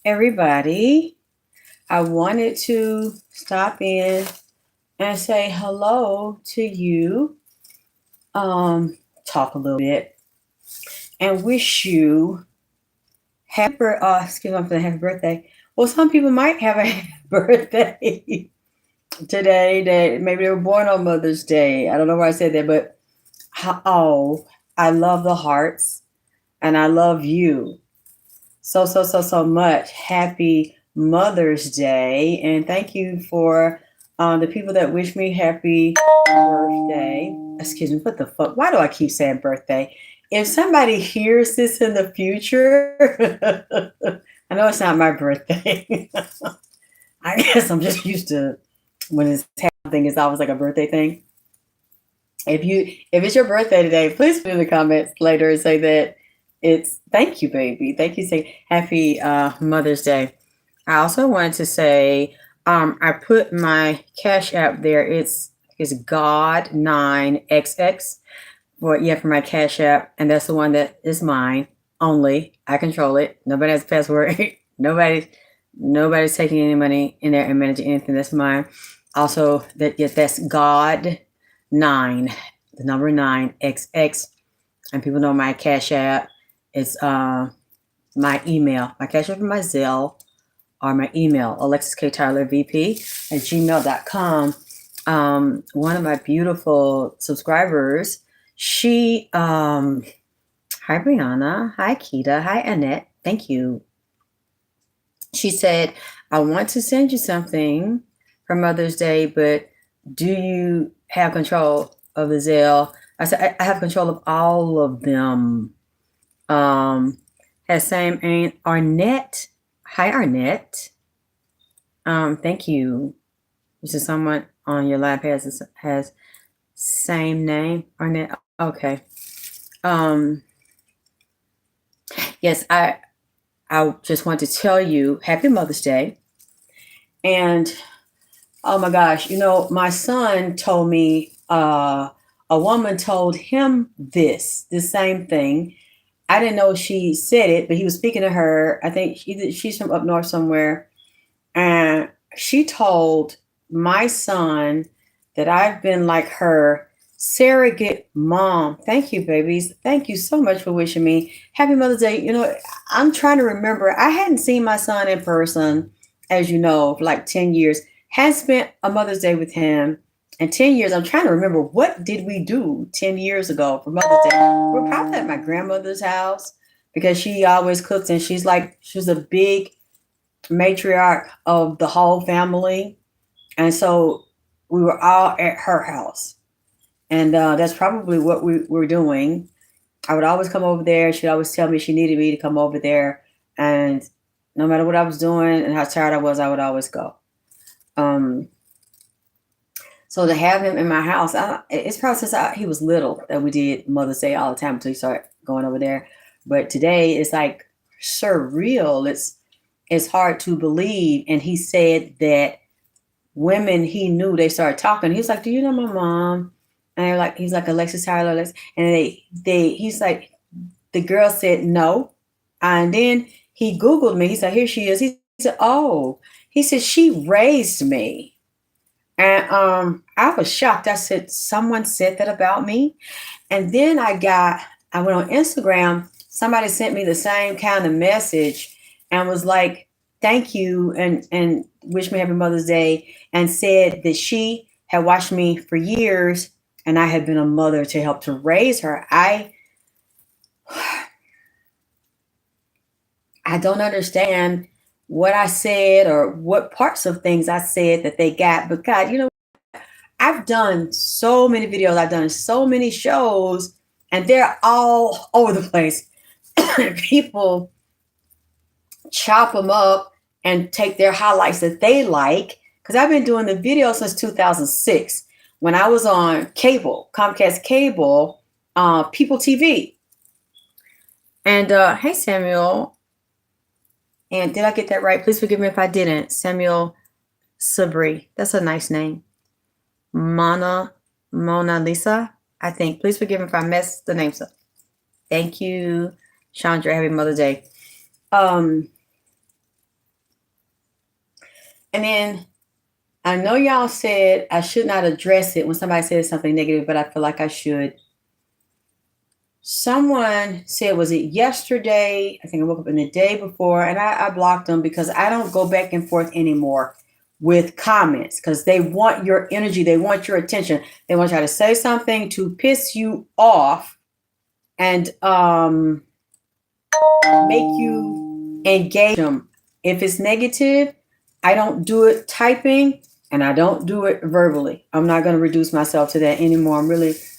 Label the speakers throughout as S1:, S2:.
S1: everybody. I wanted to stop in and say hello to you, talk a little bit, and wish you excuse me for the happy birthday. Well, some people might have a happy birthday today that maybe they were born on Mother's Day. I don't know why I said that, but oh, I love the hearts and I love you so much. Happy Mother's Day, and thank you for the people that wish me happy birthday. Excuse me, what the fuck? Why do I keep saying birthday? If somebody hears this in the future, I know it's not my birthday. I guess I'm just used to when it's thing is always like a birthday thing. If it's your birthday today, please put in the comments later and say that it's thank you, baby. Thank you. Say happy Mother's Day. I also wanted to say I put my Cash App there. It's God9XX for my Cash App, and that's the one that is mine only. I control it. Nobody has a password. Nobody's taking any money in there and managing anything. That's mine. Also, that's God 9, the number 9XX, and people know my Cash App. It's my email, my Cash App and my Zelle, or my email, alexiskttylervp@gmail.com. One of my beautiful subscribers, she, hi Brianna, hi Keita, hi Annette, thank you. She said, I want to send you something for Mother's Day, but do you have control of the Zelle? I said, I have control of all of them. Has same ain't Arnett. Hi Arnett. Thank you. This is someone on your live has same name, Arnett. Okay. Yes, I just want to tell you happy Mother's Day. And oh my gosh, my son told me a woman told him this same thing. I didn't know she said it, but he was speaking to her. I think she's from up north somewhere. And she told my son that I've been like her surrogate mom. Thank you, babies. Thank you so much for wishing me happy Mother's Day. I'm trying to remember. I hadn't seen my son in person, as you know, for like 10 years. Had spent a Mother's Day with him. In 10 years, I'm trying to remember, what did we do 10 years ago for Mother's Day? We're probably at my grandmother's house because she always cooks, and she was a big matriarch of the whole family. And so we were all at her house. And that's probably what we were doing. I would always come over there. She'd always tell me she needed me to come over there. And no matter what I was doing and how tired I was, I would always go. So to have him in my house, it's probably since he was little that we did Mother's Day all the time until he started going over there. But today it's like surreal. It's hard to believe. And he said that women he knew, they started talking. He was like, "Do you know my mom?" And they're like, he's like, "Alexis Tyler, Alexis." And he's like, the girl said no. And then he Googled me. He said, "Here she is." He said, "Oh," he said, "She raised me." And I was shocked. I said, someone said that about me. And then I went on Instagram. Somebody sent me the same kind of message and was like, "Thank you," and wish me happy Mother's Day, and said that she had watched me for years and I had been a mother to help to raise her. I don't understand what I said or what parts of things I said that they got, but God, I've done so many videos, I've done so many shows, and they're all over the place. People chop them up and take their highlights that they like. Because I've been doing the video since 2006 when I was on cable, Comcast cable, People TV. And hey, Samuel. And did I get that right? Please forgive me if I didn't. Samuel Sabri. That's a nice name. Mona Lisa, I think. Please forgive me if I messed the names up. Thank you, Chandra. Happy Mother's Day. And then I know y'all said I should not address it when somebody says something negative, but I feel like I should. Someone said, was it yesterday? I think I woke up in the day before, and I blocked them because I don't go back and forth anymore with comments because they want your energy. They want your attention. They want you to say something to piss you off and make you engage them. If it's negative, I don't do it typing and I don't do it verbally. I'm not going to reduce myself to that anymore.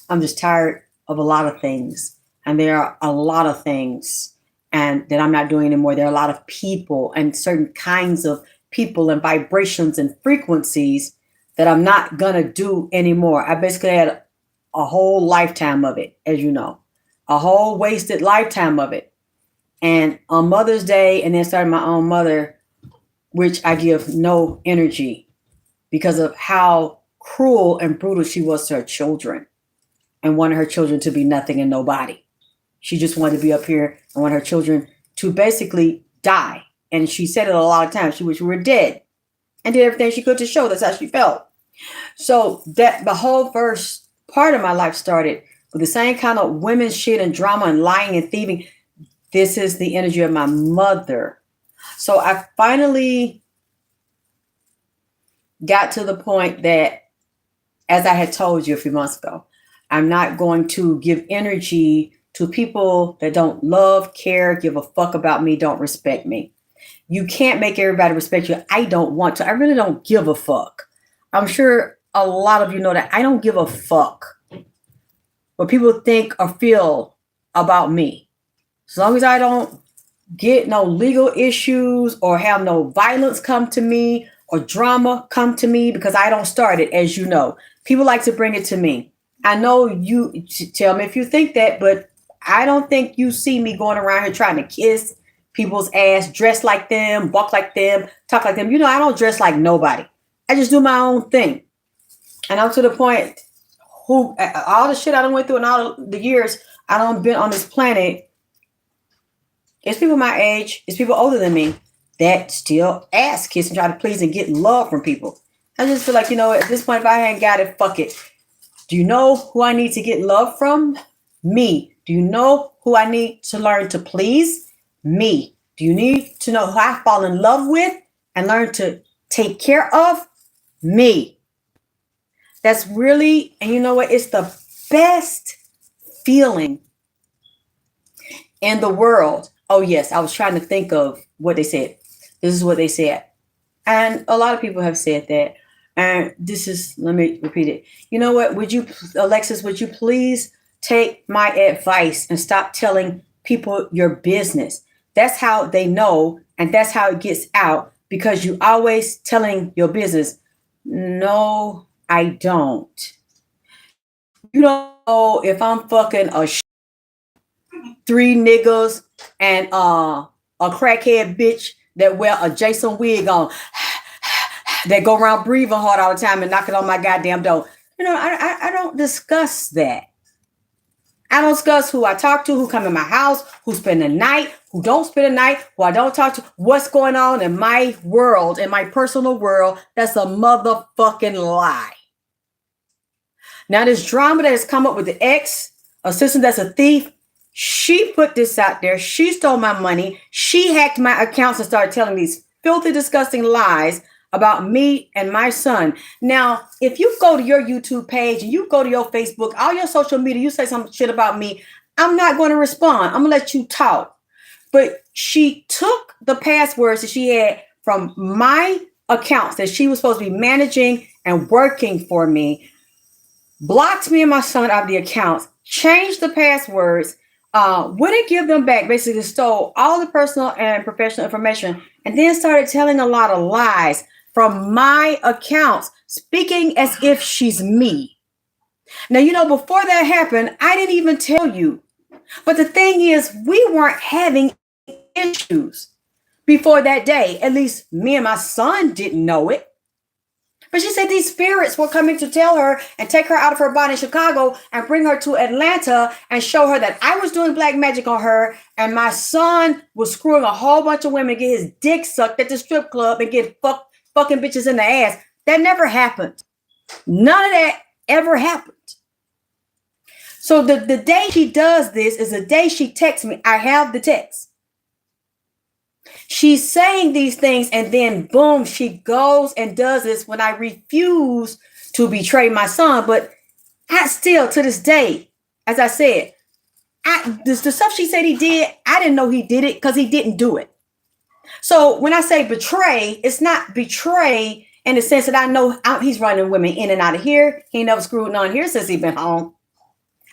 S1: I'm just tired of a lot of things. And there are a lot of things and that I'm not doing anymore. There are a lot of people and certain kinds of people and vibrations and frequencies that I'm not going to do anymore. I basically had a whole lifetime of it, as you know, a whole wasted lifetime of it. And on Mother's Day, and then started my own mother, which I give no energy because of how cruel and brutal she was to her children and wanted her children to be nothing and nobody. She just wanted to be up here and wanted her children to basically die. And she said it a lot of times. She wished we were dead and did everything she could to show that's how she felt. So that the whole first part of my life started with the same kind of women's shit and drama and lying and thieving. This is the energy of my mother. So I finally got to the point that, as I had told you a few months ago, I'm not going to give energy to people that don't love, care, give a fuck about me, don't respect me. You can't make everybody respect you. I don't want to. I really don't give a fuck. I'm sure a lot of you know that I don't give a fuck what people think or feel about me. As long as I don't get no legal issues or have no violence come to me or drama come to me, because I don't start it, as you know. People like to bring it to me. I know you tell me if you think that, but I don't think you see me going around here trying to kiss people's ass, dress like them, walk like them, talk like them. You know, I don't dress like nobody. I just do my own thing. And I'm to the point who all the shit I done went through and all the years I done been on this planet, it's people my age, it's people older than me that still ask, kiss, and try to please and get love from people. I just feel like, you know, at this point, if I ain't got it, fuck it. Do you know who I need to get love from? Me. Do you know who I need to learn to please? Me. Do you need to know who I fall in love with and learn to take care of? Me. That's really, and you know what? It's the best feeling in the world. Oh, yes. I was trying to think of what they said. This is what they said. And a lot of people have said that. And this is, let me repeat it. You know what? Alexis, would you please take my advice and stop telling people your business? That's how they know. And that's how it gets out, because you always telling your business. No, I don't. You don't know if I'm fucking three niggas and a crackhead bitch that wear a Jason wig on, that go around breathing hard all the time and knocking on my goddamn door. You know, I don't discuss that. I don't discuss who I talk to, who come in my house, who spend the night, who don't spend the night, who I don't talk to, what's going on in my world, in my personal world. That's a motherfucking lie. Now, this drama that has come up with the ex-assistant that's a thief, she put this out there. She stole my money. She hacked my accounts and started telling these filthy, disgusting lies about me and my son. Now, if you go to your YouTube page and you go to your Facebook, all your social media, you say some shit about me, I'm not going to respond. I'm going to let you talk. But she took the passwords that she had from my accounts that she was supposed to be managing and working for me, blocked me and my son out of the accounts, changed the passwords, wouldn't give them back, basically stole all the personal and professional information, and then started telling a lot of lies from my accounts, speaking as if she's me. Now, you know, before that happened, I didn't even tell you. But the thing is, we weren't having issues before that day. At least me and my son didn't know it. But she said these spirits were coming to tell her and take her out of her body in Chicago and bring her to Atlanta and show her that I was doing black magic on her and my son was screwing a whole bunch of women, get his dick sucked at the strip club and get fucked fucking bitches in the ass. That never happened. None of that ever happened. So the day she does this is the day she texts me. I have the text. She's saying these things, and then boom, she goes and does this when I refuse to betray my son. But I still, to this day, as I said, the stuff she said he did, I didn't know he did it because he didn't do it. So when I say betray, it's not betray in the sense that I know he's running women in and out of here. He never screwed none here since he's been home.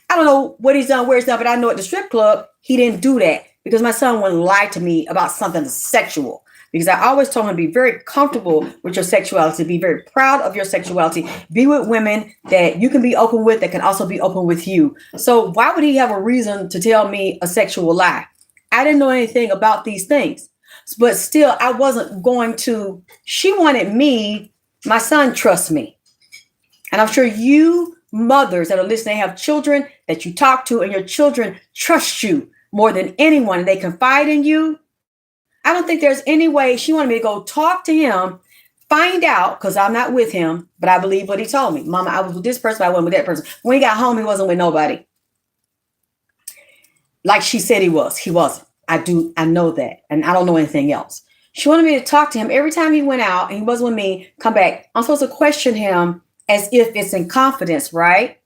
S1: I don't know what he's done, where he's done, but I know at the strip club, he didn't do that because my son wouldn't lie to me about something sexual. Because I always told him to be very comfortable with your sexuality, be very proud of your sexuality, be with women that you can be open with that can also be open with you. So why would he have a reason to tell me a sexual lie? I didn't know anything about these things, but still I wasn't going to. She wanted me, my son trusts me. And I'm sure you mothers that are listening have children that you talk to, and your children trust you more than anyone. They confide in you. I don't think there's any way. She wanted me to go talk to him, find out, because I'm not with him, but I believe what he told me. Mama, I was with this person, I wasn't with that person. When he got home, he wasn't with nobody. Like she said he was. He wasn't. I know that. And I don't know anything else. She wanted me to talk to him every time he went out and he wasn't with me, come back. I'm supposed to question him as if it's in confidence, right?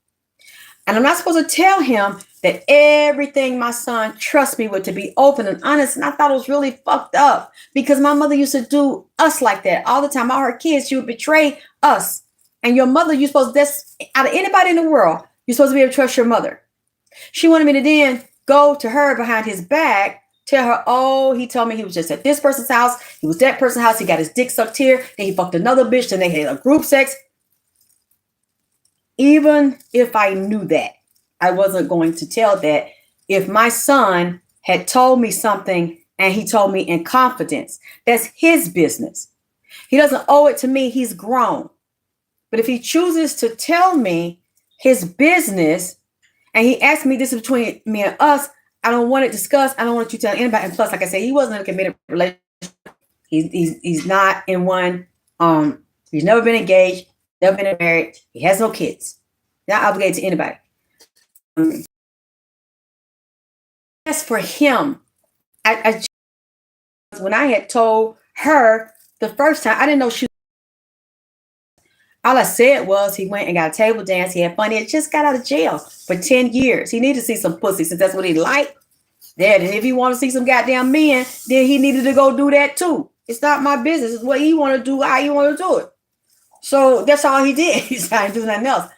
S1: And I'm not supposed to tell him that everything my son trusts me with, to be open and honest. And I thought it was really fucked up because my mother used to do us like that all the time. All her kids, she would betray us. And your mother, you're supposed to, that's out of anybody in the world, you're supposed to be able to trust your mother. She wanted me to then go to her behind his back, tell her, oh, he told me he was just at this person's house. He was that person's house. He got his dick sucked here. Then he fucked another bitch. Then they had a group sex. Even if I knew that, I wasn't going to tell that. If my son had told me something and he told me in confidence, that's his business. He doesn't owe it to me. He's grown. But if he chooses to tell me his business and he asked me, this is between me and us, I don't want it discussed. I don't want you to tell anybody. And plus, like I said, he wasn't in a committed relationship. He's not in one. He's never been engaged, never been married. He has no kids. Not obligated to anybody. As for him, when I had told her the first time, I didn't know she. All I said was he went and got a table dance. He had fun. He had just got out of jail for 10 years. He needed to see some pussy since that's what he liked. Then if he wanted to see some goddamn men, then he needed to go do that too. It's not my business. It's what he want to do, how he want to do it. So that's all he did. He's not doing nothing else.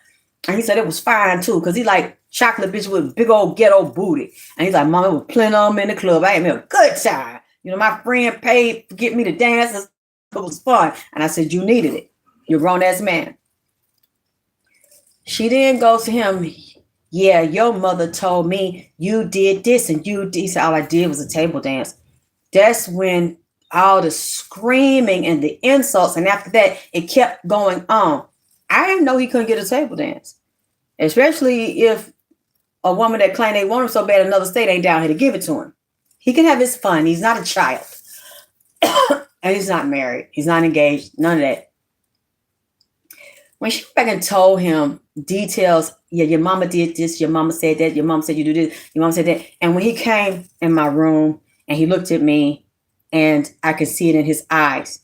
S1: And he said it was fine too, because he like chocolate bitch with big old ghetto booty. And he's like, Mom, it was plenty of them in the club. I had me a good time. You know, my friend paid to get me to dance. It was fun. And I said, you needed it. You're a grown-ass man. She then goes to him, yeah, your mother told me you did this and you did. He said, all I did was a table dance. That's when all the screaming and the insults, and after that, it kept going on. I didn't know he couldn't get a table dance, especially if a woman that claimed they want him so bad in another state ain't down here to give it to him. He can have his fun. He's not a child. And he's not married. He's not engaged. None of that. When she went back and told him details, yeah, your mama did this, your mama said that, your mama said you do this, your mama said that. And when he came in my room and he looked at me and I could see it in his eyes,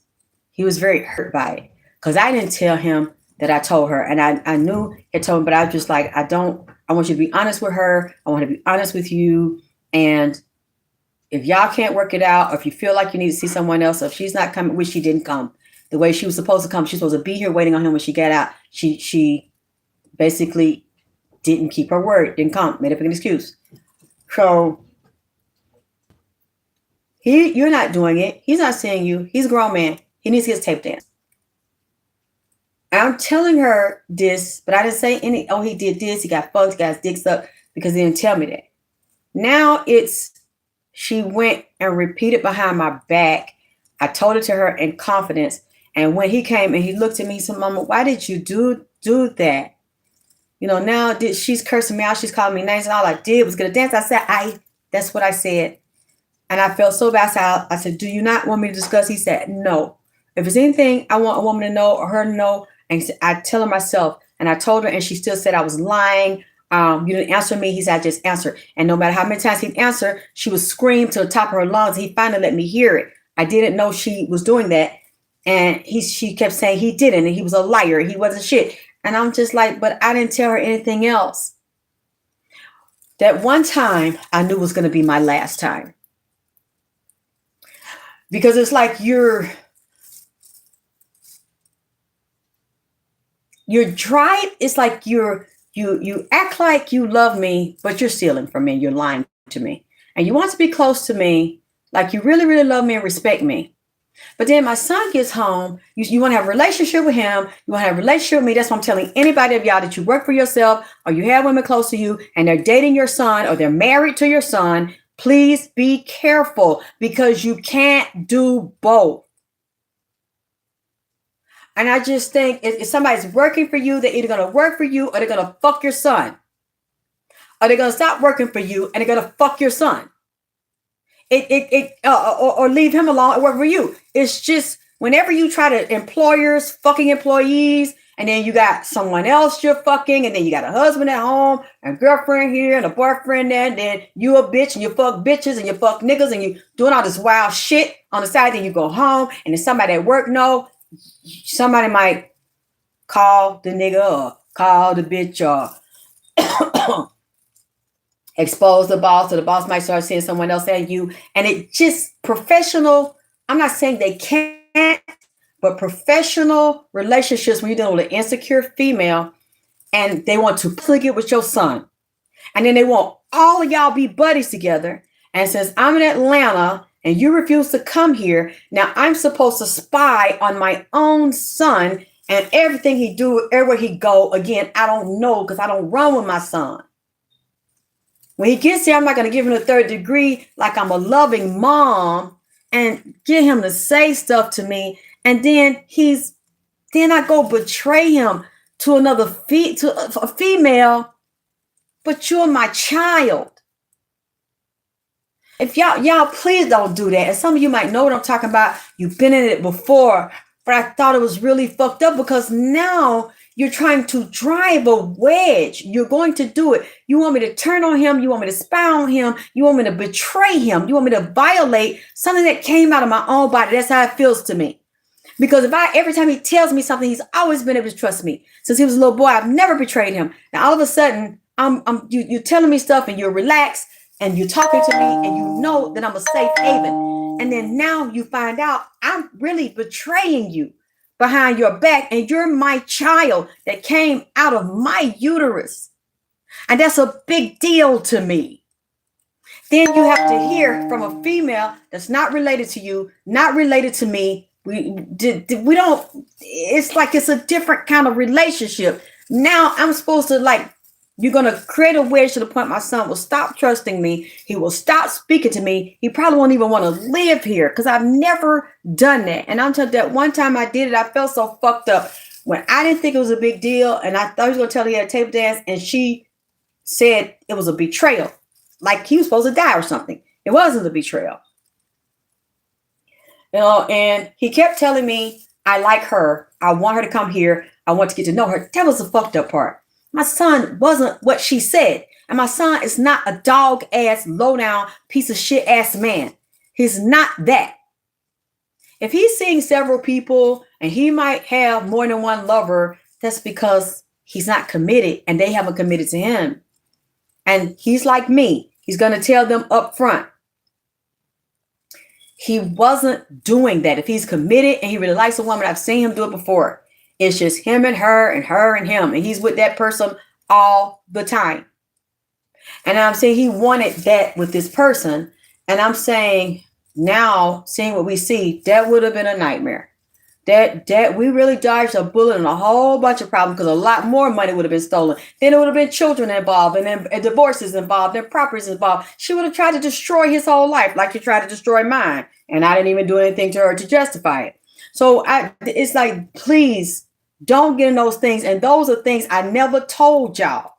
S1: he was very hurt by it. Because I didn't tell him that I told her. And I knew he told him, but I was just like, I want you to be honest with her. I want to be honest with you. And if y'all can't work it out, or if you feel like you need to see someone else, or if she's not coming, which she didn't come the way she was supposed to come, she's supposed to be here waiting on him when she got out. She basically didn't keep her word, didn't come, made up an excuse. So you're not doing it. He's not seeing you. He's a grown man. He needs to get his tape dance. I'm telling her this, but I didn't say any, oh, he did this, he got fucked, he got his dick sucked, because he didn't tell me that. Now she went and repeated behind my back. I told it to her in confidence. And when he came and he looked at me, he said, Mama, why did you do that? You know, now she's cursing me out. She's calling me names. And all I did was get a dance. I said, that's what I said. And I felt so bad. I said, do you not want me to discuss? He said, no. If it's anything I want a woman to know or her to know, and I tell her myself, and I told her, and she still said I was lying. You didn't answer me. He said, I just answered. And no matter how many times he'd answer, she would scream to the top of her lungs. He finally let me hear it. I didn't know she was doing that. And she kept saying he didn't, and he was a liar. He wasn't shit. And I'm just like, but I didn't tell her anything else. That one time I knew was going to be my last time. Because it's like your drive, it's like you act like you love me, but you're stealing from me. You're lying to me. And you want to be close to me, like you really, really love me and respect me. But then my son gets home. You want to have a relationship with him. You want to have a relationship with me. That's why I'm telling anybody of y'all that you work for yourself or you have women close to you and they're dating your son or they're married to your son. Please be careful because you can't do both. And I just think if somebody's working for you, they're either going to work for you or they're going to fuck your son. Or they're going to stop working for you and they're going to fuck your son. Or leave him alone and work for you. It's just whenever you try to employers fucking employees, and then you got someone else you're fucking, and then you got a husband at home, and a girlfriend here, and a boyfriend there, and then you a bitch, and you fuck bitches, and you fuck niggas, and you doing all this wild shit on the side, then you go home, and then somebody at work know, somebody might call the nigga or call the bitch or expose the boss, or the boss might start seeing someone else at you. And it just professional, I'm not saying they can't, but professional relationships when you're dealing with an insecure female and they want to plug it with your son. And then they want all of y'all be buddies together. And since I'm in Atlanta and you refuse to come here, now I'm supposed to spy on my own son and everything he do, everywhere he go. Again, I don't know because I don't run with my son. When he gets here, I'm not going to give him a third degree like I'm a loving mom and get him to say stuff to me. And then I go betray him to to a female, but you're my child. If y'all please don't do that. And some of you might know what I'm talking about. You've been in it before, but I thought it was really fucked up because now you're trying to drive a wedge. You're going to do it. You want me to turn on him. You want me to spy on him. You want me to betray him. You want me to violate something that came out of my own body. That's how it feels to me. Because every time he tells me something, he's always been able to trust me. Since he was a little boy, I've never betrayed him. Now, all of a sudden, you're telling me stuff and you're relaxed and you're talking to me and you know that I'm a safe haven. And then now you find out I'm really betraying you behind your back, and you're my child that came out of my uterus. And that's a big deal to me. Then you have to hear from a female that's not related to you, not related to me. We don't, it's like it's a different kind of relationship. Now I'm supposed to you're going to create a wedge to the point my son will stop trusting me. He will stop speaking to me. He probably won't even want to live here because I've never done that. And I'm telling you that one time I did it, I felt so fucked up when I didn't think it was a big deal. And I thought he was going to tell her he had a table dance. And she said it was a betrayal. Like he was supposed to die or something. It wasn't a betrayal. And he kept telling me, I like her. I want her to come here. I want to get to know her. That was the fucked up part. My son wasn't what she said. And my son is not a dog ass, low down, piece of shit ass man. He's not that. If he's seeing several people and he might have more than one lover, that's because he's not committed and they haven't committed to him. And he's like me. He's going to tell them up front. He wasn't doing that. If he's committed and he really likes a woman, I've seen him do it before. It's just him and her and him. And he's with that person all the time. And I'm saying he wanted that with this person. And I'm saying now, seeing what we see, that would have been a nightmare. That we really dodged a bullet and a whole bunch of problems because a lot more money would have been stolen. Then it would have been children involved and then divorces involved and properties involved. She would have tried to destroy his whole life like she tried to destroy mine. And I didn't even do anything to her to justify it. So it's like, please don't get in those things. And those are things I never told y'all.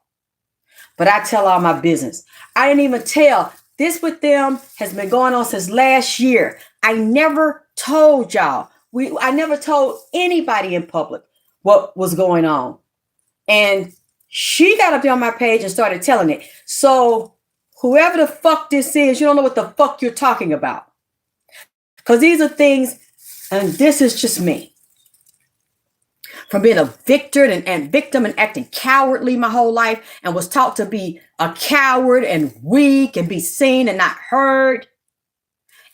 S1: But I tell all my business. I didn't even tell. This with them has been going on since last year. I never told y'all. I never told anybody in public what was going on. And she got up there on my page and started telling it. So whoever the fuck this is, you don't know what the fuck you're talking about. Because these are things, and this is just me. From being a victim and acting cowardly my whole life, and was taught to be a coward and weak and be seen and not heard.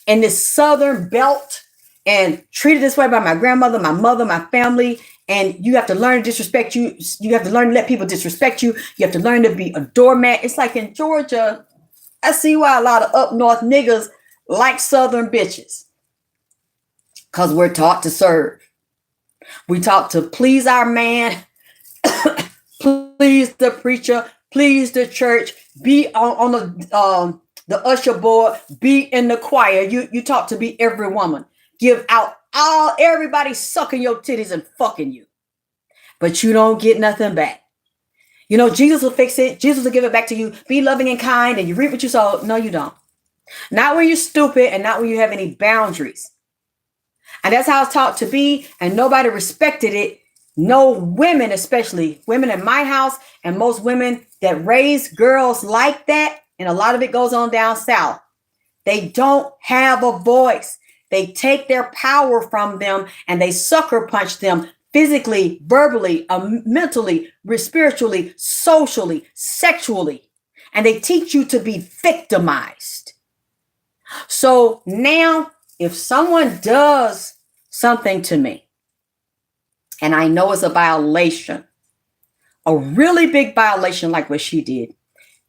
S1: And this Southern belt, and treated this way by my grandmother, my mother, my family. And you have to learn to disrespect you. You have to learn to let people disrespect you. You have to learn to be a doormat. It's like in Georgia, I see why a lot of up north niggas like Southern bitches. Because we're taught to serve. We taught to please our man, please the preacher, please the church, be on the usher board, be in the choir. You taught to be every woman. Give out everybody sucking your titties and fucking you. But you don't get nothing back. You know, Jesus will fix it. Jesus will give it back to you. Be loving and kind, and you reap what you sow. No, you don't. Not when you're stupid, and not when you have any boundaries. And that's how it's taught to be, and nobody respected it. No women, especially women in my house, and most women that raise girls like that, and a lot of it goes on down south. They don't have a voice. They take their power from them, and they sucker punch them physically, verbally, mentally, spiritually, socially, sexually. And they teach you to be victimized. So now, if someone does something to me, and I know it's a violation, a really big violation like what she did,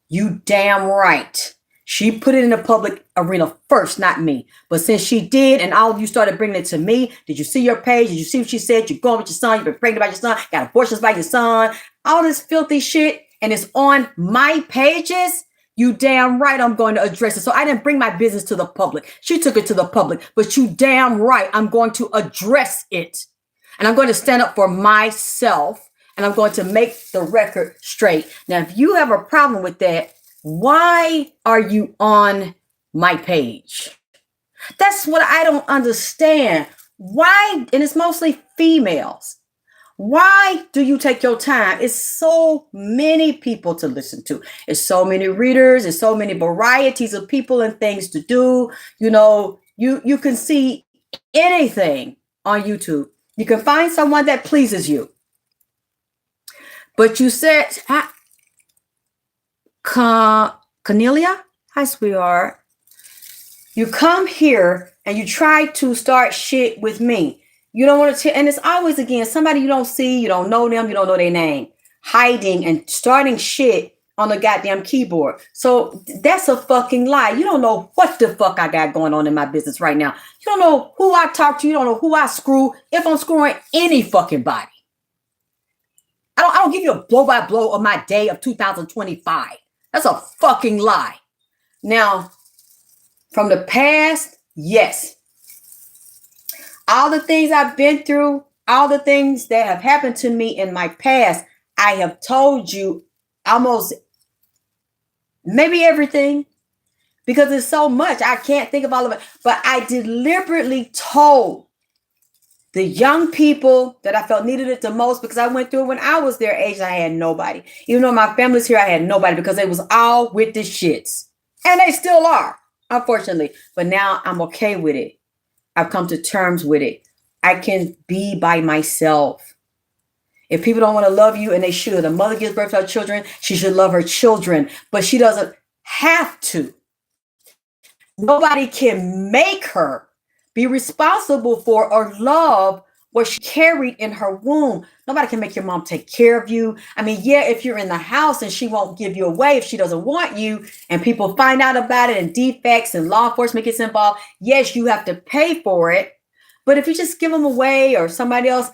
S1: you damn right. She put it in the public arena first, not me. But since she did, and all of you started bringing it to me, did you see your page? Did you see what she said? You're going with your son. You've been pregnant by your son. Got abortions by your son. All this filthy shit. And it's on my pages. You damn right I'm going to address it. So I didn't bring my business to the public. She took it to the public. But you damn right I'm going to address it. And I'm going to stand up for myself. And I'm going to make the record straight. Now, if you have a problem with that, why are you on my page? That's what I don't understand. Why? And it's mostly females. Why do you take your time? It's so many people to listen to. It's so many readers. It's so many varieties of people and things to do. You know, you can see anything on YouTube. You can find someone that pleases you. But you said, Cornelia, hi, sweetheart. You come here and you try to start shit with me. You don't want to, and it's always, again, somebody you don't see, you don't know them, you don't know their name, hiding and starting shit on the goddamn keyboard. So that's a fucking lie. You don't know what the fuck I got going on in my business right now. You don't know who I talk to. You don't know who I screw, if I'm screwing any fucking body. I don't give you a blow by blow of my day of 2025. That's a fucking lie. Now, from the past, yes. All the things I've been through, all the things that have happened to me in my past, I have told you almost maybe everything, because it's so much. I can't think of all of it. But I deliberately told the young people that I felt needed it the most, because I went through it when I was their age and I had nobody. Even though my family's here, I had nobody, because they was all with the shits. And they still are, unfortunately. But now I'm okay with it. I've come to terms with it. I can be by myself. If people don't want to love you, and they should. A mother gives birth to her children, she should love her children. But she doesn't have to. Nobody can make her be responsible for or love what she carried in her womb. Nobody can make your mom take care of you. I mean, yeah, if you're in the house and she won't give you away, if she doesn't want you, and people find out about it, and defects and law enforcement gets involved, yes, you have to pay for it. But if you just give them away, or somebody else,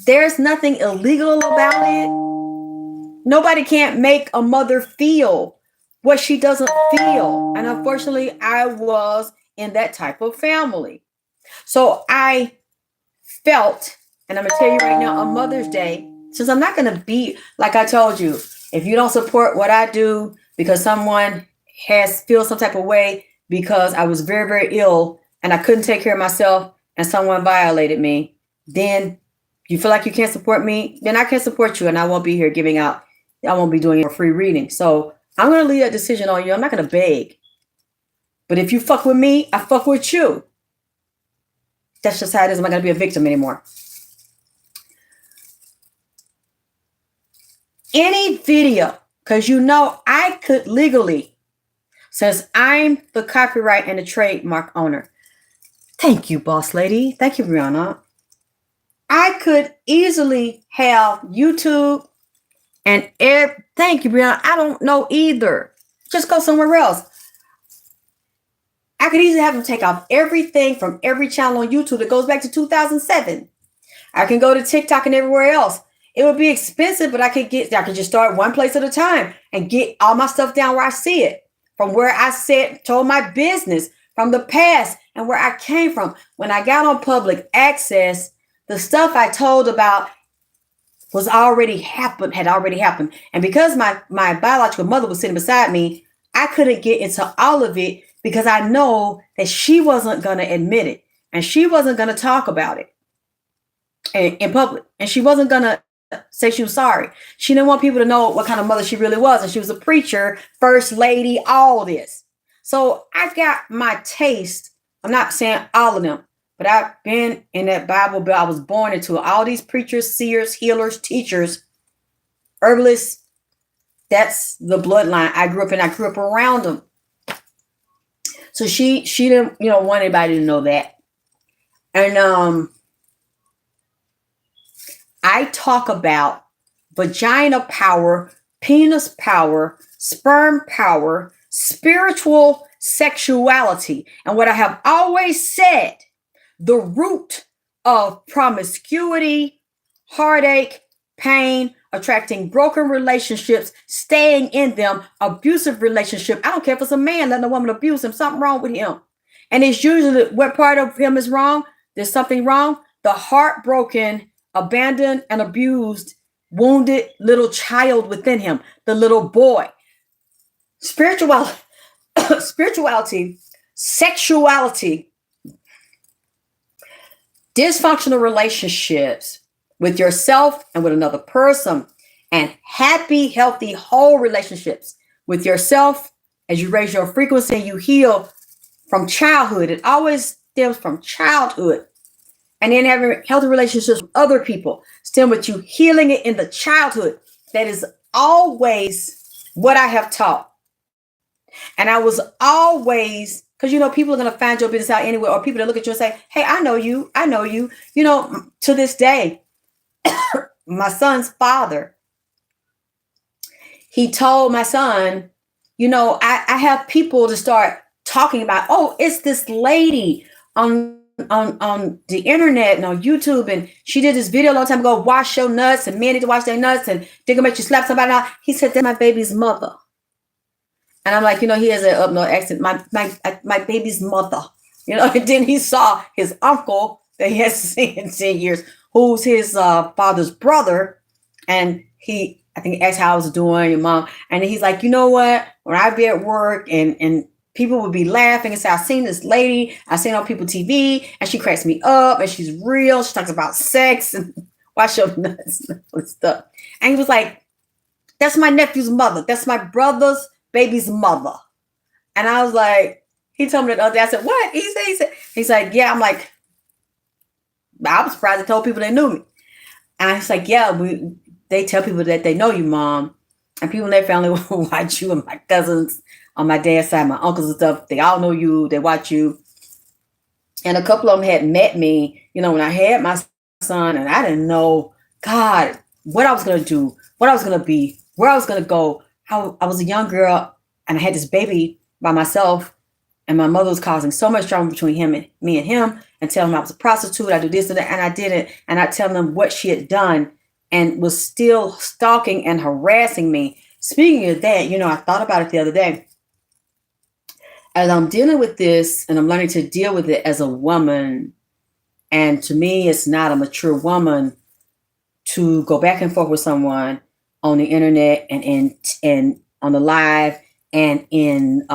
S1: there's nothing illegal about it. Nobody can't make a mother feel what she doesn't feel. And unfortunately, I was in that type of family. So I felt, and I'm going to tell you right now, on Mother's Day, since I'm not going to be, like I told you, if you don't support what I do because someone feels some type of way because I was very, very ill and I couldn't take care of myself, and someone violated me, then you feel like you can't support me, then I can't support you, and I won't be here giving out. I won't be doing free reading. So I'm going to leave that decision on you. I'm not going to beg. But if you fuck with me, I fuck with you. That's just how it is. I'm not going to be a victim anymore. Any video, because you know I could legally, since I'm the copyright and the trademark owner. Thank you, boss lady. Thank you, Brianna. I could easily have YouTube and thank you, Brianna. I don't know either. Just go somewhere else. I could easily have them take off everything from every channel on YouTube that goes back to 2007. I can go to TikTok and everywhere else. It would be expensive, but I could just start one place at a time and get all my stuff down where I see it. From where I told my business from the past and where I came from. When I got on public access, the stuff I told about had already happened. And because my biological mother was sitting beside me, I couldn't get into all of it because I know that she wasn't going to admit it. And she wasn't going to talk about it in public. And she wasn't going to say she was sorry. She didn't want people to know what kind of mother she really was. And she was a preacher, first lady, all this. So I got my taste. I'm not saying all of them, but I've been in that Bible Belt. I was born into all these preachers, seers, healers, teachers, herbalists. That's the bloodline I grew up in. I grew up around them. So she didn't, want anybody to know that. And I talk about vagina power, penis power, sperm power, spiritual sexuality. And what I have always said, the root of promiscuity, heartache, pain, attracting broken relationships, staying in them, abusive relationship. I don't care if it's a man letting a woman abuse him, something wrong with him. And it's usually what part of him is wrong. There's something wrong. The heartbroken, abandoned, and abused, wounded little child within him, the little boy. Spirituality, sexuality, dysfunctional relationships with yourself and with another person, and happy, healthy, whole relationships with yourself as you raise your frequency and you heal from childhood. It always stems from childhood. And then having healthy relationships with other people stem with you healing it in the childhood. That is always what I have taught. And I was always, because people are going to find your business out anywhere, or people that look at you and say, hey, I know you. To this day, my son's father, he told my son, I have people to start talking about, oh, it's this lady on the internet and on YouTube, and she did this video a long time ago, wash your nuts, and men need to wash their nuts, and they're gonna make you slap somebody out. He said, that's my baby's mother. And I'm like, he has an up north accent, my baby's mother. And then he saw his uncle that he hasn't seen in 10 years, who's his father's brother. And I think he asked how I was doing, your mom. And he's like, you know what? When I be at work and people would be laughing and say, I've seen this lady, I've seen on people TV, and she cracks me up, and she's real. She talks about sex and wash your nuts and stuff. And he was like, that's my nephew's mother. That's my brother's baby's mother. And I was like, he told me the other day, I said, what? He said, he's like, yeah. I'm like, I was surprised I told people they knew me. And I was like, yeah, they tell people that they know you, Mom. And people in their family will watch you, and my cousins on my dad's side, my uncles and stuff, they all know you, they watch you. And a couple of them had met me, when I had my son, and I didn't know, God, what I was going to do, what I was going to be, where I was going to go. I was a young girl, and I had this baby by myself, and my mother was causing so much drama between me and him, and telling him I was a prostitute, I do this and that, and I didn't. And I tell them what she had done and was still stalking and harassing me. Speaking of that, I thought about it the other day. As I'm dealing with this, and I'm learning to deal with it as a woman, and to me, it's not a mature woman to go back and forth with someone on the internet and on the live and in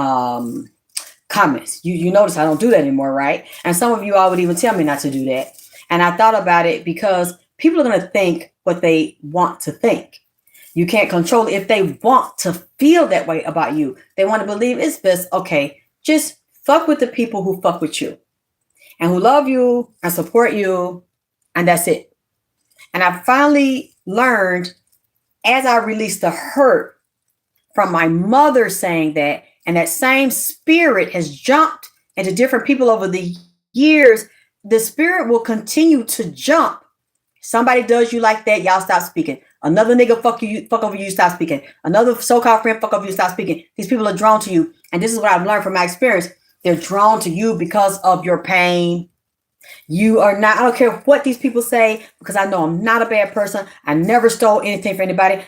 S1: comments. You notice I don't do that anymore, right? And some of you all would even tell me not to do that. And I thought about it because people are going to think what they want to think. You can't control it. If they want to feel that way about you, they want to believe it's best. Okay, just fuck with the people who fuck with you and who love you and support you. And that's it. And I finally learned as I released the hurt from my mother saying that, and that same spirit has jumped into different people over the years, the spirit will continue to jump. Somebody does you like that, y'all stop speaking. Another nigga fuck over you, stop speaking. Another so-called friend fuck over you, stop speaking. These people are drawn to you. And this is what I've learned from my experience. They're drawn to you because of your pain. You are not, I don't care what these people say, because I know I'm not a bad person. I never stole anything from anybody.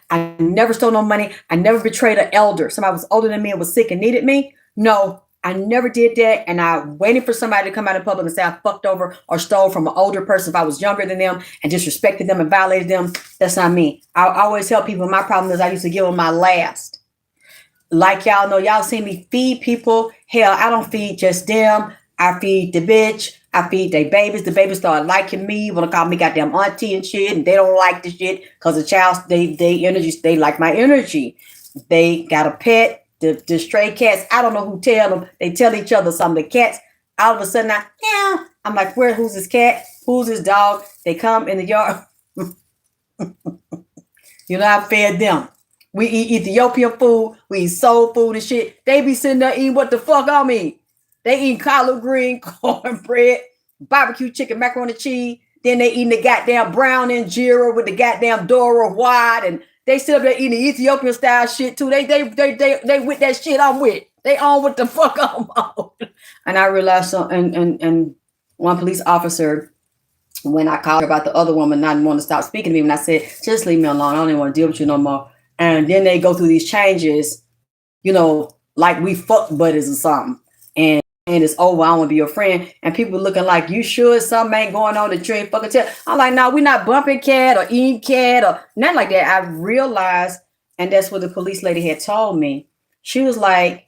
S1: I never stole no money. I never betrayed an elder. Somebody was older than me and was sick and needed me. No, I never did that. And I waited for somebody to come out in public and say I fucked over or stole from an older person if I was younger than them and disrespected them and violated them. That's not me. I always tell people my problem is I used to give them my last. Like y'all know, y'all see me feed people. Hell, I don't feed just them. I feed the bitch. I feed their babies. The babies start liking me. Want to call me goddamn auntie and shit. And they don't like the shit because the child, they energy, they like my energy. They got a pet. The stray cats, I don't know who tell them. They tell each other something. The cats, all of a sudden, I'm like, who's this cat? Who's this dog? They come in the yard. You know, I fed them. We eat Ethiopian food. We eat soul food and shit. They be sitting there eating what the fuck I mean. They eat collard green, cornbread, barbecue chicken, macaroni and cheese. Then they eating the goddamn brown injera with the goddamn Dora white, and they sit up there eating the Ethiopian style shit too. They with that shit I'm with. They on what the fuck I'm on. And I realized and one police officer, when I called her about the other woman not wanting to stop speaking to me, and I said, just leave me alone. I don't even want to deal with you no more. And then they go through these changes, you know, like we fuck buddies or something. And it's over. I don't want to be your friend. And people looking like, you sure something ain't going on that you ain't fucking tell? I'm like, no, we're not bumping cat or eating cat or nothing like that. I realized, and that's what the police lady had told me. She was like,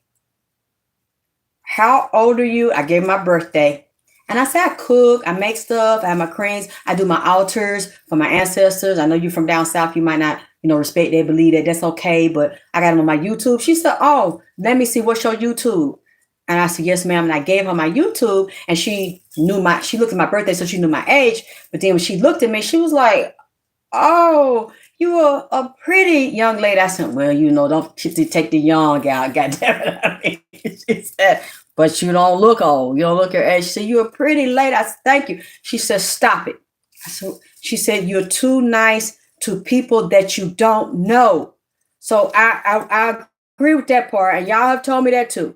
S1: how old are you? I gave my birthday. And I said, I cook, I make stuff, I have my creams, I do my altars for my ancestors. I know you from down south, you might not, respect they believe that. That's okay, but I got them on my YouTube. She said, oh, let me see, what's your YouTube? And I said, yes, ma'am. And I gave her my YouTube, and she looked at my birthday, so she knew my age. But then when she looked at me, she was like, oh, you are a pretty young lady. I said, well, don't take the young gal, goddamn it. She said, but you don't look old. You don't look your age. She said, you're a pretty lady. I said, thank you. She said, stop it. She said, you're too nice to people that you don't know. So I agree with that part. And y'all have told me that too.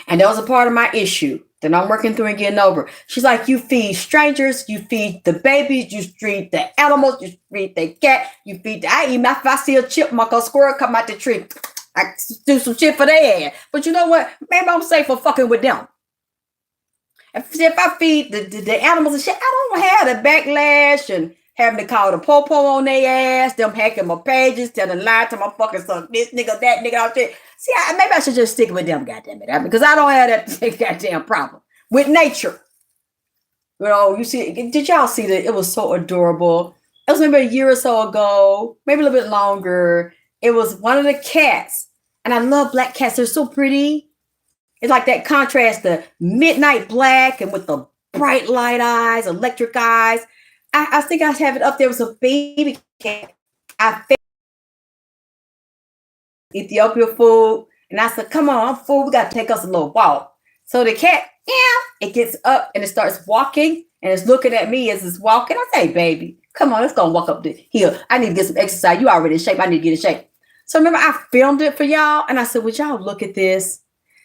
S1: And that was a part of my issue that I'm working through and getting over. She's like, you feed strangers, you feed the babies, you feed the animals, you feed the cat, if I see a chipmunk or squirrel come out the tree, I do some shit for their ass. But you know what? Maybe I'm safe for fucking with them. If I feed the animals and shit, I don't have the backlash and having to call the popo on their ass, them hacking my pages, telling lies to my fucking son, this nigga, that nigga, all shit. See, maybe I should just stick with them, goddamn it, because I don't have that goddamn problem with nature. You see, did y'all see that? It was so adorable. It was maybe a year or so ago, maybe a little bit longer. It was one of the cats, and I love black cats. They're so pretty. It's like that contrast, the midnight black and with the bright light eyes, electric eyes. I think I have it up there with a baby cat. I fed Ethiopia food, and I said, come on, I'm full. We got to take us a little walk. So the cat, it gets up and it starts walking, and it's looking at me as it's walking. I say, baby, come on, let's go walk up the hill. I need to get some exercise. You already in shape. I need to get in shape. So remember, I filmed it for y'all, and I said, would y'all look at this?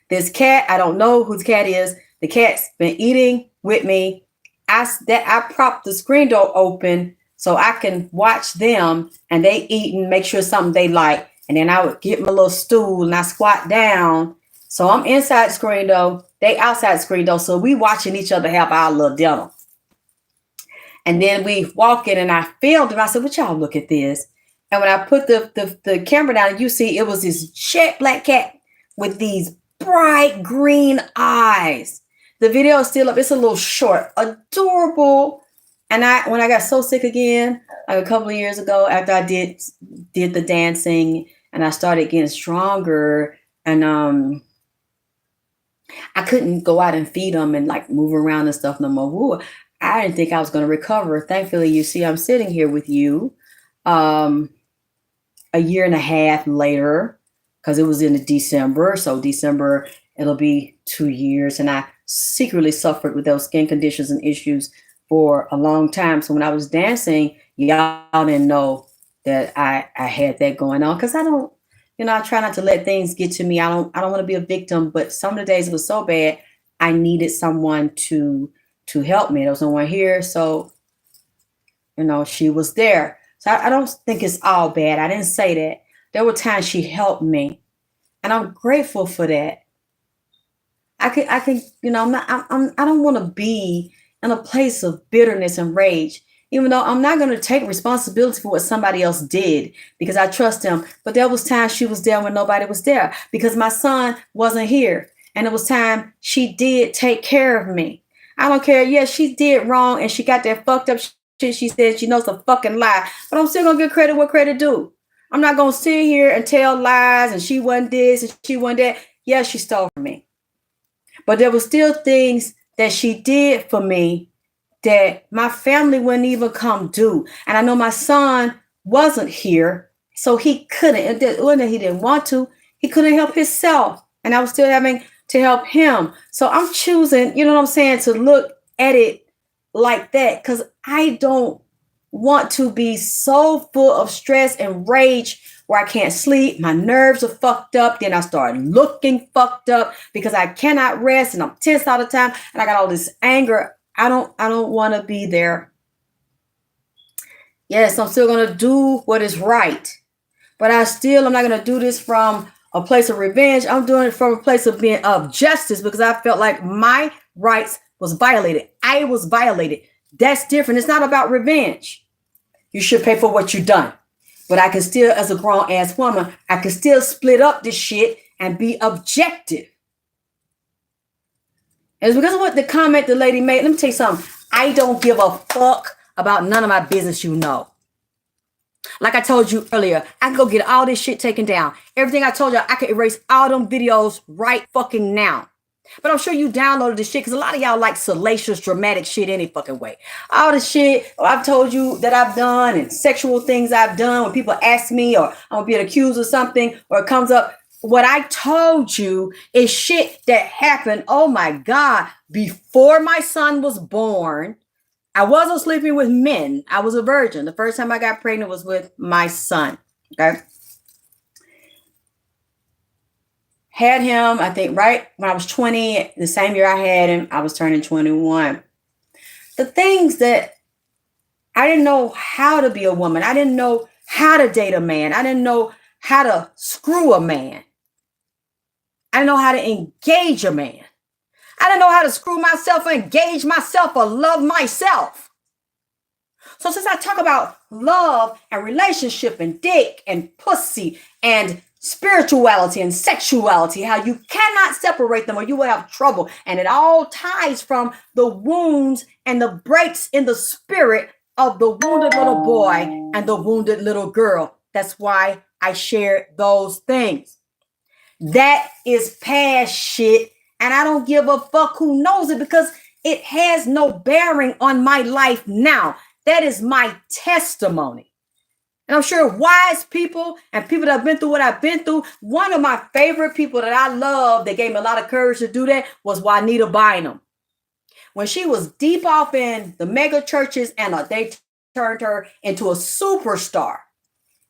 S1: This cat, I don't know whose cat is. The cat's been eating with me. I propped the screen door open so I can watch them, and they eat and make sure something they like. And then I would get my little stool and I squat down. So I'm inside the screen door, they outside the screen door. So we watching each other have our little dinner. And then we walk in and I filmed and I said, would y'all look at this? And when I put the camera down, you see it was this jet black cat with these bright green eyes. The video is still up. It's a little short, adorable. And when I got so sick again, like a couple of years ago, after I did the dancing and I started getting stronger, and I couldn't go out and feed them and like move around and stuff no more. Ooh, I didn't think I was going to recover. Thankfully, you see, I'm sitting here with you a year and a half later, because it was in December. So December, it'll be 2 years. And I secretly suffered with those skin conditions and issues for a long time. So when I was dancing, y'all didn't know that I had that going on, because I don't, I try not to let things get to me. I don't want to be a victim, but some of the days it was so bad, I needed someone to help me. There was no one here. So, she was there. So I don't think it's all bad. I didn't say that. There were times she helped me, and I'm grateful for that. I can, I don't want to be in a place of bitterness and rage, even though I'm not going to take responsibility for what somebody else did, because I trust them. But there was times she was there when nobody was there, because my son wasn't here. And it was time she did take care of me. I don't care. Yeah, she did wrong and she got that fucked up shit. She said she knows a fucking lie, but I'm still going to give credit what credit due. I'm not going to sit here and tell lies and she wasn't this and she wasn't that. Yeah, she stole from me. But there were still things that she did for me that my family wouldn't even come do. And I know my son wasn't here, so he couldn't. It wasn't that he didn't want to. He couldn't help himself. And I was still having to help him. So I'm choosing, you know what I'm saying, to look at it like that, because I don't want to be so full of stress and rage where I can't sleep. My nerves are fucked up. Then I start looking fucked up because I cannot rest and I'm tense all the time. And I got all this anger. I don't want to be there. Yes, I'm still going to do what is right. But I'm not going to do this from a place of revenge. I'm doing it from a place of justice, because I felt like my rights was violated. I was violated. That's different. It's not about revenge. You should pay for what you've done. But I can still, as a grown ass woman, I can still split up this shit and be objective. And it's because of what the comment the lady made. Let me tell you something. I don't give a fuck about none of my business, Like I told you earlier, I can go get all this shit taken down. Everything I told you, I can erase all them videos right fucking now. But I'm sure you downloaded this shit, because a lot of y'all like salacious, dramatic shit any fucking way. All the shit I've told you that I've done and sexual things I've done, when people ask me or I'm being accused of something or it comes up, what I told you is shit that happened, oh my God, before my son was born. I wasn't sleeping with men. I was a virgin. The first time I got pregnant was with my son. Okay. Had him, I think, right when I was 20, the same year I had him, I was turning 21. The things that I didn't know how to be a woman. I didn't know how to date a man. I didn't know how to screw a man. I didn't know how to engage a man. I didn't know how to screw myself or engage myself or love myself. So since I talk about love and relationship and dick and pussy and spirituality and sexuality, how you cannot separate them or you will have trouble. And it all ties from the wounds and the breaks in the spirit of the wounded little boy and the wounded little girl. That's why I shared those things. That is past shit. And I don't give a fuck who knows it, because it has no bearing on my life now. That is my testimony. And I'm sure wise people and people that have been through what I've been through, one of my favorite people that I love that gave me a lot of courage to do that was Juanita Bynum. When she was deep off in the mega churches and they turned her into a superstar,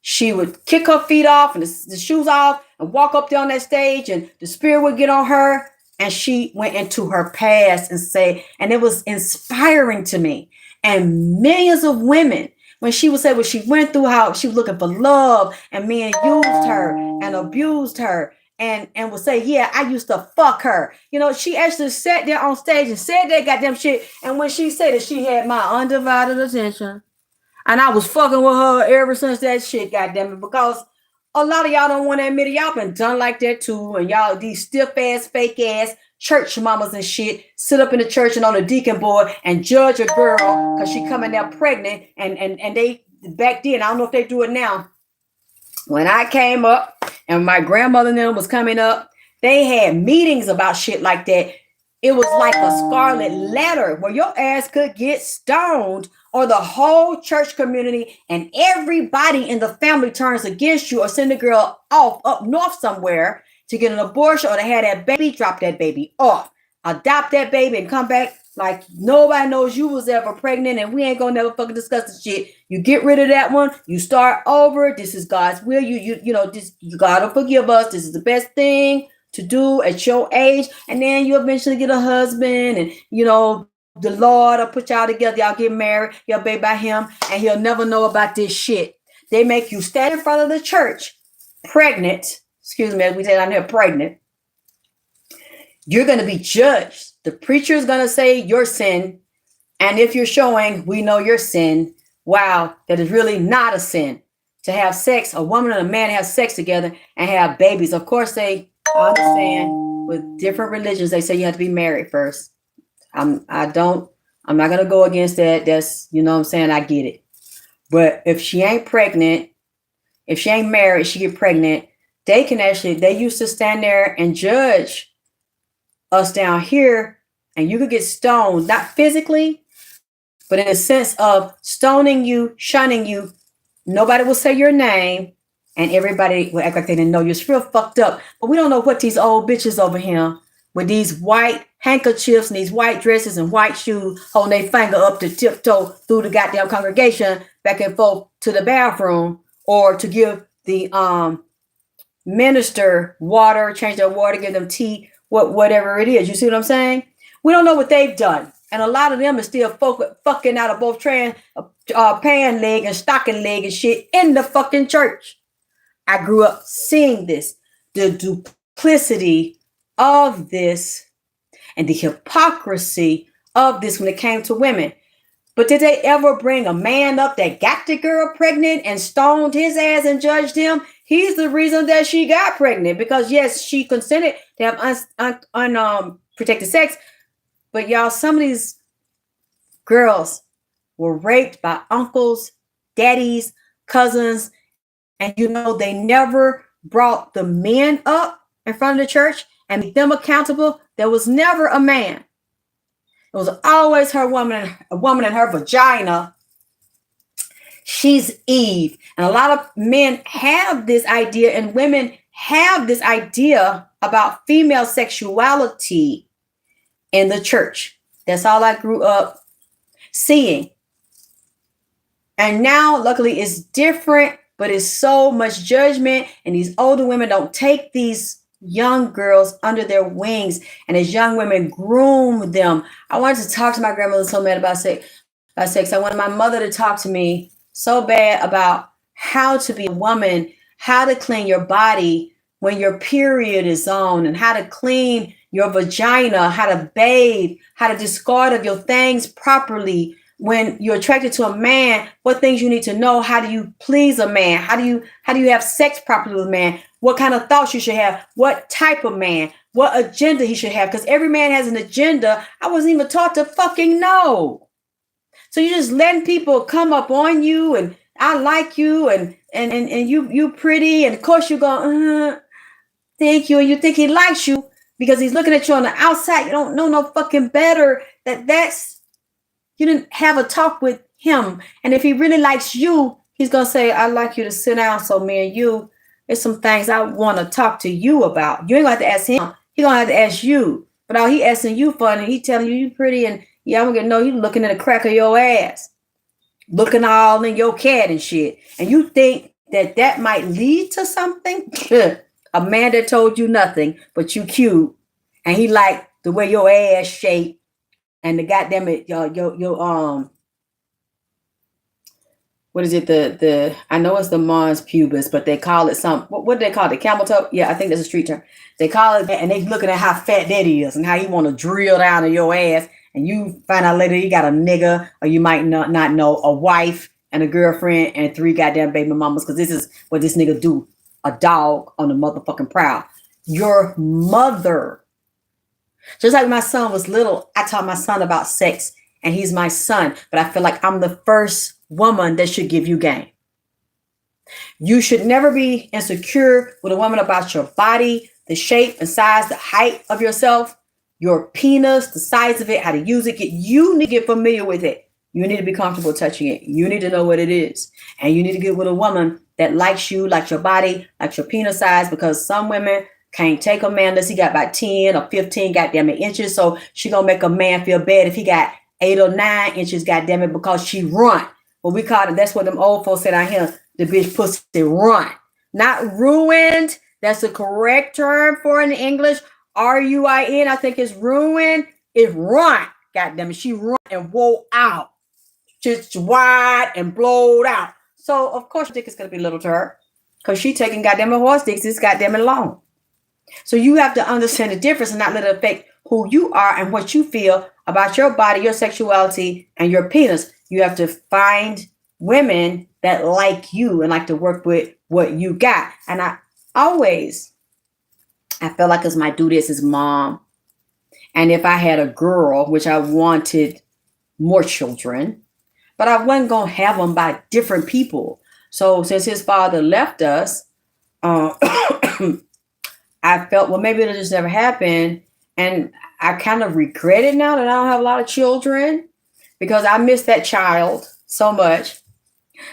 S1: she would kick her feet off and the shoes off and walk up there on that stage, and the spirit would get on her, and she went into her past and it was inspiring to me. And millions of women, when she would say what she went through, how she was looking for love and men used her and abused her and would say, yeah, I used to fuck her. She actually sat there on stage and said that goddamn shit. And when she said that, she had my undivided attention. And I was fucking with her ever since that shit, goddamn it, because A lot of y'all don't want to admit it. Y'all been done like that too. And y'all, these stiff ass, fake ass church mamas and shit, sit up in the church and on the deacon board and judge a girl because she coming there pregnant. And they, back then, I don't know if they do it now. When I came up and my grandmother and them was coming up, they had meetings about shit like that. It was like a scarlet letter where your ass could get stoned, or the whole church community and everybody in the family turns against you, or send the girl off up north somewhere to get an abortion, or to have that baby, drop that baby off, adopt that baby and come back like nobody knows you was ever pregnant, and we ain't gonna never fucking discuss the shit. You get rid of that one, you start over. This is God's will. You know, this, you gotta forgive us. This is the best thing to do at your age. And then you eventually get a husband, and you know, the Lord will put y'all together. Y'all get married. You'll be by him, and he'll never know about this shit. They make you stand in front of the church, pregnant. Excuse me, as we say down here, pregnant. You're going to be judged. The preacher is going to say your sin. And if you're showing, we know your sin, wow, that is really not a sin. To have sex, a woman and a man have sex together and have babies. Of course, they understand with different religions, they say you have to be married first. I'm not going to go against that. That's, you know what I'm saying? I get it. But if she ain't pregnant, if she ain't married, she get pregnant, they used to stand there and judge us down here, and you could get stoned, not physically, but in a sense of stoning you, shunning you. Nobody will say your name, and everybody will act like they didn't know you. It's real fucked up. But we don't know what these old bitches over here with these white handkerchiefs and these white dresses and white shoes, holding their finger up to tiptoe through the goddamn congregation back and forth to the bathroom, or to give the minister water, change their water, give them tea, whatever it is. You see what I'm saying? We don't know what they've done. And a lot of them are still fucking out of both pan leg and stocking leg and shit in the fucking church. I grew up seeing this, the duplicity of this and the hypocrisy of this when it came to women. But did they ever bring a man up that got the girl pregnant and stoned his ass and judged him? He's the reason that she got pregnant, because yes, she consented to have unprotected sex. But y'all, some of these girls were raped by uncles, daddies, cousins, and you know, they never brought the men up in front of the church and made them accountable. There was never a man. It was always a woman in her vagina. She's Eve. And a lot of men have this idea, and women have this idea about female sexuality in the church. That's all I grew up seeing. And now, luckily, it's different, but it's so much judgment. And these older women don't take these young girls under their wings, and as young women groom them. I wanted to talk to my grandmother so bad about sex. I wanted my mother to talk to me so bad about how to be a woman, how to clean your body when your period is on, and how to clean your vagina, how to bathe, how to discard of your things properly. When you're attracted to a man, what things you need to know? How do you please a man? How do you have sex properly with a man? What kind of thoughts you should have? What type of man? What agenda he should have? Because every man has an agenda. I wasn't even taught to fucking know. So you're just letting people come up on you, and I like you, and you pretty, and of course you go, thank you, and you think he likes you because he's looking at you on the outside. You don't know no fucking better. You didn't have a talk with him. And if he really likes you, he's going to say, I'd like you to sit down so me and you, there's some things I want to talk to you about. You ain't going to have to ask him. He's going to have to ask you. But all he asking you for, and he telling you you pretty, and yeah, I'm going to know you looking at the crack of your ass. Looking all in your cat and shit. And you think that might lead to something? A man that told you nothing, but you cute. And he liked the way your ass shaped. And the goddamn it, your what is it? The I know it's the mons pubis, but they call it some. What do they call it? The camel toe? Yeah, I think that's a street term. They call it that, and they looking at how fat that is and how you want to drill down in your ass, and you find out later you got a nigga, or you might not know, a wife and a girlfriend and 3 goddamn baby mamas, because this is what this nigga do. a dog on the motherfucking prowl. Your mother. Just like my son was little, I taught my son about sex, and he's my son. But I feel like I'm the first woman that should give you game. You should never be insecure with a woman about your body, the shape and size, the height of yourself, your penis, the size of it, how to use it. You need to get familiar with it. You need to be comfortable touching it. You need to know what it is. And you need to get with a woman that likes you, likes your body, likes your penis size, because some women can't take a man unless he got about 10 or 15 goddamn inches. So she gonna make a man feel bad if he got 8 or 9 inches, goddamn it, because she run. Well, we call it, that's what them old folks said out here, the bitch pussy run. Not ruined. That's the correct term for it in English. R-U-I-N. I think it's ruined. It's run. Goddamn it. She run and wore out. Just wide and blowed out. So, of course, your dick is going to be little to her. Because she taking goddamn horse dicks. It's goddamn long. So you have to understand the difference and not let it affect who you are and what you feel about your body, your sexuality, and your penis. You have to find women that like you and like to work with what you got. And I feel like it's my duty as his mom. And if I had a girl, which I wanted more children, but I wasn't going to have them by different people. So since his father left us, I felt, well, maybe it'll just never happen. And I kind of regret it now that I don't have a lot of children because I miss that child so much.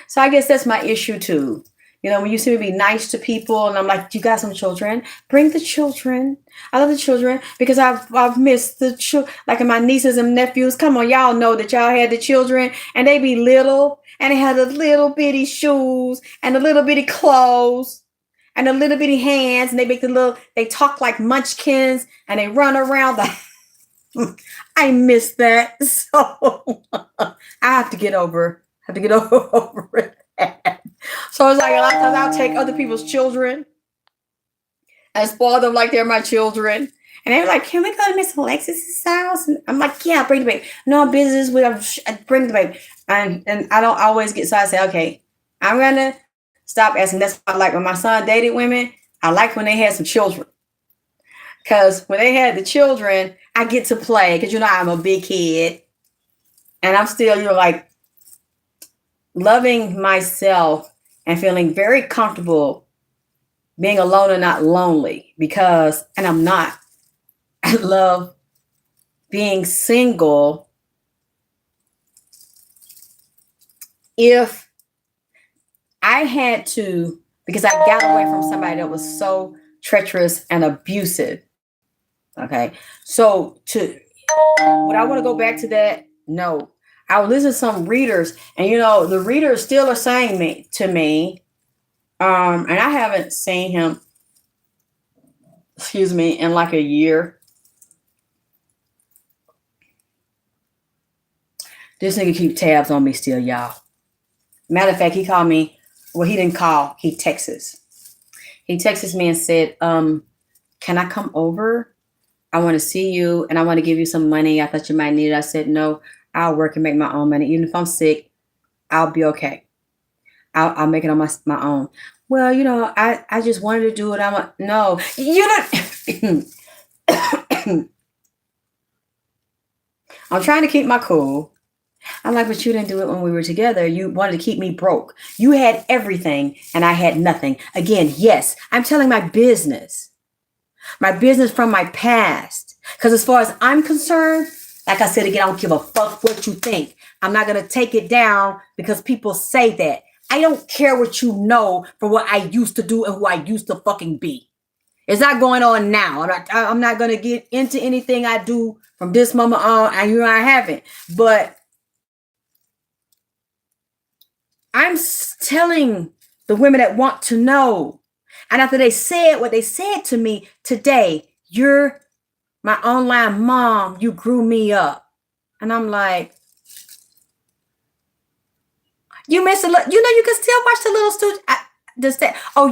S1: So I guess that's my issue too. You know, when you see me be nice to people and I'm like, you got some children? Bring the children. I love the children because I've missed the children. Like my nieces and nephews, come on, y'all know that y'all had the children and they be little and they had the little bitty shoes and the little bitty clothes and the little bitty hands and they talk like munchkins and they run around I miss that. So I have to get over it. So it's like a lot of times I'll take other people's children and spoil them like they're my children. And they're like, can we go to Miss Alexis's house? And I'm like, yeah, bring the baby. No business with bring the baby. And I don't always get, so I say, okay, I'm gonna stop asking. That's why I like when my son dated women. I like when they had some children. Because when they had the children, I get to play. Because I'm a big kid. And I'm still, like loving myself and feeling very comfortable being alone and not lonely because, and I'm not, I love being single if I had to, because I got away from somebody that was so treacherous and abusive. Okay. So would I want to go back to that? No. I would listen to some readers and, the readers still are saying to me, and I haven't seen him, in like a year. This nigga keep tabs on me still, y'all. Matter of fact, he called me. Well, he didn't call. He texts. He texted me and said, can I come over? I want to see you and I want to give you some money. I thought you might need it. I said, no, I'll work and make my own money. Even if I'm sick, I'll be okay. I'll make it on my own. Well, I just wanted to do it. No, I'm trying to keep my cool. I'm like, but you didn't do it when we were together. You wanted to keep me broke. You had everything and I had nothing. Again, yes, I'm telling my business from my past. Because as far as I'm concerned, like I said again, I don't give a fuck what you think. I'm not going to take it down because people say that. I don't care what you know for what I used to do and who I used to fucking be. It's not going on now. I'm not going to get into anything I do from this moment on. And I haven't. But I'm telling the women that want to know. And after they said what they said to me today, you're my online mom, you grew me up. And I'm like, you missed a little, you can still watch the little students.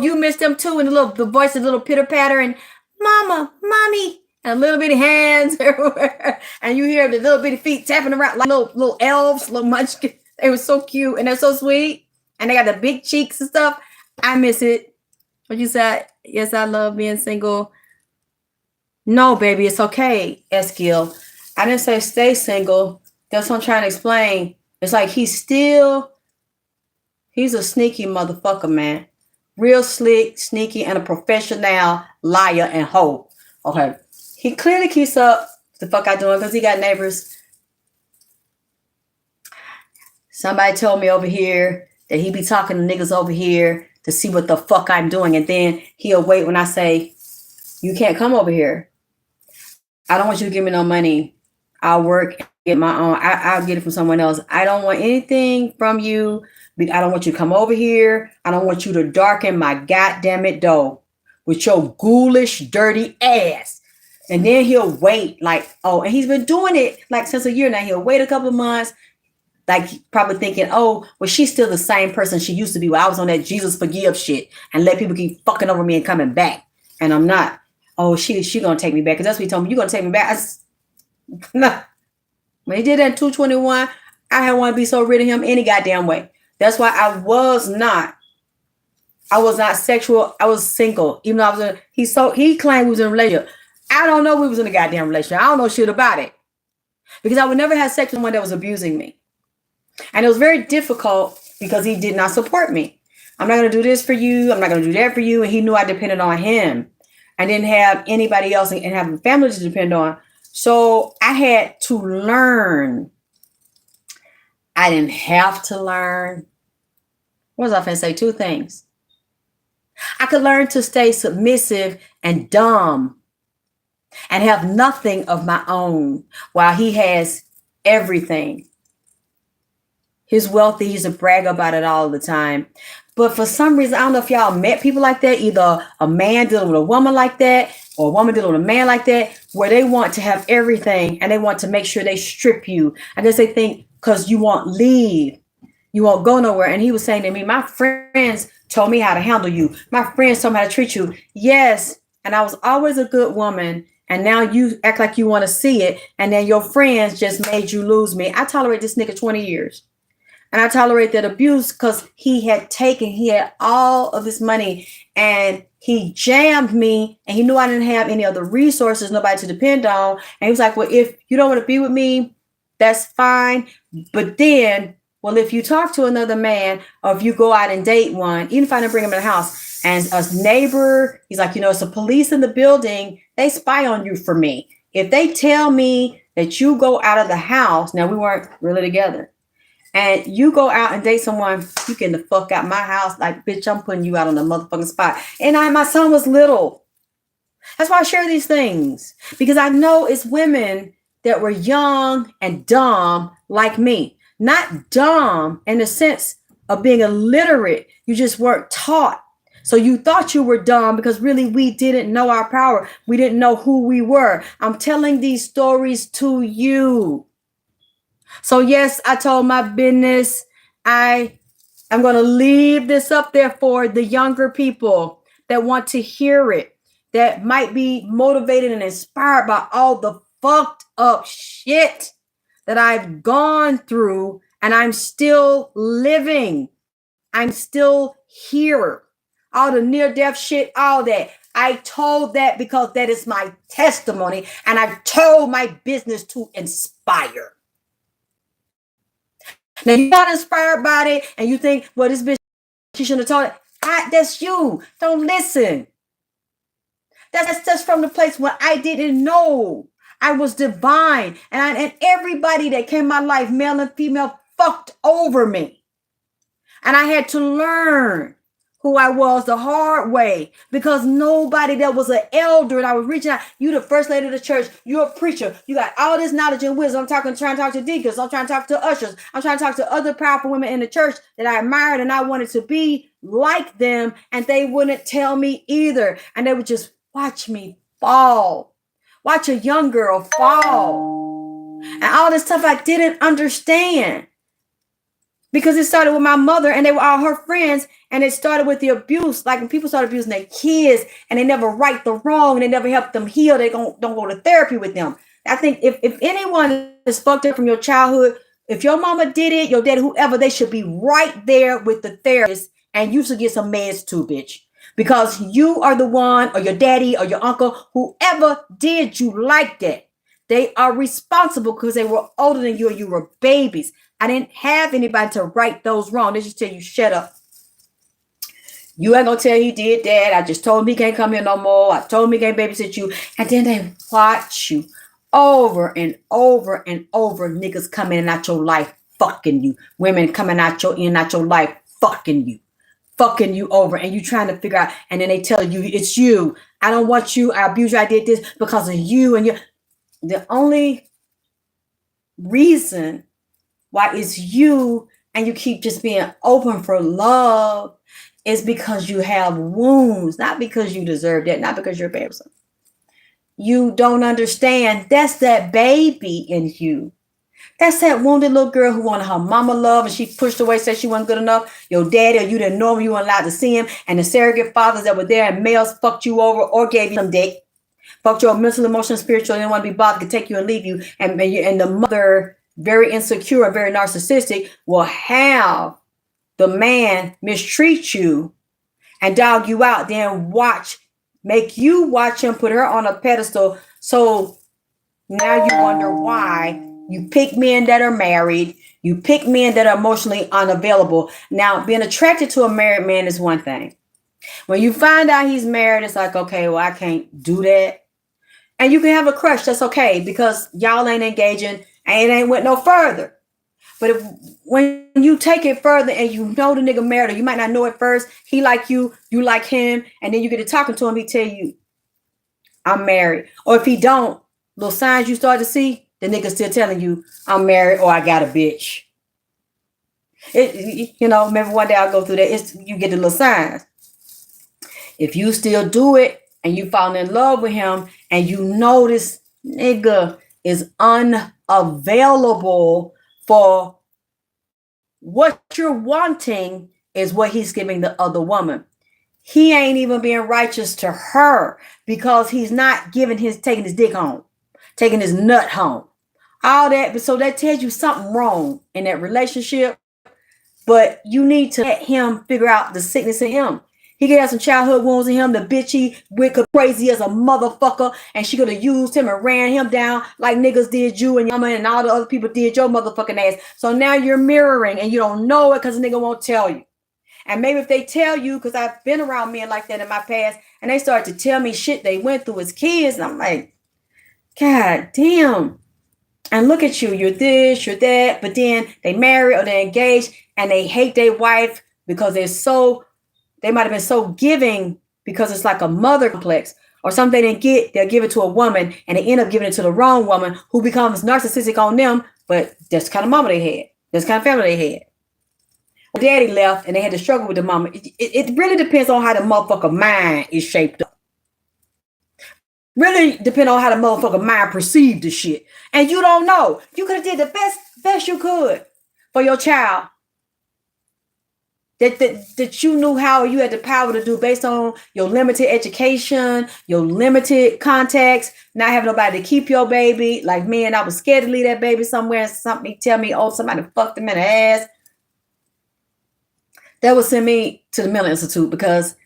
S1: You missed them too. And the voice, a little pitter patter and mama, mommy, and little bitty hands everywhere. And you hear the little bitty feet tapping around like little elves, little munchkins. They were so cute and they're so sweet. And they got the big cheeks and stuff. I miss it. What you said? Yes, I love being single. No, baby, it's okay, Eskil. I didn't say stay single. That's what I'm trying to explain. It's like he's a sneaky motherfucker, man. Real slick, sneaky, and a professional liar and hoe. Okay. He clearly keeps up the fuck I doing because he got neighbors. Somebody told me over here that he be talking to niggas over here to see what the fuck I'm doing. And then he'll wait when I say, you can't come over here. I don't want you to give me no money. I'll work, get my own. I'll get it from someone else. I don't want anything from you. I don't want you to come over here. I don't want you to darken my goddamn it door with your ghoulish, dirty ass. And then he'll wait like, oh, and he's been doing it like since a year now. He'll wait a couple of months, like probably thinking, oh, well, she's still the same person she used to be when I was on that Jesus forgive shit and let people keep fucking over me and coming back. And I'm not. Oh, she gonna take me back. Because that's what he told me. You gonna take me back. No. When he did that in 221, I had want to be so rid of him any goddamn way. That's why I was not sexual. I was single. Even though I was in, he claimed we was in a relationship. I don't know we was in a goddamn relationship. I don't know shit about it. Because I would never have sex with someone that was abusing me. And it was very difficult because he did not support me. I'm not going to do this for you. I'm not going to do that for you. And he knew I depended on him. I didn't have anybody else and have a family to depend on. So I had to learn. I didn't have to learn. What was I going to say? Two things. I could learn to stay submissive and dumb and have nothing of my own while he has everything. He's wealthy. He's a brag about it all the time. But for some reason, I don't know if y'all met people like that, either a man dealing with a woman like that or a woman dealing with a man like that, where they want to have everything and they want to make sure they strip you. I guess they think because you won't leave, you won't go nowhere. And he was saying to me, my friends told me how to handle you. My friends told me how to treat you. Yes. And I was always a good woman. And now you act like you want to see it. And then your friends just made you lose me. I tolerate this nigga 20 years. And I tolerate that abuse because he had all of this money and he jammed me and he knew I didn't have any other resources, nobody to depend on. And he was like, well, if you don't want to be with me, that's fine. But then, well, if you talk to another man or if you go out and date one, even if I didn't bring him in the house and a neighbor, he's like, it's the police in the building. They spy on you for me. If they tell me that you go out of the house, now we weren't really together. And you go out and date someone, you get the fuck out my house. Like, bitch, I'm putting you out on the motherfucking spot. And my son was little. That's why I share these things. Because I know it's women that were young and dumb like me. Not dumb in the sense of being illiterate. You just weren't taught. So you thought you were dumb because really we didn't know our power. We didn't know who we were. I'm telling these stories to you. So yes, I told my business. I'm going to leave this up there for the younger people that want to hear it, that might be motivated and inspired by all the fucked up shit that I've gone through, and I'm still living. I'm still here. All the near-death shit, all that. I told that because that is my testimony, and I've told my business to inspire. Now, you're not inspired by it, and you think, well, this bitch, she shouldn't have told it. That's you. Don't listen. That's just from the place where I didn't know. I was divine. And everybody that came in my life, male and female, fucked over me. And I had to learn who I was the hard way because nobody that was an elder and I was reaching out. You the first lady of the church. You're a preacher. You got all this knowledge and wisdom. I'm trying to talk to deacons. I'm trying to talk to ushers. I'm trying to talk to other powerful women in the church that I admired and I wanted to be like them. And they wouldn't tell me either. And they would just watch me fall. Watch a young girl fall. And all this stuff I didn't understand. Because it started with my mother and they were all her friends. And it started with the abuse. Like when people start abusing their kids and they never right the wrong. And they never help them heal. They don't go to therapy with them. I think if anyone is fucked up from your childhood, if your mama did it, your dad, whoever, they should be right there with the therapist. And you should get some meds too, bitch. because you are the one, or your daddy or your uncle, whoever did you like that. They are responsible because they were older than you, or you were babies. I didn't have anybody to right those wrong. They just tell you, shut up. You ain't gonna tell he did that. I just told him he can't come here no more. I told him he can't babysit you. And then they watch you over and over and over. Niggas coming in out your life, fucking you. Women coming out your life, fucking you over. And you trying to figure out, and then they tell you, it's you. I don't want you. I abuse you. I did this because of you. And you. The only reason why it's you and you keep just being open for love is because you have wounds, not because you deserve that, not because you're a baby. You don't understand. That's that baby in you. That's that wounded little girl who wanted her mama love and she pushed away, said she wasn't good enough. Your daddy, or you didn't know him, you weren't allowed to see him. And the surrogate fathers that were there and males fucked you over or gave you some dick. Fucked your mental, emotional, spiritual, didn't want to be bothered, could take you and leave you. And the mother, very insecure and very narcissistic, will have the man mistreat you and dog you out, then make you watch him, put her on a pedestal. So now you wonder why you pick men that are married, you pick men that are emotionally unavailable. Now, being attracted to a married man is one thing. When you find out he's married, it's like, okay, well, I can't do that. And you can have a crush, that's okay, because y'all ain't engaging and it ain't went no further. But when you take it further and you know the nigga married, or you might not know it first, he like you, you like him, and then you get to talking to him, he tell you, I'm married. Or if he don't, little signs you start to see, the nigga still telling you, I'm married, or I got a bitch. Remember one day I'll go through that, you get the little signs. If you still do it and you fall in love with him and you notice nigga is unavailable for what you're wanting, is what he's giving the other woman. He ain't even being righteous to her because he's not taking his dick home, taking his nut home. All that, so that tells you something wrong in that relationship. But you need to let him figure out the sickness in him. He could have some childhood wounds in him. The bitch he with crazy as a motherfucker, and she could have used him and ran him down like niggas did you and your mama and all the other people did your motherfucking ass. So now you're mirroring and you don't know it because the nigga won't tell you. And maybe if they tell you, because I've been around men like that in my past, and they start to tell me shit they went through as kids, and I'm like, God damn. And look at you, you're this, you're that, but then they marry or they engaged and they hate their wife because they might have been so giving because it's like a mother complex or something they didn't get, they'll give it to a woman and they end up giving it to the wrong woman who becomes narcissistic on them, but that's the kind of mama they had. That's the kind of family they had. When daddy left and they had to struggle with the mama, it really depends on how the motherfucker mind is shaped up. Really depend on how the motherfucker mind perceived the shit. And you don't know. You could have did the best you could for your child. That you knew how you had the power to do based on your limited education, your limited contacts, not having nobody to keep your baby. Like me, and I was scared to leave that baby somewhere and somebody tell me, oh, somebody fucked him in the ass. That would send me to the mental institute because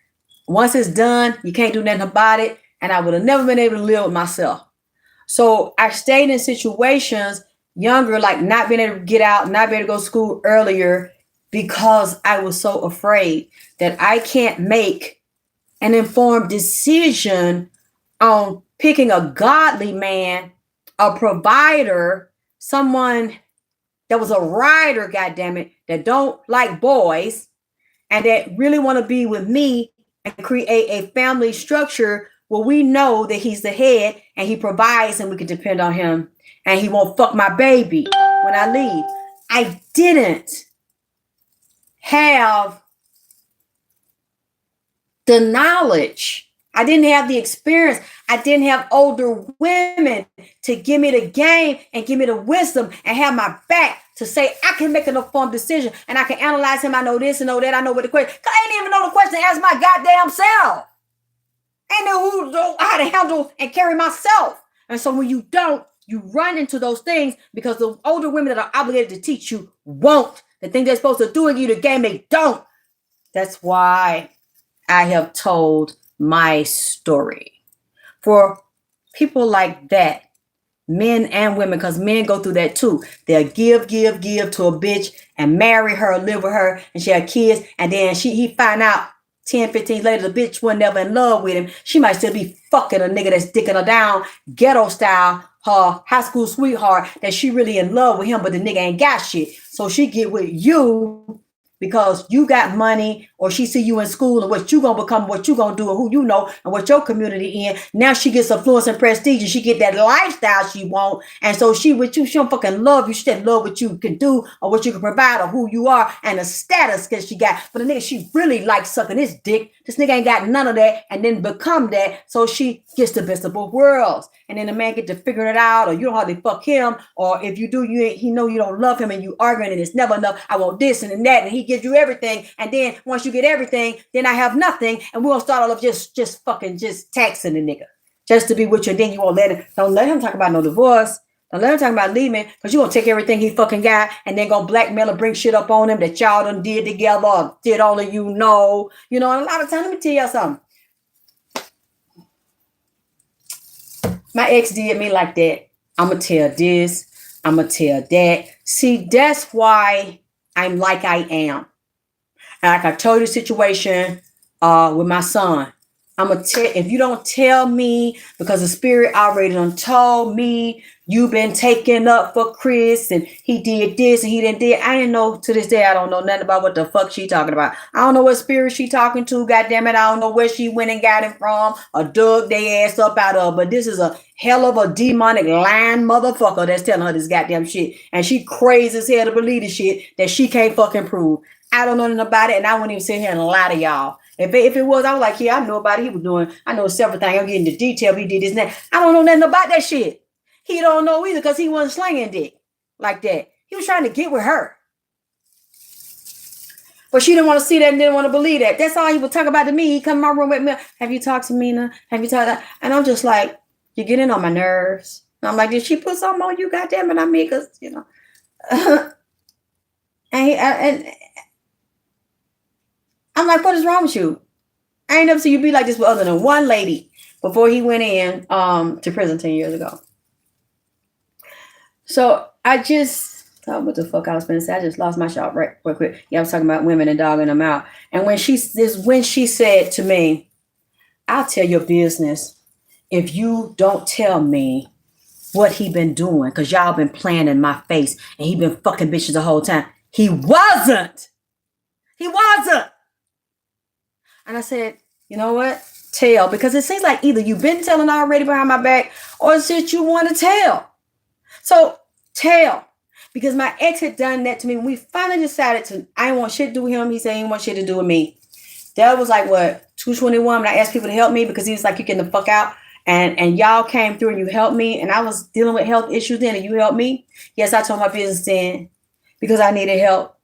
S1: once it's done, you can't do nothing about it. And I would have never been able to live with myself. So I stayed in situations younger, like not being able to get out, not being able to go to school earlier because I was so afraid that I can't make an informed decision on picking a godly man, a provider, someone that was a rider, goddammit, that don't like boys and that really want to be with me and create a family structure where we know that he's the head and he provides and we can depend on him and he won't fuck my baby when I leave. I didn't have the knowledge. I didn't have the experience. I didn't have older women to give me the game and give me the wisdom and have my back to say I can make an informed decision and I can analyze him. I know this and know that. I know what the question. I ain't even know the question to ask my goddamn self. I know how to handle and carry myself. And so when you don't, you run into those things because the older women that are obligated to teach you won't. The thing they're supposed to do in you, the game, they don't. That's why I have told my story. For people like that, men and women, because men go through that too. They'll give to a bitch and marry her, live with her, and she have kids, and then he find out 10, 15 later the bitch was never in love with him. She might still be fucking a nigga that's dicking her down, ghetto style, her high school sweetheart, that she really in love with him, but the nigga ain't got shit. So she get with you because you got money, or she see you in school and what you gonna become, what you gonna do, and who you know, and what your community in. Now she gets affluence and prestige, and she get that lifestyle she want. And so she with you, she don't fucking love you. She just love what you can do, or what you can provide, or who you are, and the status that she got. But the nigga, she really likes sucking his dick. This nigga ain't got none of that, and then become that. So she gets the best of both worlds. And then the man get to figure it out, or you don't hardly fuck him, or if you do, he know you don't love him, and you arguing, and it's never enough. I want this and that, and he gives you everything. And then once you get everything, then I have nothing, and we're gonna start all of just fucking just taxing the nigga just to be with you. And then you won't don't let him talk about no divorce. Don't let him talk about leaving, because you gonna take everything he fucking got and then gonna blackmail or bring shit up on him that y'all done did together, or did only you know. You know, and a lot of times, let me tell you something. My ex did me like that. I'm going to tell this. I'm going to tell that. See, that's why I'm like I am. And like I told you the situation with my son. I'm going to tell, if you don't tell me, because the spirit already done told me, you've been taken up for Chris, and he did this and he didn't did. I didn't know, to this day, I don't know nothing about what the fuck she talking about. I don't know what spirit she talking to. God damn it. I don't know where she went and got it from, or dug their ass up out of. But this is a hell of a demonic lying motherfucker that's telling her this goddamn shit. And she crazy as hell to believe the shit that she can't fucking prove. I don't know nothing about it, and I wouldn't even sit here and lie to y'all. If it was, I was like, yeah, I know about it. He was doing, I know several things. I'm getting the detail. He did this and that. I don't know nothing about that shit. He don't know either, because he wasn't slinging dick like that. He was trying to get with her. But she didn't want to see that and didn't want to believe that. That's all he would talk about to me. He come in my room with me. Have you talked to Mina? Have you talked to... And I'm just like, you're getting on my nerves. And I'm like, did she put something on you? God damn it, I mean, because, you know. and I'm like, what is wrong with you? I ain't never seen you be like this with other than one lady before he went in to prison 10 years ago. So I just thought what the fuck I was going to say. I just lost my shot right quick. Yeah, I was talking about women and dogging them out. And when she said to me, I'll tell your business if you don't tell me what he been doing, because y'all been playing in my face and he been fucking bitches the whole time. He wasn't. And I said, you know what? Tell, because it seems like either you've been telling already behind my back, or it's that you want to tell. So tell, because my ex had done that to me. When we finally decided I didn't want shit to do with him. He said he didn't want shit to do with me. That was like, what, 221, when I asked people to help me, because he was like, you getting the fuck out. And y'all came through and you helped me. And I was dealing with health issues then, and you helped me. Yes, I told my business then, because I needed help.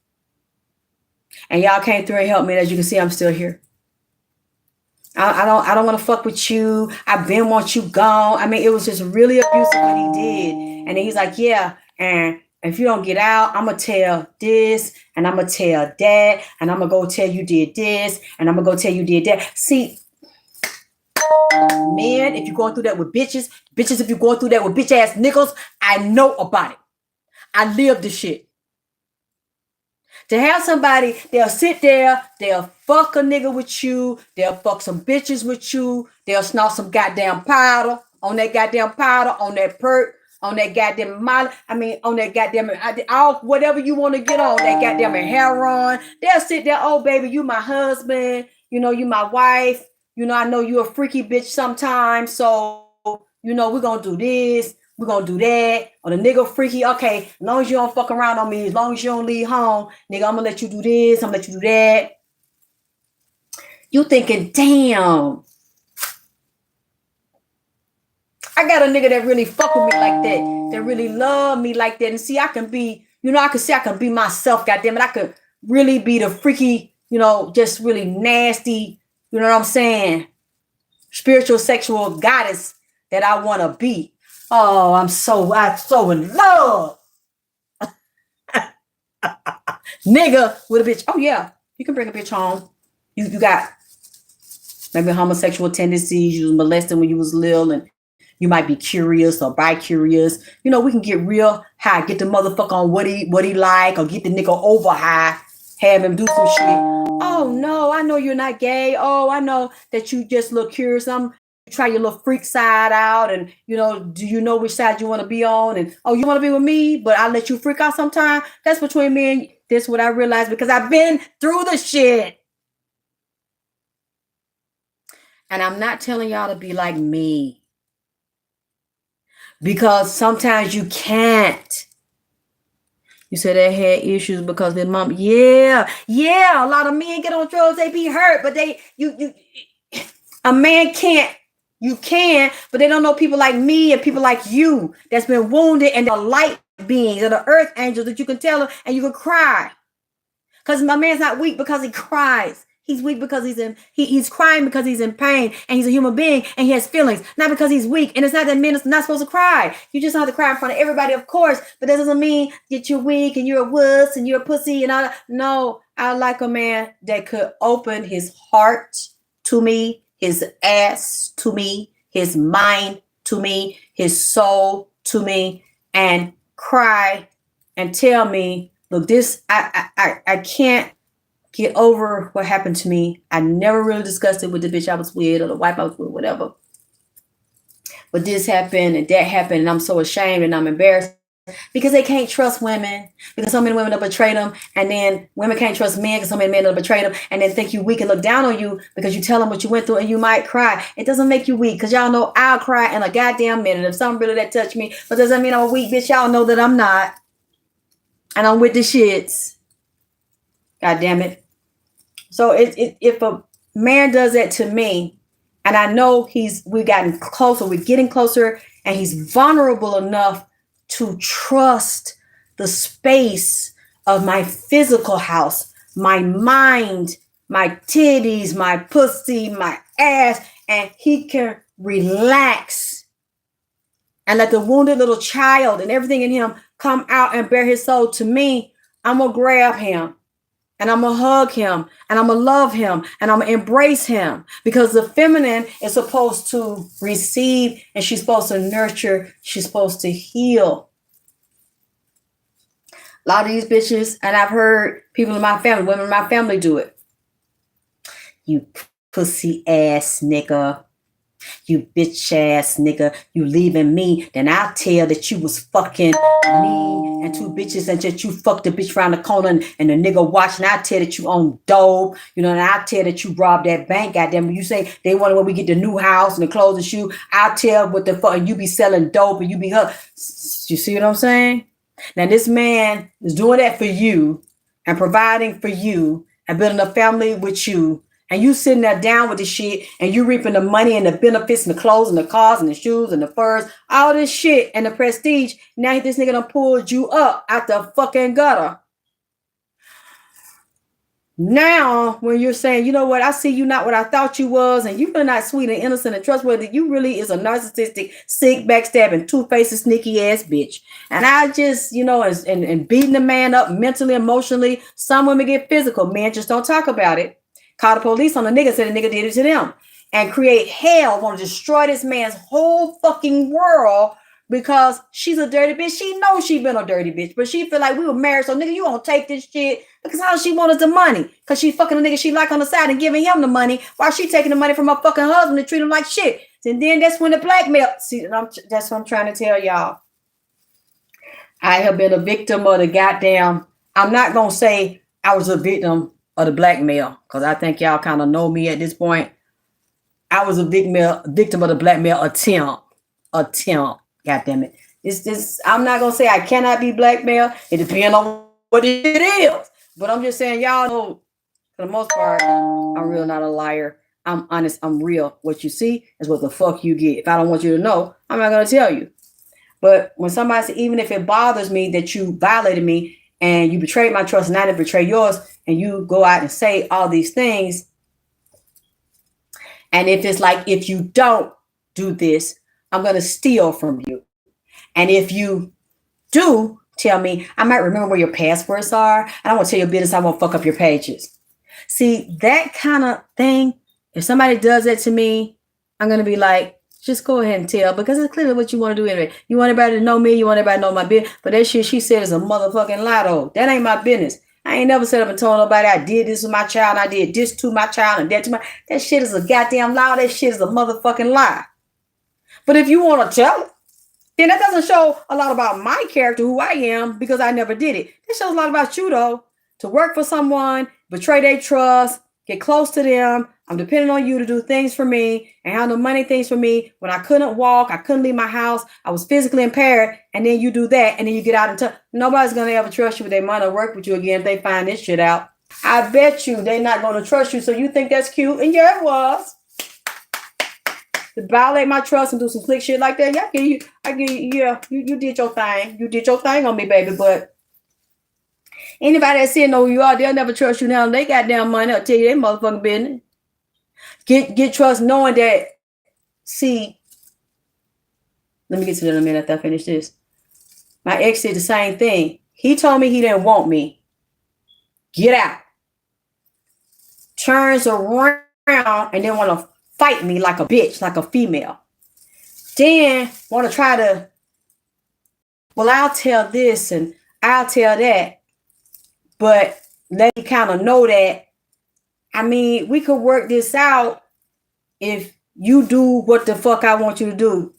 S1: And y'all came through and helped me. And as you can see, I'm still here. I don't want to fuck with you. I've been want you gone. I mean, it was just really abusive what he did. And then he's like, yeah, and if you don't get out, I'm going to tell this, and I'm going to tell that, and I'm going to go tell you did this, and I'm going to go tell you did that. See, men, if you're going through that with bitches, if you're going through that with bitch ass niggas, I know about it. I live this shit. To have somebody, they'll sit there, they'll fuck a nigga with you, they'll fuck some bitches with you, they'll snort some goddamn powder, on that goddamn powder, on that perk, on that goddamn molly, on that goddamn, whatever you want to get on, that goddamn heroin. They'll sit there, oh baby, you my husband, you know, you my wife, you know, I know you a freaky bitch sometimes, so, you know, we're going to do this. We're going to do that. Or the nigga freaky. Okay, as long as you don't fuck around on me, as long as you don't leave home, nigga, I'm going to let you do this. I'm going to let you do that. You thinking, damn. I got a nigga that really fuck with me like that. That really love me like that. And see, I can be, you know, I can say I can be myself, goddammit. I could really be the freaky, you know, just really nasty, you know what I'm saying? Spiritual, sexual goddess that I want to be. Oh, I'm so in love. Nigga with a bitch. Oh, yeah. You can bring a bitch home. You got maybe homosexual tendencies, you was molested when you was little, and you might be curious or bi-curious. You know, we can get real high, get the motherfucker on what he like, or get the nigga over high, have him do some shit. Oh no, I know you're not gay. Oh, I know that you just look curious. Try your little freak side out, and do you know which side you want to be on? And oh, you want to be with me, but I'll let you freak out sometime. That's between me and you. This is what I realized, because I've been through the shit. And I'm not telling y'all to be like me, because sometimes you can't. You said they had issues because their mom. Yeah. A lot of men get on drugs, they be hurt, but a man can't. You can, but they don't know people like me and people like you that's been wounded, and the light beings and the earth angels that you can tell them and you can cry. Because my man's not weak because he cries. He's weak because he's crying because he's in pain, and he's a human being and he has feelings, not because he's weak. And it's not that men are not supposed to cry. You just don't have to cry in front of everybody, of course, but that doesn't mean that you're weak and you're a wuss and you're a pussy and all that. No, I like a man that could open his heart to me, his ass to me, his mind to me, his soul to me, and cry and tell me, look, this I can't get over what happened to me. I never really discussed it with the bitch I was with or the wife I was with, whatever. But this happened and that happened, and I'm so ashamed and I'm embarrassed, because they can't trust women, because so many women will betray them, and then women can't trust men because so many men will betray them, and then think you weak and look down on you because you tell them what you went through, and you might cry. It doesn't make you weak, because y'all know I'll cry in a goddamn minute if something really that touched me, but doesn't mean I'm a weak bitch. Y'all know that I'm not, and I'm with the shits. God damn it. So if a man does that to me, and I know we've gotten closer, we're getting closer, and he's vulnerable enough to trust the space of my physical house, my mind, my titties, my pussy, my ass, and he can relax and let the wounded little child and everything in him come out and bear his soul to me, I'm going to grab him. And I'm going to hug him, and I'm going to love him, and I'm going to embrace him, because the feminine is supposed to receive, and she's supposed to nurture. She's supposed to heal. A lot of these bitches, and I've heard people in my family, women in my family do it. You pussy ass nigga. You bitch ass nigga. You leaving me. Then I'll tell that you was fucking me and two bitches, and that you fucked the bitch around the corner, and the nigga watching. I'll tell that you own dope. And I'll tell that you robbed that bank. Goddamn, you say they want when we get the new house and the clothes and shoe. I'll tell what the fuck, and you be selling dope, and you be her. You see what I'm saying? Now this man is doing that for you and providing for you and building a family with you. And you sitting there down with the shit, and you reaping the money and the benefits and the clothes and the cars and the shoes and the furs, all this shit and the prestige. Now this nigga done pulled you up out the fucking gutter. Now, when you're saying, you know what, I see you not what I thought you was, and you're not sweet and innocent and trustworthy, you really is a narcissistic, sick, backstabbing, two-faced, sneaky ass bitch. And I just, and beating the man up mentally, emotionally. Some women get physical. Men just don't talk about it. Call the police on the nigga, said the nigga did it to them, and create hell, want to destroy this man's whole fucking world because she's a dirty bitch. She knows she been a dirty bitch, but she feel like we were married, so nigga, you gonna take this shit, because how she wanted the money, because she fucking a nigga she like on the side and giving him the money while she taking the money from her fucking husband and treat him like shit. And then that's when the blackmail. See, that's what I'm trying to tell y'all. I have been a victim of the goddamn. I'm not gonna say I was a victim of the blackmail, because I think y'all kind of know me at this point. I was a victim of the blackmail attempt. God damn it. I'm not gonna say I cannot be blackmailed. It depends on what it is. But I'm just saying, y'all know, for the most part, I'm real, not a liar. I'm honest. I'm real. What you see is what the fuck you get. If I don't want you to know, I'm not gonna tell you. But when somebody says, even if it bothers me that you violated me and you betrayed my trust and I didn't betray yours, and you go out and say all these things, and if it's like, if you don't do this, I'm going to steal from you. And if you do tell me, I might remember where your passwords are, and I won't tell your business, I won't fuck up your pages. See, that kind of thing if somebody does that to me, I'm going to be like, just go ahead and tell, because it's clearly what you want to do anyway. You want everybody to know me, you want everybody to know my business, but that shit she said is a motherfucking lie though. That ain't my business. I ain't never said up and told nobody I did this with my child, and I did this to my child, and that to my, that shit is a goddamn lie. That shit is a motherfucking lie. But if you want to tell it, then that doesn't show a lot about my character, who I am, because I never did it. It shows a lot about you though. To work for someone, betray their trust, get close to them. I'm depending on you to do things for me and handle money things for me when I couldn't walk, I couldn't leave my house, I was physically impaired, and then you do that, and then you get out and tell. Nobody's going to ever trust you with their money or work with you again if they find this shit out. I bet you they're not going to trust you, so you think that's cute, and yeah, it was. To violate my trust and do some slick shit like that, yeah, you did your thing. You did your thing on me, baby, but anybody that say know who you are, they'll never trust you now. They got damn money. I'll tell you their motherfucking business. Get trust knowing that. See, let me get to that in a minute after I finish this. My ex did the same thing. He told me he didn't want me. Get out. Turns around and then want to fight me like a bitch, like a female. Then want to try to, well, I'll tell this and I'll tell that. But let me kind of know that, I mean, we could work this out if you do what the fuck I want you to do.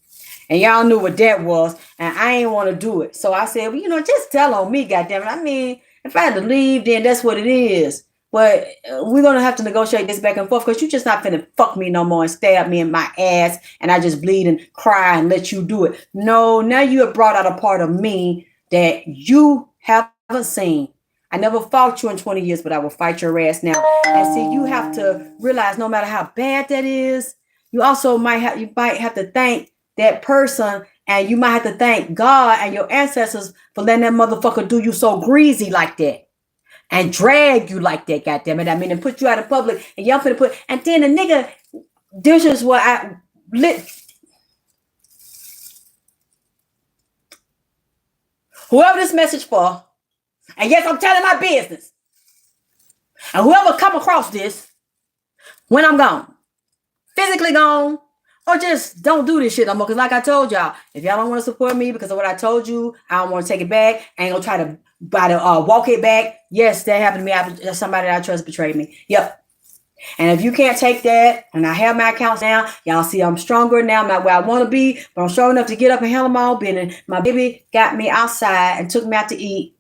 S1: And y'all knew what that was, and I ain't want to do it. So I said, well, just tell on me, goddammit. I mean, if I had to leave, then that's what it is. But we're going to have to negotiate this back and forth, because you just not finna fuck me no more and stab me in my ass and I just bleed and cry and let you do it. No, now you have brought out a part of me that you haven't seen. I never fought you in 20 years, but I will fight your ass now. And see, you have to realize no matter how bad that is, you also might have to thank that person, and you might have to thank God and your ancestors for letting that motherfucker do you so greasy like that. And drag you like that, goddammit. I mean, and put you out in public, and y'all finna put, and then the nigga, this is what I lit. Whoever this message for, and yes, I'm telling my business. And whoever come across this, when I'm gone, physically gone, or just don't do this shit no more. Because like I told y'all, if y'all don't want to support me because of what I told you, I don't want to take it back. I ain't gonna try to walk it back. Yes, that happened to me. Somebody that I trust betrayed me. Yep. And if you can't take that, and I have my accounts now, y'all see I'm stronger now. I'm not where I want to be, but I'm strong enough to get up and handle my own business. My baby got me outside and took me out to eat.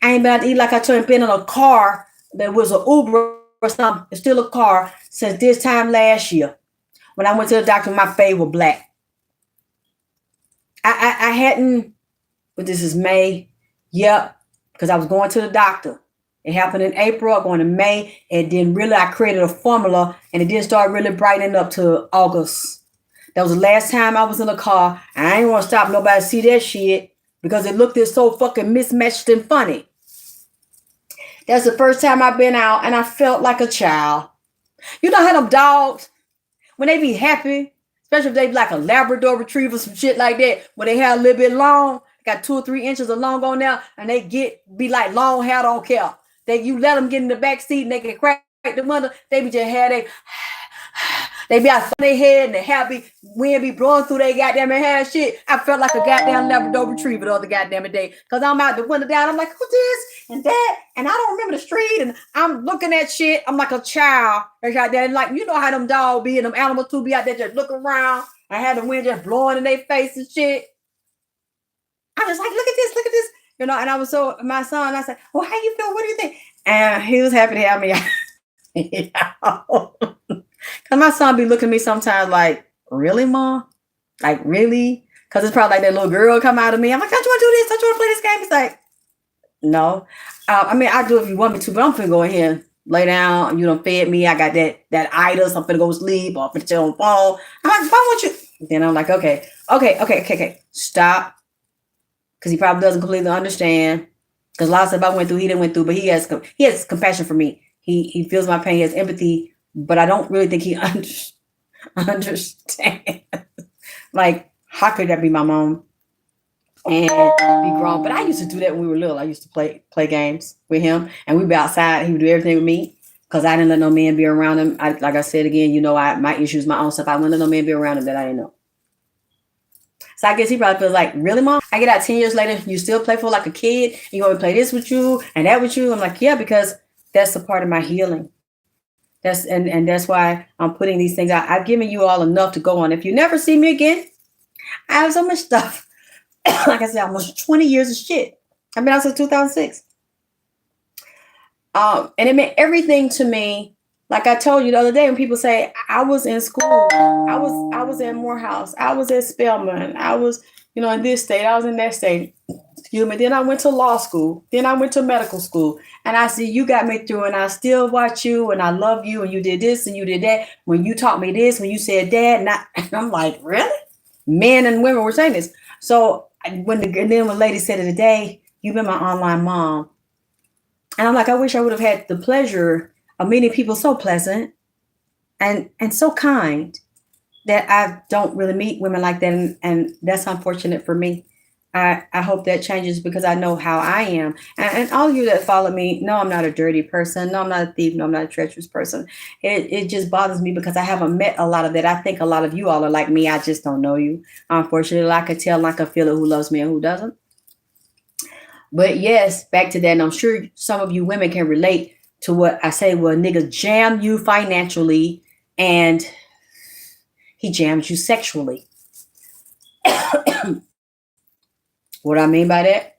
S1: I ain't been out to eat like I told him, been in a car that was an Uber or something. It's still a car since this time last year. When I went to the doctor, my face was black. I hadn't, but this is May. Yep, because I was going to the doctor. It happened in April, going to May, and then really I created a formula, and it didn't start really brightening up to August. That was the last time I was in a car. I ain't want to stop nobody to see that shit because it looked so fucking mismatched and funny. That's the first time I've been out, and I felt like a child. You know how them dogs, when they be happy, especially if they be like a Labrador retriever, some shit like that, when they hair a little bit long, got 2 or 3 inches of long on there, and they be like long hair, don't care. You let them get in the back seat and they can crack the window, they be just hair, they be out on their head and the hair be, wind be blowing through their goddamn hair and shit. I felt like a goddamn Labrador retriever the other goddamn day, because I'm out the window down, I'm like, who's this and that, and I don't remember the street, and I'm looking at shit, I'm like a child. That's out there, like, you know how them dogs be and them animals too be out there just looking around. I had the wind just blowing in their face and shit. I was like, look at this, and I was so, my son, I said, well, how you feel? What do you think? And he was happy to have me out. Because my son be looking at me sometimes like, really, Mom? Like, really? Because it's probably like that little girl come out of me. I'm like, don't you want to do this? Don't you want to play this game? He's like, no. I mean, I do if you want me to, but I'm finna go in here and lay down. You done fed me. I got that itis. I'm finna go to sleep. Or I'm finna chill on the phone. I'm like, why won't you? Then I'm like, okay. Stop. Because he probably doesn't completely understand. Because a lot of stuff I went through, he didn't went through, but he has compassion for me. He feels my pain, he has empathy, but I don't really think he understands. Like, how could that be my mom and be grown? But I used to do that when we were little. I used to play games with him, and we'd be outside. He would do everything with me. because I didn't let no man be around him. Like I said again, my issues, my own stuff. I wouldn't let no man be around him that I didn't know. So I guess he probably feels like, really, Mom? I get out 10 years later, you still play for like a kid? You want to play this with you and that with you? I'm like, yeah, because that's a part of my healing. And that's why I'm putting these things out. I've given you all enough to go on. If you never see me again, I have so much stuff. Like I said, almost 20 years of shit. I've been out since 2006. And it meant everything to me. Like I told you the other day, when people say I was in school, I was at Morehouse, I was at Spelman, I was, in this state, I was in that state. Excuse me. Then I went to law school. Then I went to medical school. And I see you got me through, and I still watch you, and I love you, and you did this and you did that. When you taught me this, when you said that, and I'm like, really? Men and women were saying this. So when lady said it today, you've been my online mom. And I'm like, I wish I would have had the pleasure of meeting people so pleasant and so kind that I don't really meet women like that. And that's unfortunate for me. I hope that changes because I know how I am. And all of you that follow me, no, I'm not a dirty person. No, I'm not a thief. No, I'm not a treacherous person. It just bothers me because I haven't met a lot of that. I think a lot of you all are like me. I just don't know you. Unfortunately, I can tell and I can feel it who loves me and who doesn't. But yes, back to that. And I'm sure some of you women can relate to what I say. Well, nigga jam you financially and he jams you sexually. What I mean by that?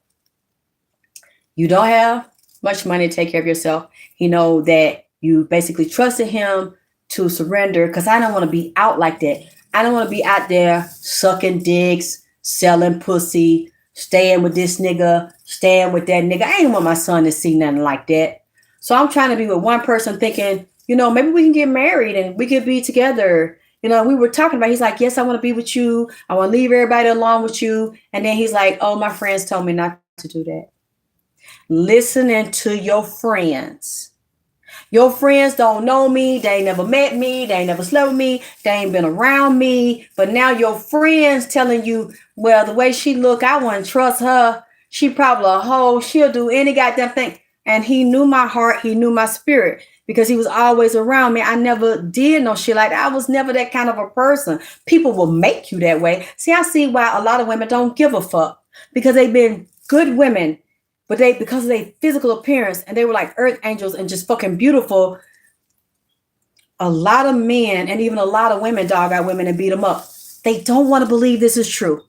S1: You don't have much money to take care of yourself. You know that you basically trusted him to surrender because I don't want to be out like that. I don't want to be out there sucking dicks, selling pussy, staying with this nigga, staying with that nigga. I ain't want my son to see nothing like that. So I'm trying to be with one person thinking, maybe we can get married and we could be together. We were talking about, he's like, yes, I want to be with you. I want to leave everybody alone with you. And then he's like, oh, my friends told me not to do that. Listening to your friends. Your friends don't know me. They ain't never met me. They ain't never slept with me. They ain't been around me. But now your friends telling you, well, the way she look, I wouldn't trust her. She probably a hoe. She'll do any goddamn thing. And he knew my heart. He knew my spirit because he was always around me. I never did no shit like that. I was never that kind of a person. People will make you that way. See, I see why a lot of women don't give a fuck because they've been good women. But because of their physical appearance and they were like earth angels and just fucking beautiful, a lot of men and even a lot of women dog out women and beat them up. They don't want to believe this is true.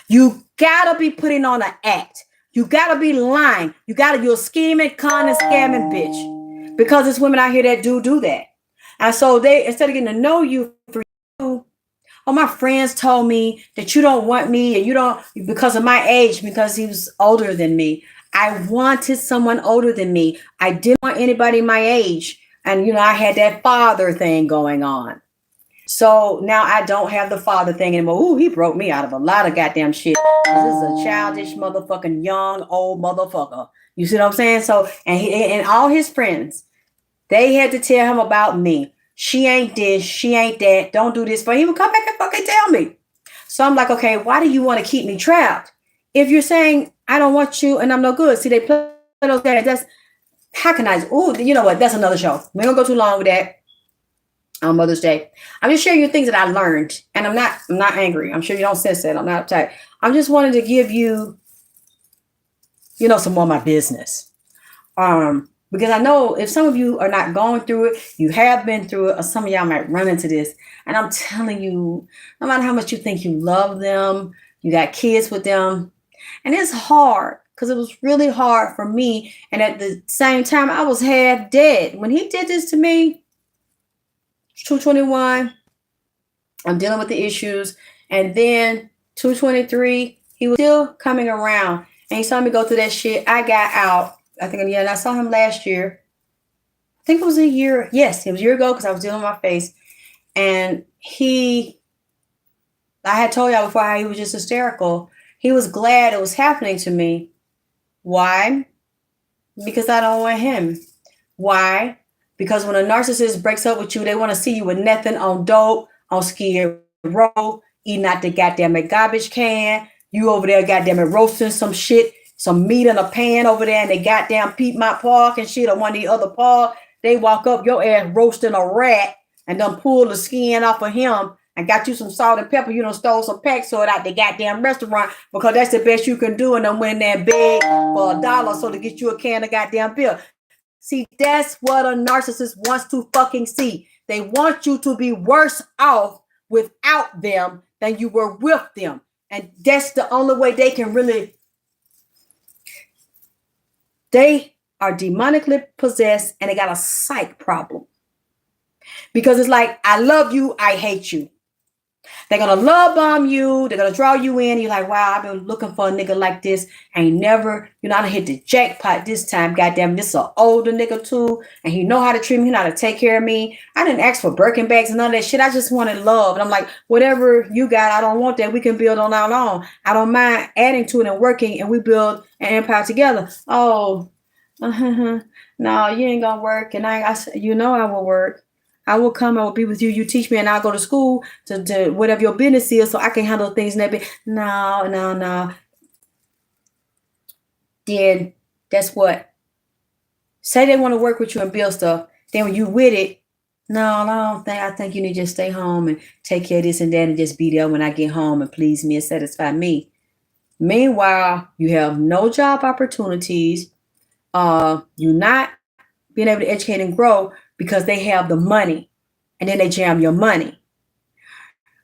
S1: You gotta be putting on an act. You gotta be lying. You're a scheming, con and scamming bitch. Because there's women out here that do that. And so they, instead of getting to know you for you, oh, my friends told me that you don't want me and you don't, because of my age, because he was older than me. I wanted someone older than me. I didn't want anybody my age. And, I had that father thing going on. So now I don't have the father thing anymore. Ooh, he broke me out of a lot of goddamn shit. This is a childish motherfucking young old motherfucker. You see what I'm saying? So, and all his friends, they had to tell him about me. She ain't this, she ain't that. Don't do this. But he would come back and fucking tell me. So I'm like, okay, why do you want to keep me trapped? If you're saying I don't want you and I'm no good. See, they play those games. That's how can I? Ooh, you know what? That's another show. We don't go too long with that on Mother's Day. I'm just sharing you things that I learned, and I'm not angry. I'm sure you don't sense that. I'm not uptight. I'm just wanting to give you, some more of my business. Because I know if some of you are not going through it, you have been through it, or some of y'all might run into this. And I'm telling you, no matter how much you think you love them, you got kids with them, and it's hard because it was really hard for me. And at the same time, I was half dead. When he did this to me, 221, I'm dealing with the issues. And then 223, he was still coming around. And he saw me go through that shit. I got out. I think, and I saw him last year. I think it was a year. Yes, it was a year ago because I was dealing with my face. And I had told y'all before how he was just hysterical. He was glad it was happening to me. Why? Because I don't want him. Why? Because when a narcissist breaks up with you, they want to see you with nothing on dope, on Skid Row, eating out the goddamn garbage can. You over there goddamn roasting some shit, some meat in a pan over there in the goddamn Piedmont Park and shit, or one of the other park. they walk up your ass roasting a rat and done pull the skin off of him and got you some salt and pepper. You done stole some pack soda out the goddamn restaurant because that's the best you can do, and then went in there and beg for $1 so to get you a can of goddamn beer. See, that's what a narcissist wants to fucking see. They want you to be worse off without them than you were with them. And that's the only way they can really. They are demonically possessed and they got a psych problem. Because it's like, I love you, I hate you. They're going to love bomb you. They're going to draw you in. You're like, wow, I've been looking for a nigga like this. Ain't never, I done hit the jackpot this time. Goddamn, this is an older nigga too. And he know how to treat me. He know how to take care of me. I didn't ask for Birkin bags and none of that shit. I just wanted love. And I'm like, whatever you got, I don't want that. We can build on our own. I don't mind adding to it and working, and we build an empire together. Oh, no, you ain't going to work. And I will work. I will come, I will be with you. You teach me and I'll go to school to whatever your business is so I can handle things in that bit. No. Then that's what. Say they want to work with you and build stuff. Then when you with it, I think you need to just stay home and take care of this and that and just be there when I get home and please me and satisfy me. Meanwhile, you have no job opportunities. You're not being able to educate and grow because they have the money and then they jam your money.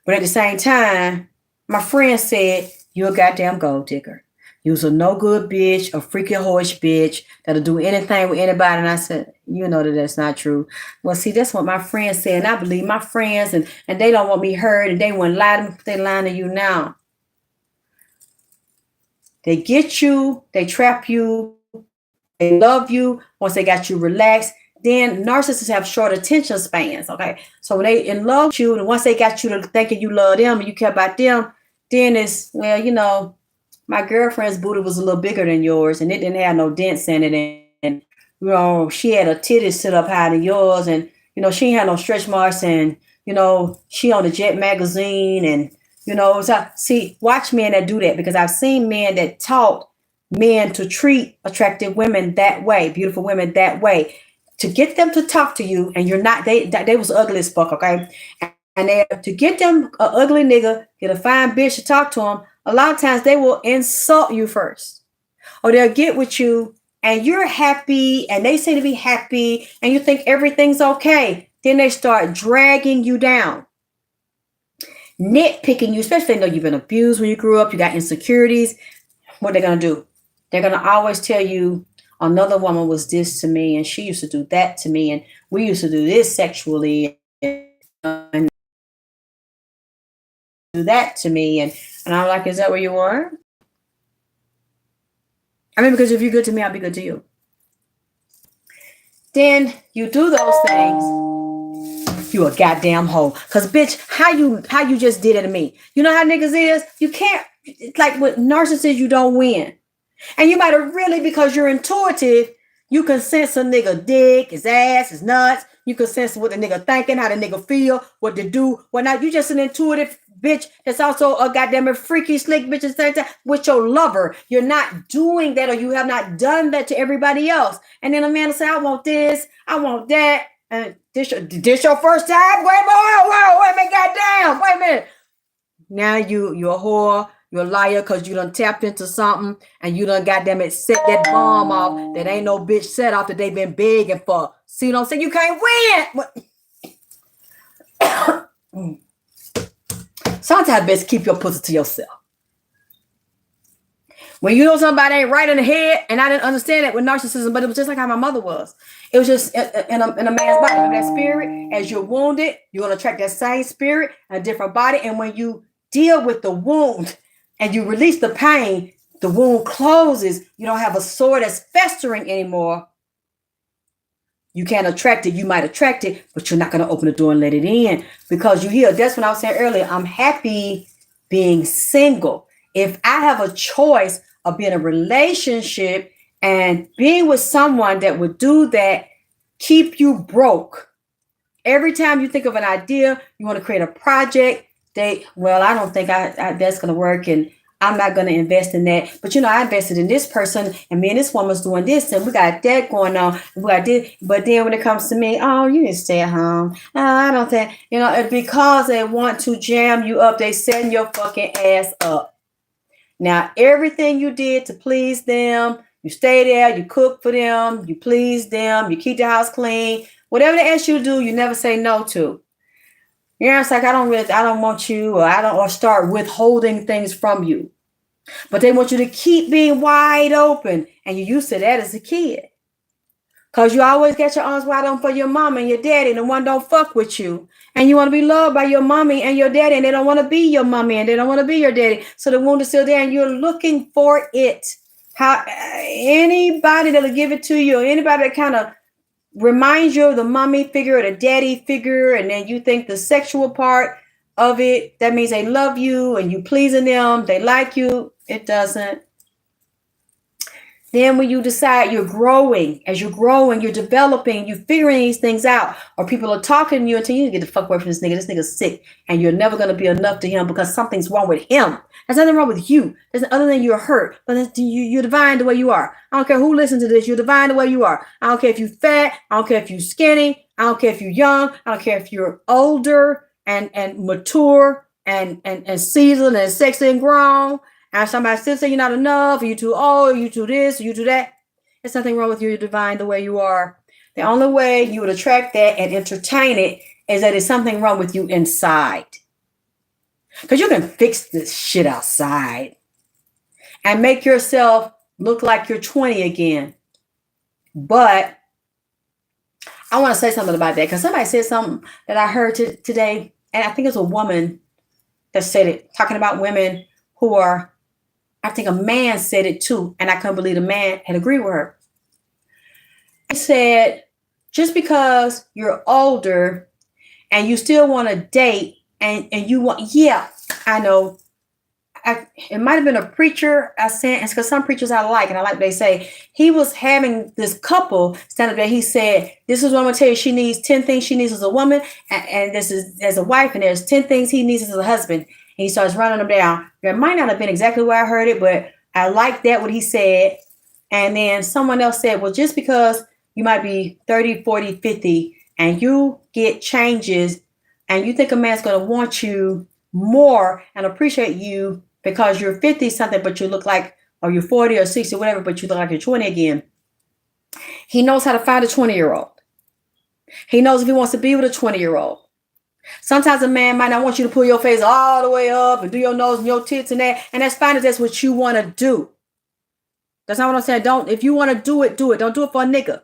S1: But at the same time, my friend said, you're a goddamn gold digger. You're a no good bitch, a freaking horse bitch that'll do anything with anybody. And I said, that's not true. Well, see, that's what my friends said. And I believe my friends and they don't want me heard and they wouldn't lie to me. They lying to you now. They get you, they trap you, they love you. Once they got you relaxed, then narcissists have short attention spans, okay? So when they in love with you, and once they got you to thinking you love them and you care about them, then it's, my girlfriend's booty was a little bigger than yours and it didn't have no dents in it. And she had her titties sit up higher than yours and, she ain't had no stretch marks and, she on the Jet magazine and, so, see, watch men that do that because I've seen men that taught men to treat attractive women that way, beautiful women that way, to get them to talk to you, and you're not, they was ugly as fuck, okay? And they, to get them an ugly nigga, get a fine bitch to talk to them, a lot of times they will insult you first. Or they'll get with you, and you're happy, and they seem to be happy, and you think everything's okay. Then they start dragging you down. Nitpicking you, especially if they know you've been abused when you grew up, you got insecurities. What they're going to do? They're going to always tell you, another woman was this to me, and she used to do that to me, and we used to do this sexually, and do that to me. And I'm like, is that where you are? I mean, because if you're good to me, I'll be good to you. Then you do those things, you a goddamn hoe. Because, bitch, how you just did it to me? You know how niggas is? You can't, like with narcissists, you don't win. And you might have really, because you're intuitive, you can sense a nigga dick, his ass, his nuts. You can sense what the nigga thinking, how the nigga feel, what to do, what not. You just an intuitive bitch that's also a goddamn freaky, slick bitch at the same time with your lover. You're not doing that, or you have not done that to everybody else. And then a man will say, I want this, I want that. And this your first time? Wait a minute, goddamn, wait a minute. Now you're a whore. You're a liar because you done tapped into something and you done goddamn it set that bomb off that ain't no bitch set off that they've been begging for. See what I'm saying? You can't win. Sometimes best keep your pussy to yourself. When you know somebody ain't right in the head, and I didn't understand that with narcissism, but it was just like how my mother was. It was just in a man's body, that spirit. As you're wounded, you're going to attract that same spirit in a different body. And when you deal with the wound, and you release the pain, the wound closes. You don't have a sore that's festering anymore. You can't attract it. You might attract it, but you're not going to open the door and let it in because you hear. That's what I was saying earlier. I'm happy being single. If I have a choice of being in a relationship and being with someone that would do that, keep you broke. Every time you think of an idea, you want to create a project, I don't think that's going to work. And I'm not going to invest in that. But I invested in this person, and me and this woman's doing this, and we got that going on. We got this. But then when it comes to me, oh, you need to stay at home. I don't think, because they want to jam you up, they setting your fucking ass up. Now, everything you did to please them, you stay there, you cook for them, you please them, you keep the house clean. Whatever they ask you to do, you never say no to. It's like, I don't want you, or start withholding things from you. But they want you to keep being wide open. And you used to that as a kid. Because you always got your arms wide open for your mama and your daddy, and the one don't fuck with you. And you want to be loved by your mommy and your daddy, and they don't want to be your mommy and they don't want to be your daddy. So the wound is still there, and you're looking for it. Anybody that'll give it to you, or anybody that kind of reminds you of the mommy figure or the daddy figure, and then you think the sexual part of it, that means they love you and you pleasing them, they like you. It doesn't. Then when you decide you're growing, you're developing, you're figuring these things out, or people are talking to you until you get the fuck away from this nigga's sick, and you're never going to be enough to him because something's wrong with him. There's nothing wrong with you. There's other than you're hurt, but you're divine the way you are. I don't care who listens to this. You're divine the way you are. I don't care if you're fat. I don't care if you're skinny. I don't care if you're young. I don't care if you're older and mature and seasoned and sexy and grown. And somebody still say you're not enough, or you're too old, or you do this, or you do that. There's nothing wrong with you. You're divine the way you are. The only way you would attract that and entertain it is that there's something wrong with you inside. Because you can fix this shit outside and make yourself look like you're 20 again. But I want to say something about that, because somebody said something that I heard today, and I think it's a woman that said it, talking about women who are, I think a man said it too, and I couldn't believe the man had agreed with her. He said, just because you're older and you still want to date and you want, yeah, I know. It might have been a preacher I sent, it's because some preachers I like, and I like what they say. He was having this couple stand up there. He said, this is what I'm going to tell you. She needs 10 things she needs as a woman, and this is as a wife, and there's 10 things he needs as a husband. And he starts running them down. It might not have been exactly where I heard it, but I like that, what he said. And then someone else said, well, just because you might be 30, 40, 50, and you get changes, and you think a man's going to want you more and appreciate you because you're 50 something, but you look like, or you're 40 or 60, whatever, but you look like you're 20 again. He knows how to find a 20-year-old. He knows if he wants to be with a 20-year-old. Sometimes a man might not want you to pull your face all the way up and do your nose and your tits and that. And that's fine if that's what you want to do. That's not what I'm saying. If you want to do it, do it. Don't do it for a nigga.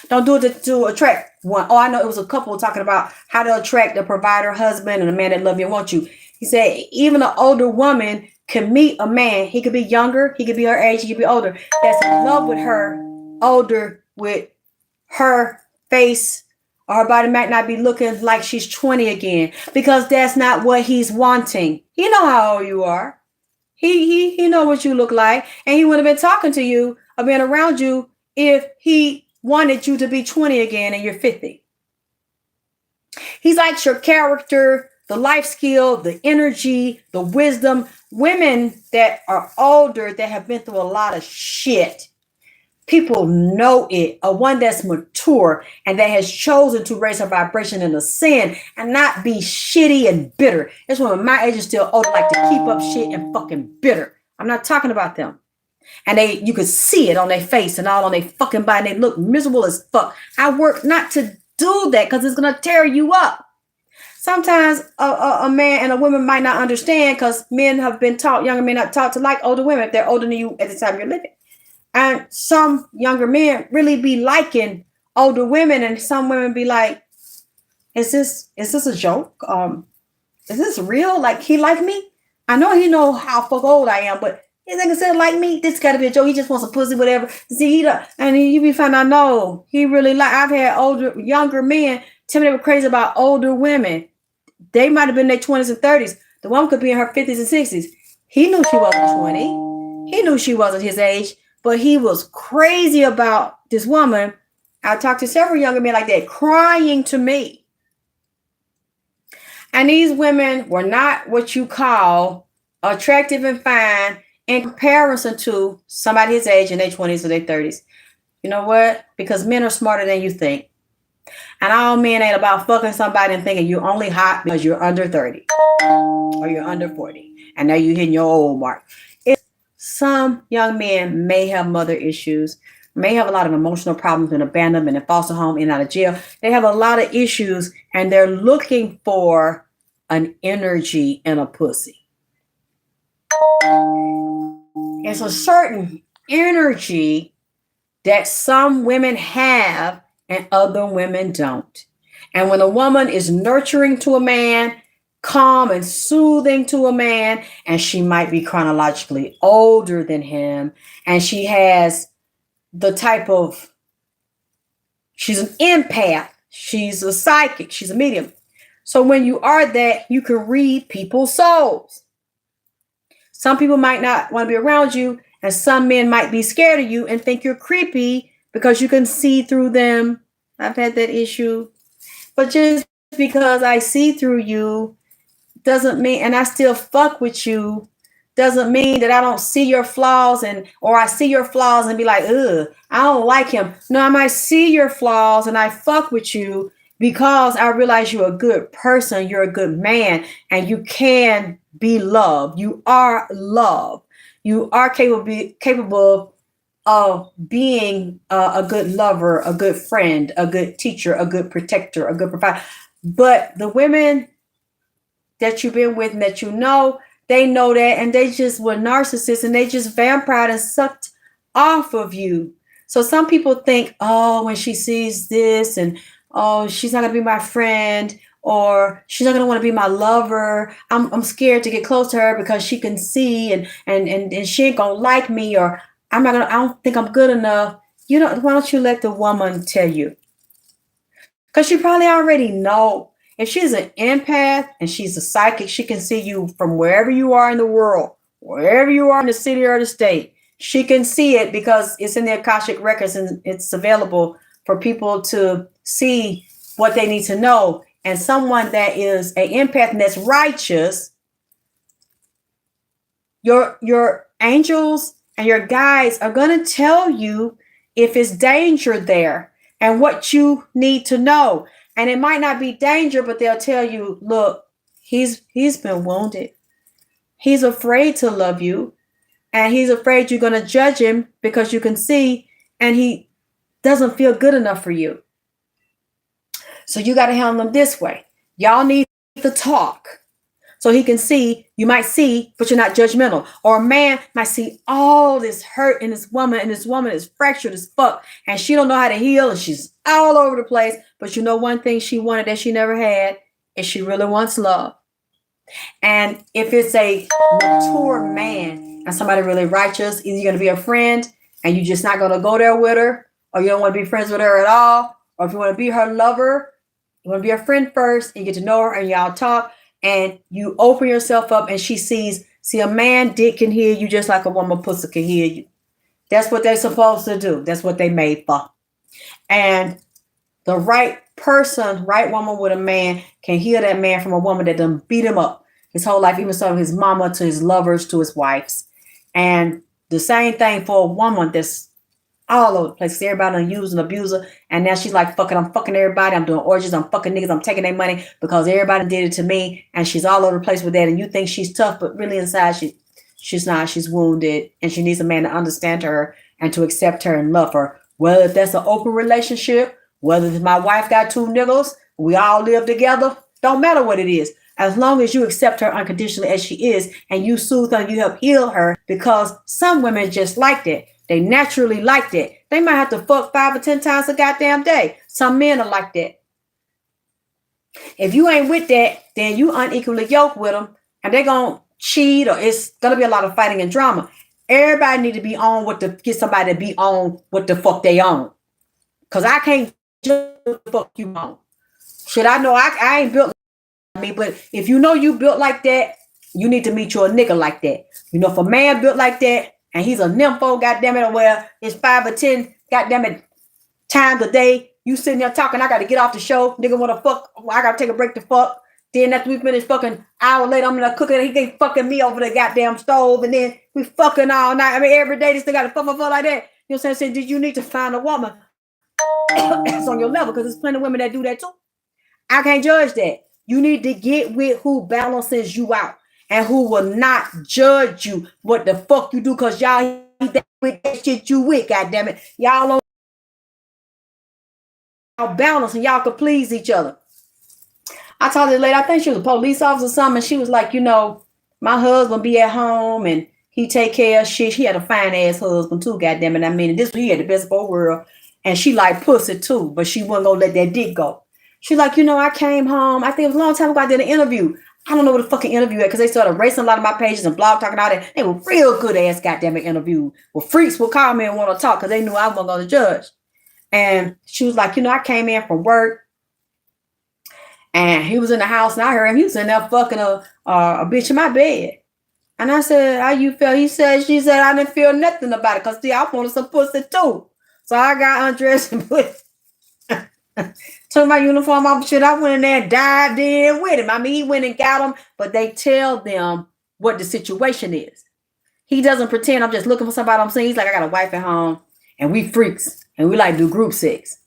S1: Don't do it to attract one. Oh, I know it was a couple talking about how to attract a provider husband and a man that love you and want you. He said even an older woman can meet a man. He could be younger. He could be her age. He could be older. That's in love with her, older, with her face. Or her body might not be looking like she's 20 again, because that's not what he's wanting. He know how old you are. He know what you look like, and he would have been talking to you or been around you if he wanted you to be 20 again and you're 50. He likes your character, the life skill, the energy, the wisdom. Women that are older, that have been through a lot of shit. People know it. A one that's mature and that has chosen to raise her vibration in the sin and not be shitty and bitter. It's when my age is still older, like to keep up shit and fucking bitter. I'm not talking about them. And you could see it on their face and all on their fucking body. And they look miserable as fuck. I work not to do that because it's going to tear you up. Sometimes a man and a woman might not understand, because men have been taught, younger men are taught to like older women if they're older than you at the time you're living. And some younger men really be liking older women, and some women be like, is this a joke? Is this real? Like, he like me? I know he know how fuck old I am, but he nigga said like me. This gotta be a joke. He just wants a pussy, whatever. See, you be finding out, no, he really like. I've had younger men tell me they were crazy about older women. They might have been in their 20s and 30s. The woman could be in her 50s and 60s. He knew she wasn't 20. He knew she wasn't his age. But he was crazy about this woman. I talked to several younger men like that, crying to me. And these women were not what you call attractive and fine in comparison to somebody his age in their 20s or their 30s. You know what? Because men are smarter than you think. And all men ain't about fucking somebody and thinking you're only hot because you're under 30 or you're under 40. And now you're hitting your old mark. Some young men may have mother issues, may have a lot of emotional problems in abandonment and foster home, in and out of jail. They have a lot of issues and they're looking for an energy in a pussy. It's a certain energy that some women have and other women don't. And when a woman is nurturing to a man, calm and soothing to a man, and she might be chronologically older than him, and she has the type of, she's an empath, she's a psychic, she's a medium. So when you are that, you can read people's souls. Some people might not want to be around you, and some men might be scared of you and think you're creepy because you can see through them. I've had that issue. But just because I see through you doesn't mean, and I still fuck with you, doesn't mean that I don't see your flaws, and or I see your flaws and be like, ugh, I don't like him. No, I might see your flaws and I fuck with you because I realize you're a good person, you're a good man, and you can be loved. You are loved. You are capable of being a good lover, a good friend, a good teacher, a good protector, a good provider. But the women that you've been with and that you know, they know that, and they just were narcissists and they just vampired and sucked off of you. So some people think, oh, when she sees this, and oh, she's not gonna be my friend, or she's not gonna want to be my lover. I'm scared to get close to her because she can see, and she ain't gonna like me, or I don't think I'm good enough. Why don't you let the woman tell you? Because you probably already know. If she's an empath and she's a psychic, she can see you from wherever you are in the world, wherever you are in the city or the state. She can see it because it's in the Akashic records and it's available for people to see what they need to know. And someone that is an empath and that's righteous, your angels and your guides are going to tell you if it's danger there and what you need to know. And it might not be danger, but they'll tell you, look, he's been wounded. He's afraid to love you. And he's afraid you're going to judge him because you can see, and he doesn't feel good enough for you. So you got to handle him this way. Y'all need to talk. So he can see, you might see, but you're not judgmental. Or a man might see all this hurt in this woman, and this woman is fractured as fuck, and she don't know how to heal, and she's all over the place. But you know one thing she wanted that she never had is she really wants love. And if it's a mature man and somebody really righteous, either you're going to be a friend and you're just not going to go there with her, or you don't want to be friends with her at all, or if you want to be her lover, you want to be a friend first and get to know her and y'all talk. And you open yourself up and she see a man dick can hear you just like a woman pussy can hear you. That's what they're supposed to do. That's what they made for. And the right person, right woman with a man can hear that man from a woman that done beat him up his whole life, even from his mama to his lovers to his wives. And the same thing for a woman that's all over the place. Everybody done use and abuse her. And now she's like, I'm fucking everybody. I'm doing orgies. I'm fucking niggas. I'm taking their money because everybody did it to me. And she's all over the place with that. And you think she's tough, but really inside she's not. She's wounded. And she needs a man to understand her and to accept her and love her. Whether that's an open relationship, whether my wife got two niggas, we all live together, don't matter what it is. As long as you accept her unconditionally as she is and you soothe her and you help heal her, because some women just like that. They naturally like that. They might have to fuck 5 or 10 times a goddamn day. Some men are like that. If you ain't with that, then you unequally yoked with them and they're going to cheat, or it's going to be a lot of fighting and drama. Everybody need to be on get somebody to be on what the fuck they on. Because I can't just fuck you on. Shit, I know I ain't built like me, but if you know you built like that, you need to meet you a nigga like that. You know, if a man built like that, and he's a nympho, goddammit, or where it's 5 or 10, goddammit, times a day, you sitting there talking, I got to get off the show, nigga want to fuck, I got to take a break to fuck. Then after we finish fucking hour later, I'm in there cooking, he ain't fucking me over the goddamn stove, and then We fucking all night. I mean, every day this thing got to fuck like that. You know what I'm saying? I said, did you need to find a woman that's on your level? Because there's plenty of women that do that too. I can't judge that. You need to get with who balances you out and who will not judge you what the fuck you do, because y'all with that shit you with, goddammit. Y'all on balance and y'all can please each other. I talked to the lady, I think she was a police officer or something, and she was like, my husband be at home and he take care of shit. He had a fine ass husband too, goddammit. I mean, he had the best of both worlds. And she like pussy too, but she wasn't gonna let that dick go. She's like, I came home. I think it was a long time ago I did an interview. I don't know what the fucking interview at, because they started racing a lot of my pages and blog talking all that. They were real good ass goddamn interview. Well, freaks would call me and want to talk because they knew I wasn't going to judge. And she was like, I came in from work and he was in the house and I heard him. He was in there fucking a bitch in my bed. And I said, how you feel? She said, I didn't feel nothing about it because I wanted some pussy too. So I got undressed and took my uniform off, shit. I went in there and dived in with him. I mean, he went and got him, but they tell them what the situation is. He doesn't pretend I'm just looking for somebody I'm seeing. He's like, I got a wife at home and we freaks and we like to do group sex.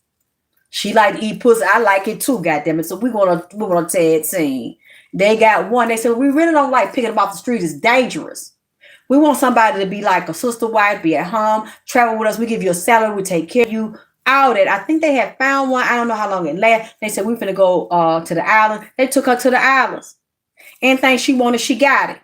S1: She like to eat pussy. I like it too, goddammit. So we're gonna tag team. They got one. They said, we really don't like picking them off the street. It's dangerous. We want somebody to be like a sister wife, be at home, travel with us. We give you a salary. We take care of you. Out it. I think they had found one. I don't know how long it lasted. They said, we're finna go to the island. They took her to the islands. Anything she wanted, she got it.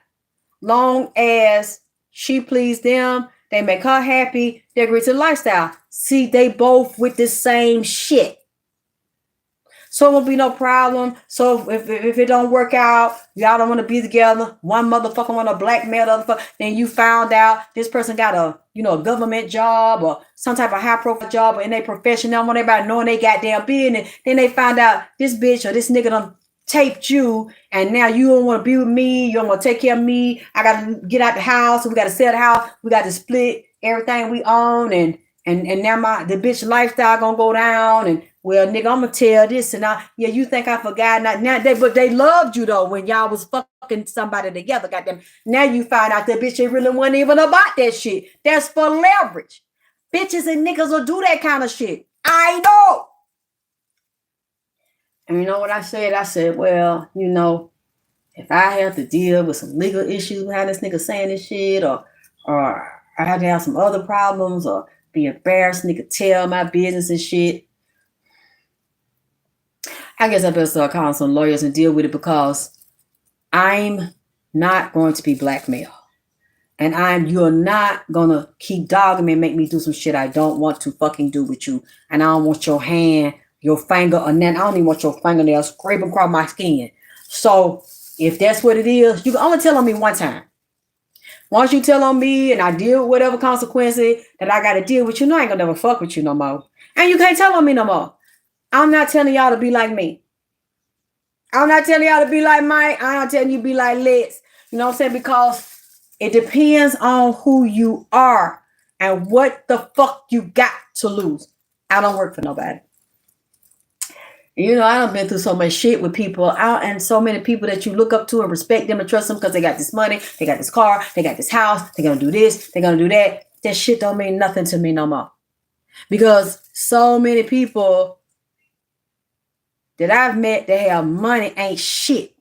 S1: Long as she pleased them, they make her happy, they agree to the lifestyle. See, they both with the same shit. So it won't be no problem. So if it don't work out, y'all don't want to be together, one motherfucker want to blackmail the other fucker, then you found out this person got a government job or some type of high profile job in their profession. They don't want everybody knowing they goddamn business. Then they find out this bitch or this nigga done taped you and now you don't want to be with me. You don't want to take care of me. I got to get out the house. We got to sell the house. We got to split everything we own and now the bitch lifestyle gonna go down and well, nigga, I'm gonna tell this and you think I forgot but they loved you though when y'all was fucking somebody together, goddamn. Now you find out that bitch ain't really wasn't even about that shit. That's for leverage. Bitches and niggas will do that kind of shit. I know. And you know what I said? I said, well, if I have to deal with some legal issues behind this nigga saying this shit, or I have to have some other problems, or be embarrassed, nigga tell my business and shit, I guess I better start calling some lawyers and deal with it, because I'm not going to be blackmailed. And you're not gonna keep dogging me and make me do some shit I don't want to fucking do with you. And I don't want your hand, your finger, or then I don't even want your fingernail scraping across my skin. So if that's what it is, you can only tell on me one time. Once you tell on me and I deal with whatever consequences that I gotta deal with you, I ain't gonna never fuck with you no more. And you can't tell on me no more. I'm not telling y'all to be like me. I'm not telling y'all to be like Mike. I'm not telling you to be like Lex. You know what I'm saying? Because it depends on who you are and what the fuck you got to lose. I don't work for nobody. I done been through so much shit with people out, and so many people that you look up to and respect them and trust them because they got this money, they got this car, they got this house, they're going to do this, they're going to do that. That shit don't mean nothing to me no more. Because so many people that I've met that have money ain't shit.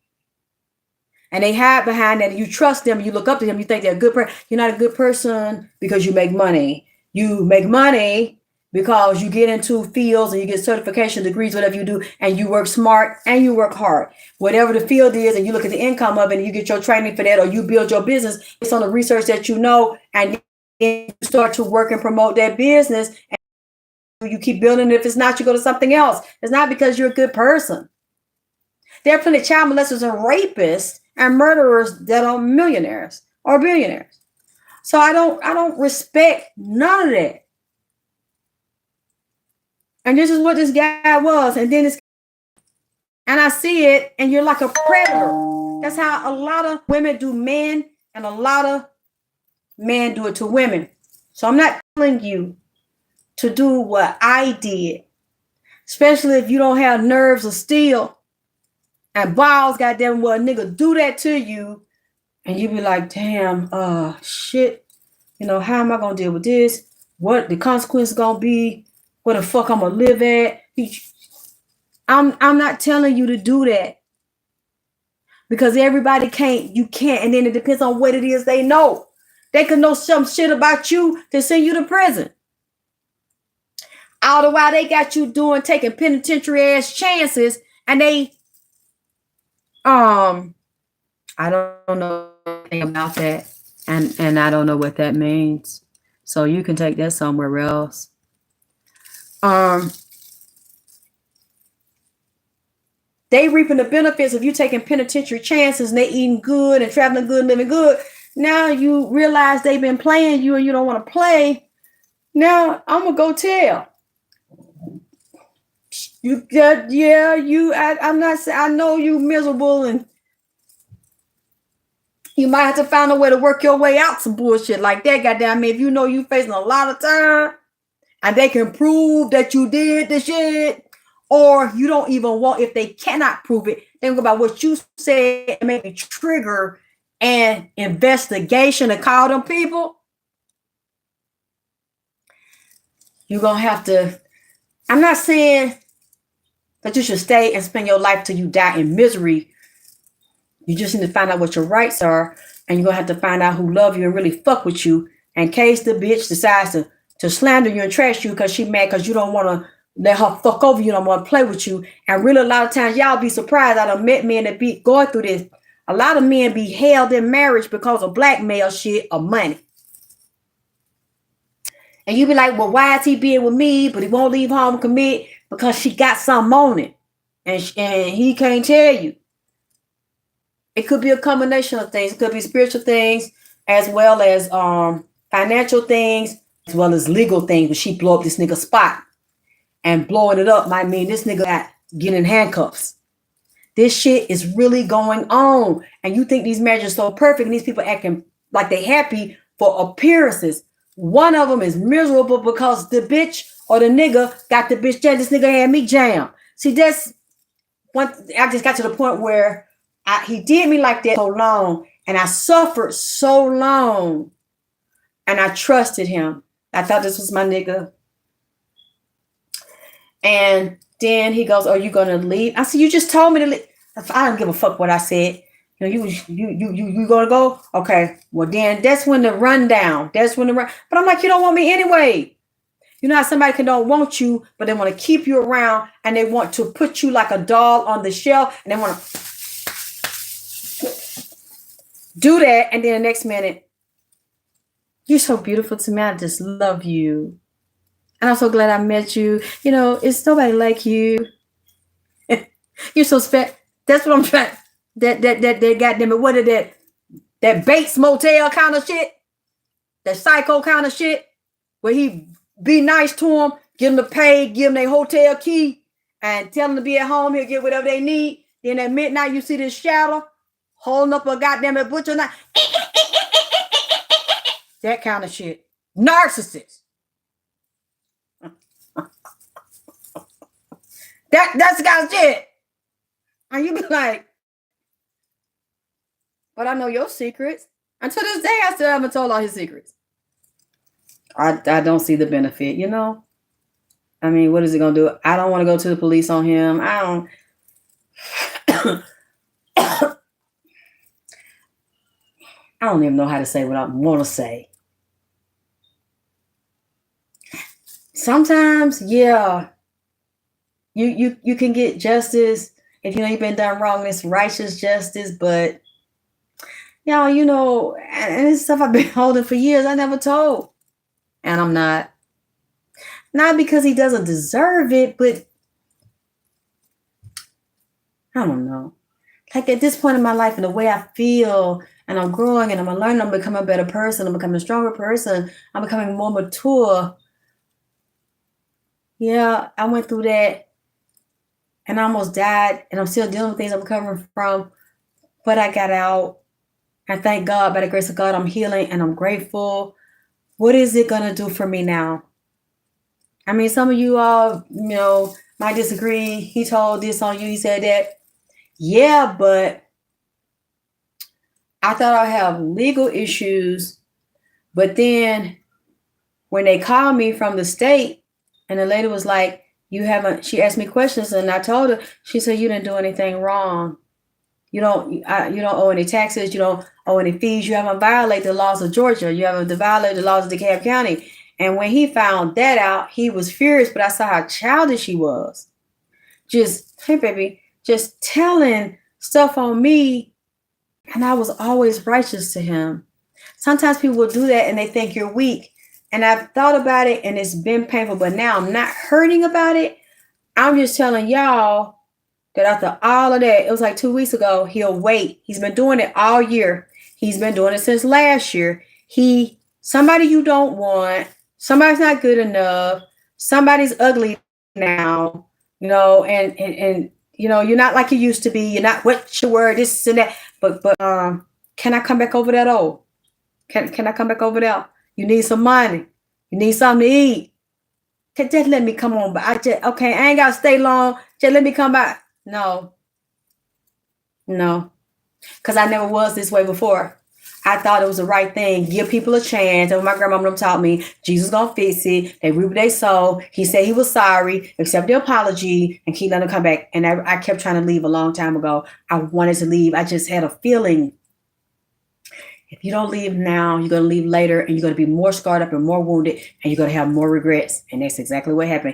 S1: And they hide behind that. You trust them. You look up to them. You think they're a good person. You're not a good person because you make money. You make money because you get into fields and you get certification degrees, whatever you do, and you work smart and you work hard. Whatever the field is, and you look at the income of it and you get your training for that, or you build your business based on the research that you know, and then you start to work and promote that business, and you keep building it. If it's not, you go to something else. It's not because you're a good person. There are plenty of child molesters and rapists and murderers that are millionaires or billionaires. So I don't respect none of that. And this is what this guy was. And I see it, and you're like a predator. That's how a lot of women do men, and a lot of men do it to women. So I'm not telling you to do what I did, especially if you don't have nerves of steel and balls, goddamn, well, a nigga do that to you, And you be like, damn, shit, how am I gonna deal with this? What the consequence gonna be? Where the fuck I'm gonna live at? I'm not telling you to do that, because everybody can't. You can't, and then it depends on what it is they know. They could know some shit about you to send you to prison. All the while they got you taking penitentiary ass chances, and they I don't know anything about that, and I don't know what that means. So you can take that somewhere else. They reaping the benefits of you taking penitentiary chances, and they eating good and traveling good, living good. Now you realize they've been playing you and you don't want to play. Now I'm gonna go tell. I'm not saying, I know you miserable, and you might have to find a way to work your way out some bullshit like that. Goddamn me, if you know you facing a lot of time and they can prove that you did the shit, or you don't even want, if they cannot prove it, think about what you said and maybe trigger an investigation and call them people. You're gonna have to, I'm not saying that you should stay and spend your life till you die in misery. You just need to find out what your rights are, and you're gonna have to find out who love you and really fuck with you, in case the bitch decides to slander you and trash you because she mad because you don't want to let her fuck over you, don't want to play with you. And really, a lot of times, y'all be surprised. I done met men that be going through this. A lot of men be held in marriage because of blackmail shit or money. And you be like, well, why is he being with me, but he won't leave home and commit? Because she got something on it. And he can't tell you. It could be a combination of things. It could be spiritual things, as well as financial things, as well as legal things. But she blow up this nigga spot. And blowing it up might mean this nigga got getting handcuffs. This shit is really going on. And you think these marriages are so perfect, and these people acting like they happy for appearances. One of them is miserable because the bitch or the nigga got the bitch jammed. This nigga had me jammed. See, that's one. I just got to the point where he did me like that so long, and I suffered so long, and I trusted him. I thought this was my nigga. And then he goes, "Are you gonna leave?" I said, "You just told me to leave." I don't give a fuck what I said. You gonna go? Okay. Well, then that's when the rundown. That's when the run. But I'm like, you don't want me anyway. You know how somebody don't want you, but they want to keep you around, and they want to put you like a doll on the shelf, and they want to do that, and then the next minute, you're so beautiful to me. I just love you. And I'm so glad I met you. It's nobody like you. You're so special. That's what I'm trying. That goddamn it. What is that? That Bates Motel kind of shit. That psycho kind of shit. Where he be nice to them, give them the pay, give them their hotel key, and tell them to be at home. He'll get whatever they need. Then at midnight, you see this shadow holding up a goddamn butcher knife. That kind of shit. Narcissist. That's the kind of shit. And you be like, but I know your secrets. Until this day, I still haven't told all his secrets. I don't see the benefit, I mean, what is it going to do? I don't want to go to the police on him. I don't even know how to say what I want to say. Sometimes, yeah, you can get justice if you've been done wrong. It's righteous justice, but and it's stuff I've been holding for years. I never told, and I'm not because he doesn't deserve it, but I don't know. Like at this point in my life, and the way I feel, and I'm growing, and I'm learning, I'm becoming a better person, I'm becoming a stronger person, I'm becoming more mature. Yeah, I went through that, and I almost died, and I'm still dealing with things I'm recovering from, but I got out. And thank God, by the grace of God, I'm healing, and I'm grateful. What is it going to do for me now? I mean, some of you all, might disagree. He told this on you, he said that. Yeah, but I thought I'd have legal issues, but then when they called me from the state, and the lady was like, "You haven't." She asked me questions, and I told her. She said, "You didn't do anything wrong. You don't owe any taxes. You don't owe any fees. You haven't violated the laws of Georgia. You haven't violated the laws of DeKalb County." And when he found that out, he was furious. But I saw how childish he was. Just, hey, baby, just telling stuff on me, and I was always righteous to him. Sometimes people will do that and they think you're weak. And I've thought about it and it's been painful, but now I'm not hurting about it. I'm just telling y'all that after all of that, it was like 2 weeks ago, he'll wait. He's been doing it all year. He's been doing it since last year. Somebody you don't want, somebody's not good enough, somebody's ugly now, and you're not like you used to be. You're not what you were, this and that. But can I come back over that old? Can I come back over there? You need some money. You need something to eat. Just let me come on. But okay, I ain't gotta stay long. Just let me come back. No. Because I never was this way before. I thought it was the right thing. Give people a chance. And my grandmama taught me, Jesus gonna fix it. They reap what they sow. He said he was sorry. Accept the apology and keep letting them come back. And I kept trying to leave a long time ago. I wanted to leave. I just had a feeling. If you don't leave now, you're going to leave later, and you're going to be more scarred up and more wounded, and you're going to have more regrets. And that's exactly what happened.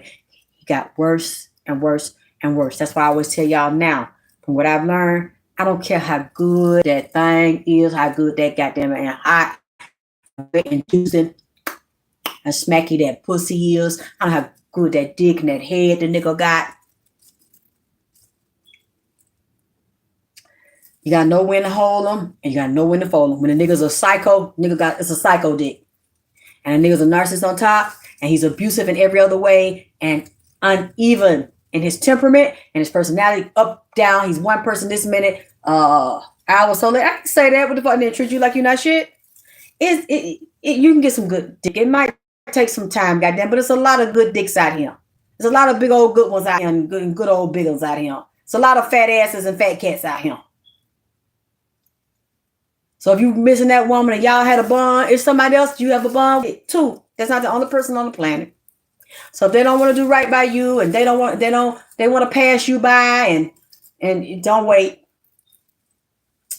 S1: He got worse and worse and worse. That's why I always tell y'all now, from what I've learned, I don't care how good that thing is, how good that goddamn and hot and juicing and smacky that pussy is. I don't know how good that dick and that head the nigga got. You gotta know when to hold them, and you gotta know when to fold them. When a nigga's a psycho, it's a psycho dick. And a nigga's a narcissist on top, and he's abusive in every other way, and uneven in his temperament and his personality, up, down. He's one person this minute, hour so late. I can say that. What the fuck? And then treat you like you're not shit. You can get some good dick. It might take some time, goddamn, but it's a lot of good dicks out here. There's a lot of big old good ones out here, and good old big ones out here. It's a lot of fat asses and fat cats out here. So if you're missing that woman and y'all had a bond, if somebody else you have a bond with too, that's not the only person on the planet. So if they don't want to do right by you, and they want to pass you by, and don't wait.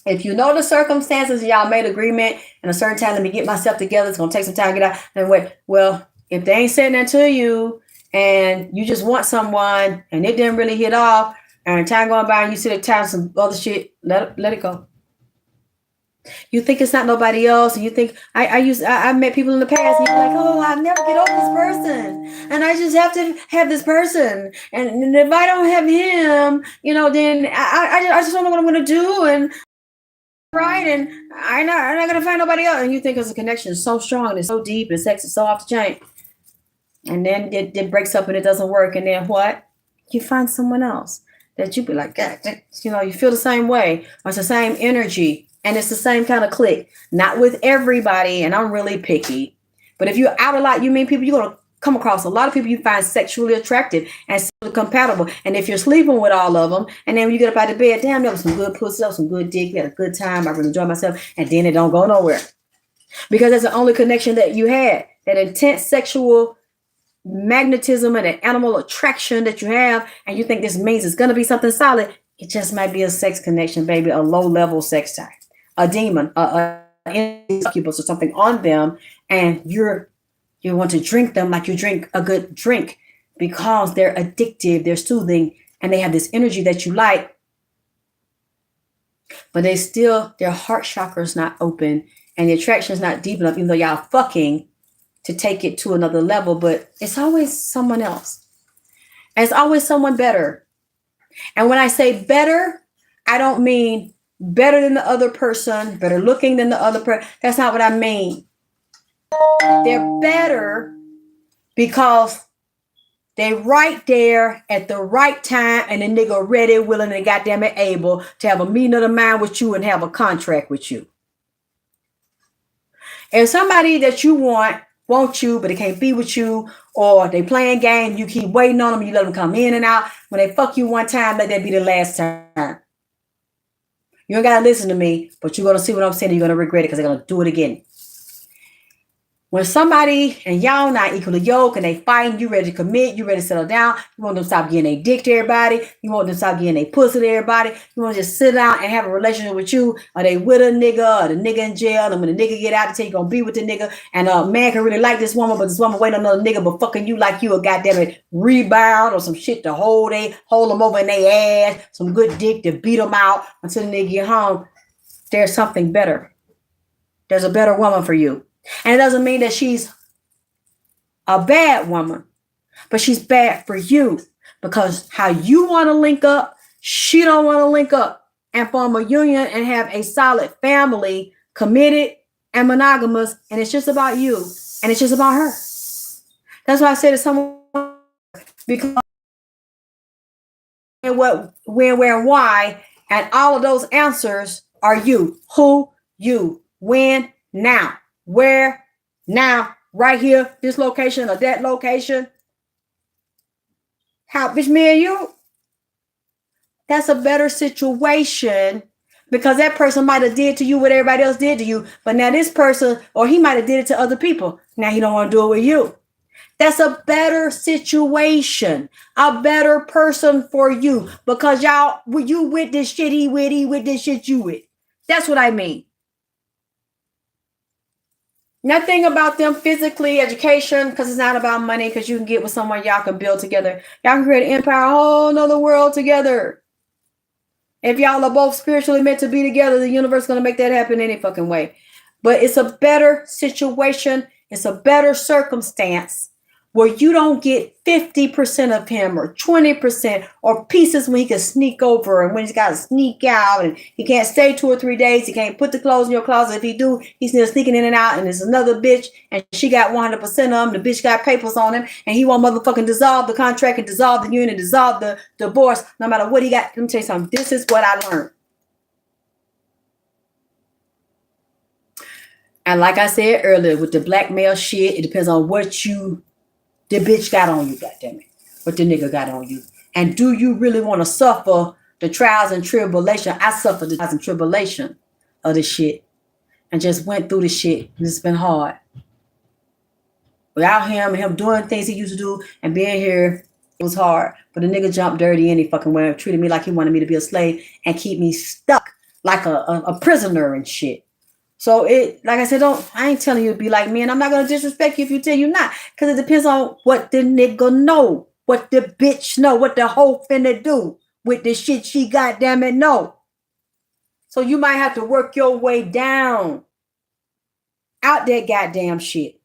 S1: If you know the circumstances, y'all made agreement and a certain time, let me get myself together. It's gonna take some time to get out. And wait, well, if they ain't sitting there to you and you just want someone and it didn't really hit off, and time going by and you see the time some other shit, let it go. You think it's not nobody else, and you think I met people in the past, and you're like, oh, I'll never get over this person, and I just have to have this person, and if I don't have him, then I just don't know what I'm gonna do, and right, and I'm not gonna find nobody else. And you think it's a connection is so strong and it's so deep and sex is so off the chain, and then it breaks up and it doesn't work, and then what? You find someone else that you be like, God, you feel the same way, or it's the same energy. And it's the same kind of click. Not with everybody, and I'm really picky. But if you're out a lot, you mean people, you're going to come across a lot of people you find sexually attractive and sexually compatible. And if you're sleeping with all of them, and then when you get up out of bed, damn, there was some good pussy, there was some good dick, we had a good time, I really enjoyed myself, and then it don't go nowhere. Because that's the only connection that you had. That intense sexual magnetism and an animal attraction that you have, and you think this means it's going to be something solid. It just might be a sex connection, baby, a low-level sex time. A demon, a incubus or something on them, and you want to drink them like you drink a good drink because they're addictive, they're soothing, and they have this energy that you like, but their heart chakra is not open, and the attraction is not deep enough, even though y'all fucking, to take it to another level. But it's always someone else, and it's always someone better. And when I say better, I don't mean better than the other person, better looking than the other person. That's not what I mean. They're better because they right there at the right time, and the nigga ready, willing, and goddamn it able to have a meeting of the mind with you and have a contract with you. If somebody that you want you, but they can't be with you, or they playing game, you keep waiting on them, you let them come in and out. When they fuck you one time, let that be the last time. You ain't got to listen to me, but you're going to see what I'm saying. You're going to regret it because they're going to do it again. When somebody and y'all not equally yoked and they fighting, you ready to commit, you ready to settle down, you want them to stop getting a dick to everybody, you want them to stop getting a pussy to everybody, you want to just sit down and have a relationship with you, or they with a nigga, or the nigga in jail, and when the nigga get out, they tell you gonna be with the nigga, and a man can really like this woman, but this woman waiting on another nigga, but fucking you like you a goddamn it rebound or some shit to hold them over in their ass, some good dick to beat them out until the nigga get home. There's something better. There's a better woman for you. And it doesn't mean that she's a bad woman, but she's bad for you because how you want to link up, she don't want to link up and form a union and have a solid family, committed and monogamous, and it's just about you and it's just about her. That's why I said to someone, because what, when, where, and why, and all of those answers are you. Who, you, when, now. Where, now, right here, this location or that location. How, bitch, me and you? That's a better situation because that person might have did to you what everybody else did to you. But now this person, or he might have did it to other people. Now he don't want to do it with you. That's a better situation, a better person for you because y'all, you with this shit, he with this shit, you with. That's what I mean. Nothing about them physically, education, because it's not about money, because you can get with someone y'all can build together. Y'all can create an empire, a whole nother world together. If y'all are both spiritually meant to be together, the universe is going to make that happen any fucking way. But it's a better situation. It's a better circumstance where you don't get 50% of him or 20% or pieces when he can sneak over and when he's got to sneak out and he can't stay 2 or 3 days. He can't put the clothes in your closet. If he do, he's still sneaking in and out and there's another bitch and she got 100% of them. The bitch got papers on him and he won't motherfucking dissolve the contract and dissolve the union and dissolve the divorce no matter what he got. Let me tell you something. This is what I learned. And like I said earlier, with the blackmail shit, it depends on what the bitch got on you, goddammit. What the nigga got on you. And do you really want to suffer the trials and tribulation? I suffered the trials and tribulation of the shit. And just went through the shit. And it's been hard. Without him and him doing things he used to do and being here, it was hard. But the nigga jumped dirty any fucking way. Treated me like he wanted me to be a slave and keep me stuck like a prisoner and shit. So it, like I said, I ain't telling you to be like me, and I'm not gonna disrespect you if you tell you not, because it depends on what the nigga know, what the bitch know, what the hoe finna do with the shit she goddamn it know. So you might have to work your way down out that goddamn shit.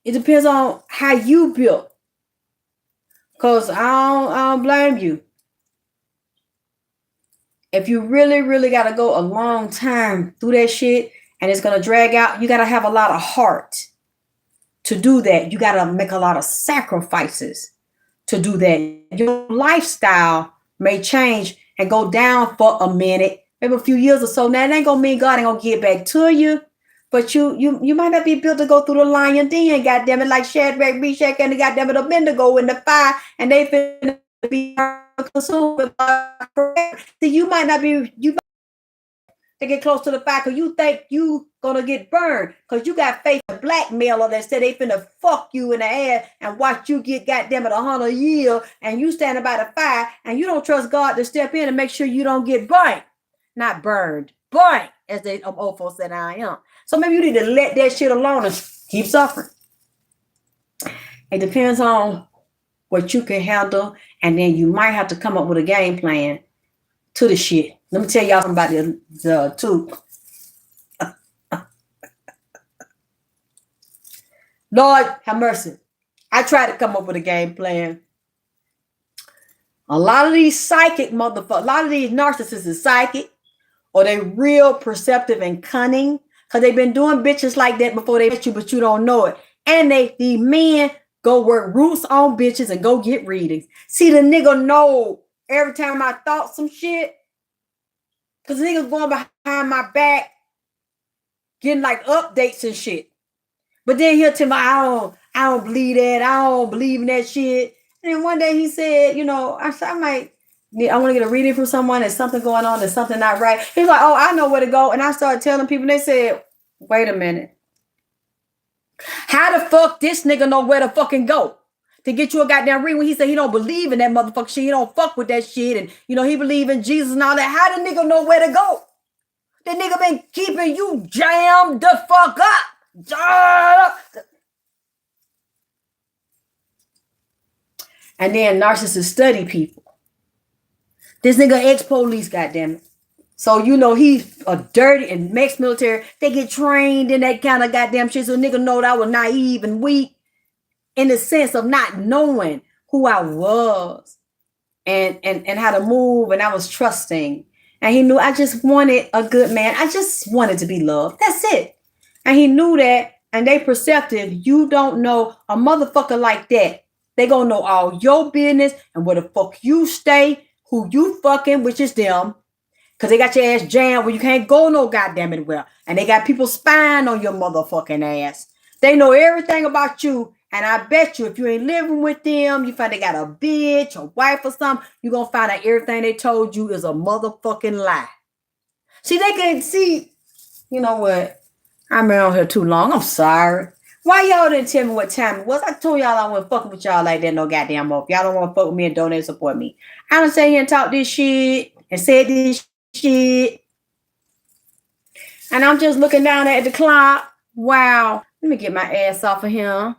S1: It depends on how you built. Cause I don't blame you. If you really, really gotta go a long time through that shit, and it's going to drag out, you got to have a lot of heart to do that. You got to make a lot of sacrifices to do that. Your lifestyle may change and go down for a minute, maybe a few years or so. Now, it ain't going to mean God ain't going to get back to you, but you might not be built to go through the lion den, goddamn it, like Shadrach, Meshach, and the goddamn it, Abednego in the fire, and they finna be consumed with fire. See, you might not be, to get close to the fire because you think you gonna get burned because you got faith in blackmailer that said they finna fuck you in the ass and watch you get goddamn it 100 years and you standing by the fire and you don't trust God to step in and make sure you don't get burnt. Not burned, burnt, as they old folks said I am. So maybe you need to let that shit alone and keep suffering. It depends on what you can handle, and then you might have to come up with a game plan to the shit. Let me tell y'all something about the two. Lord have mercy. I tried to come up with a game plan. A lot of these psychic motherfuckers, a lot of these narcissists is psychic, or they real perceptive and cunning, because they've been doing bitches like that before they met you, but you don't know it. And the men go work roots on bitches and go get readings. See, the nigga know every time I thought some shit, because niggas going behind my back, getting like updates and shit. But then he'll tell me, I don't believe that. I don't believe in that shit. And then one day he said, I'm like, I want to get a reading from someone. There's something going on. There's something not right. He's like, oh, I know where to go. And I started telling people, and they said, wait a minute. How the fuck this nigga know where to fucking go to get you a goddamn reading when he said he don't believe in that motherfucker shit. He don't fuck with that shit. And, he believe in Jesus and all that. How the nigga know where to go? The nigga been keeping you jammed the fuck up. And then narcissists study people. This nigga ex-police, goddammit. So, he's a dirty and ex-military. They get trained in that kind of goddamn shit. So nigga know that I was naive and weak in the sense of not knowing who I was and how to move. And I was trusting. And he knew I just wanted a good man. I just wanted to be loved. That's it. And he knew that. And they perceptive. You don't know a motherfucker like that. They gonna know all your business and where the fuck you stay, who you fucking, which is them. Because they got your ass jammed where you can't go no goddamn anywhere. And they got people spying on your motherfucking ass. They know everything about you. And I bet you if you ain't living with them, you find they got a bitch, a wife or something, you're going to find out everything they told you is a motherfucking lie. See, they can see, you know what? I've been on here too long. I'm sorry. Why y'all didn't tell me what time it was? I told y'all I wasn't fucking with y'all like that no goddamn more. If y'all don't want to fuck with me and donate and support me. I don't sit here and talk this shit and say this shit. And I'm just looking down at the clock. Wow. Let me get my ass off of him.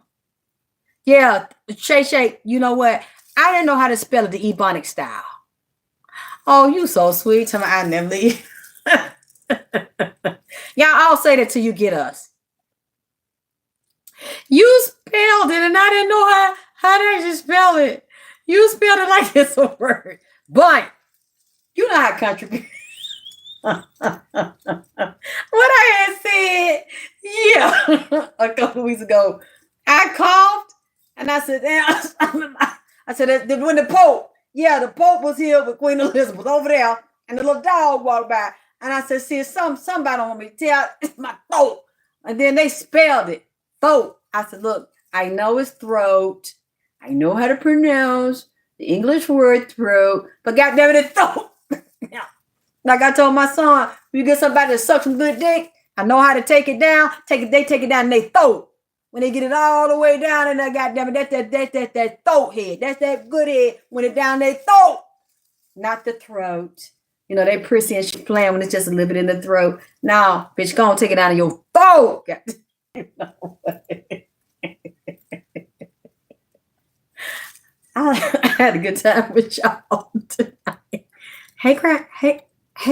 S1: Yeah, Shay, you know what? I didn't know how to spell it the Ebonic style. Oh, you so sweet. Tell me I never leave. Y'all all say that till you get us. You spelled it, and I didn't know how did you spell it. You spelled it like it's a word. But you know how country. What I had said, yeah, a couple of weeks ago, I coughed and I said, damn, I said, when the Pope was here with Queen Elizabeth over there, and the little dog walked by, and I said, see, somebody want me to tell, it's my throat. And then they spelled it, throat. I said, look, I know it's throat. I know how to pronounce the English word throat, but goddamn it, it's throat. Yeah. Like I told my son, you get somebody that sucks some good dick, I know how to take it down. They take it down and they throat. When they get it all the way down in that goddamn it, that's that throat head. That's that good head when it down their throat, not the throat. They prissy and shit playing when it's just a little bit in the throat. Now, bitch, go on, take it down in your throat. I had a good time with y'all tonight. Hey,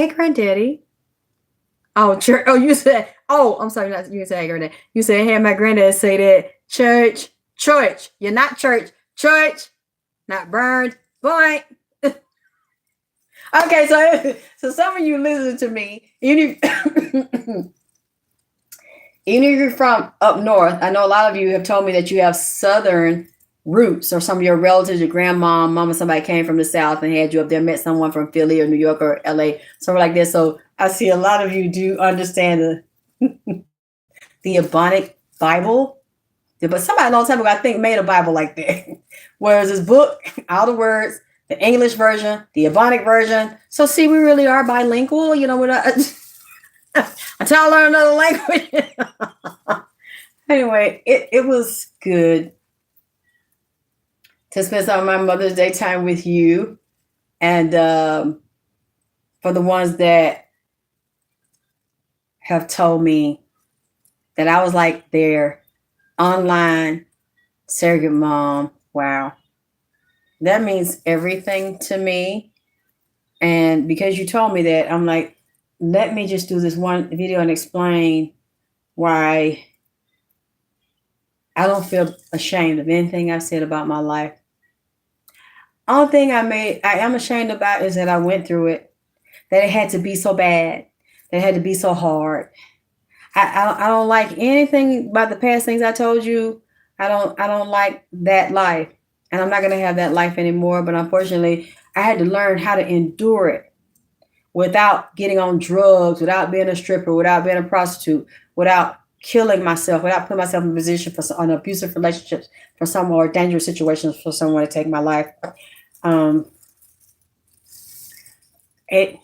S1: granddaddy. Oh, church. Oh, you said, I'm sorry, you didn't say hey, granddaddy. You said, hey, my granddad say that church. You're not church. Church, not burned. Boy. Okay, so some of you listen to me. Even if you're from up north, I know a lot of you have told me that you have southern roots, or some of your relatives, your grandma, mama, somebody came from the South and had you up there, met someone from Philly or New York or LA, somewhere like this. So I see a lot of you do understand the Ebonic Bible. But somebody a long time ago, I think, made a Bible like that. Whereas this book, all the words, the English version, the Ebonic version. So see, we really are bilingual, we're not, until I learn another language. Anyway, it was good to spend some of my Mother's Day time with you. And for the ones that have told me that I was like their online surrogate mom, wow. That means everything to me. And because you told me that, I'm like, let me just do this one video and explain why I don't feel ashamed of anything I've said about my life. Only thing I am ashamed about is that I went through it, that it had to be so bad, that it had to be so hard. I don't like anything about the past things I told you. I don't like that life, and I'm not going to have that life anymore. But unfortunately, I had to learn how to endure it without getting on drugs, without being a stripper, without being a prostitute, without killing myself, without putting myself in a position for an abusive relationships, for some or dangerous situations for someone to take my life. It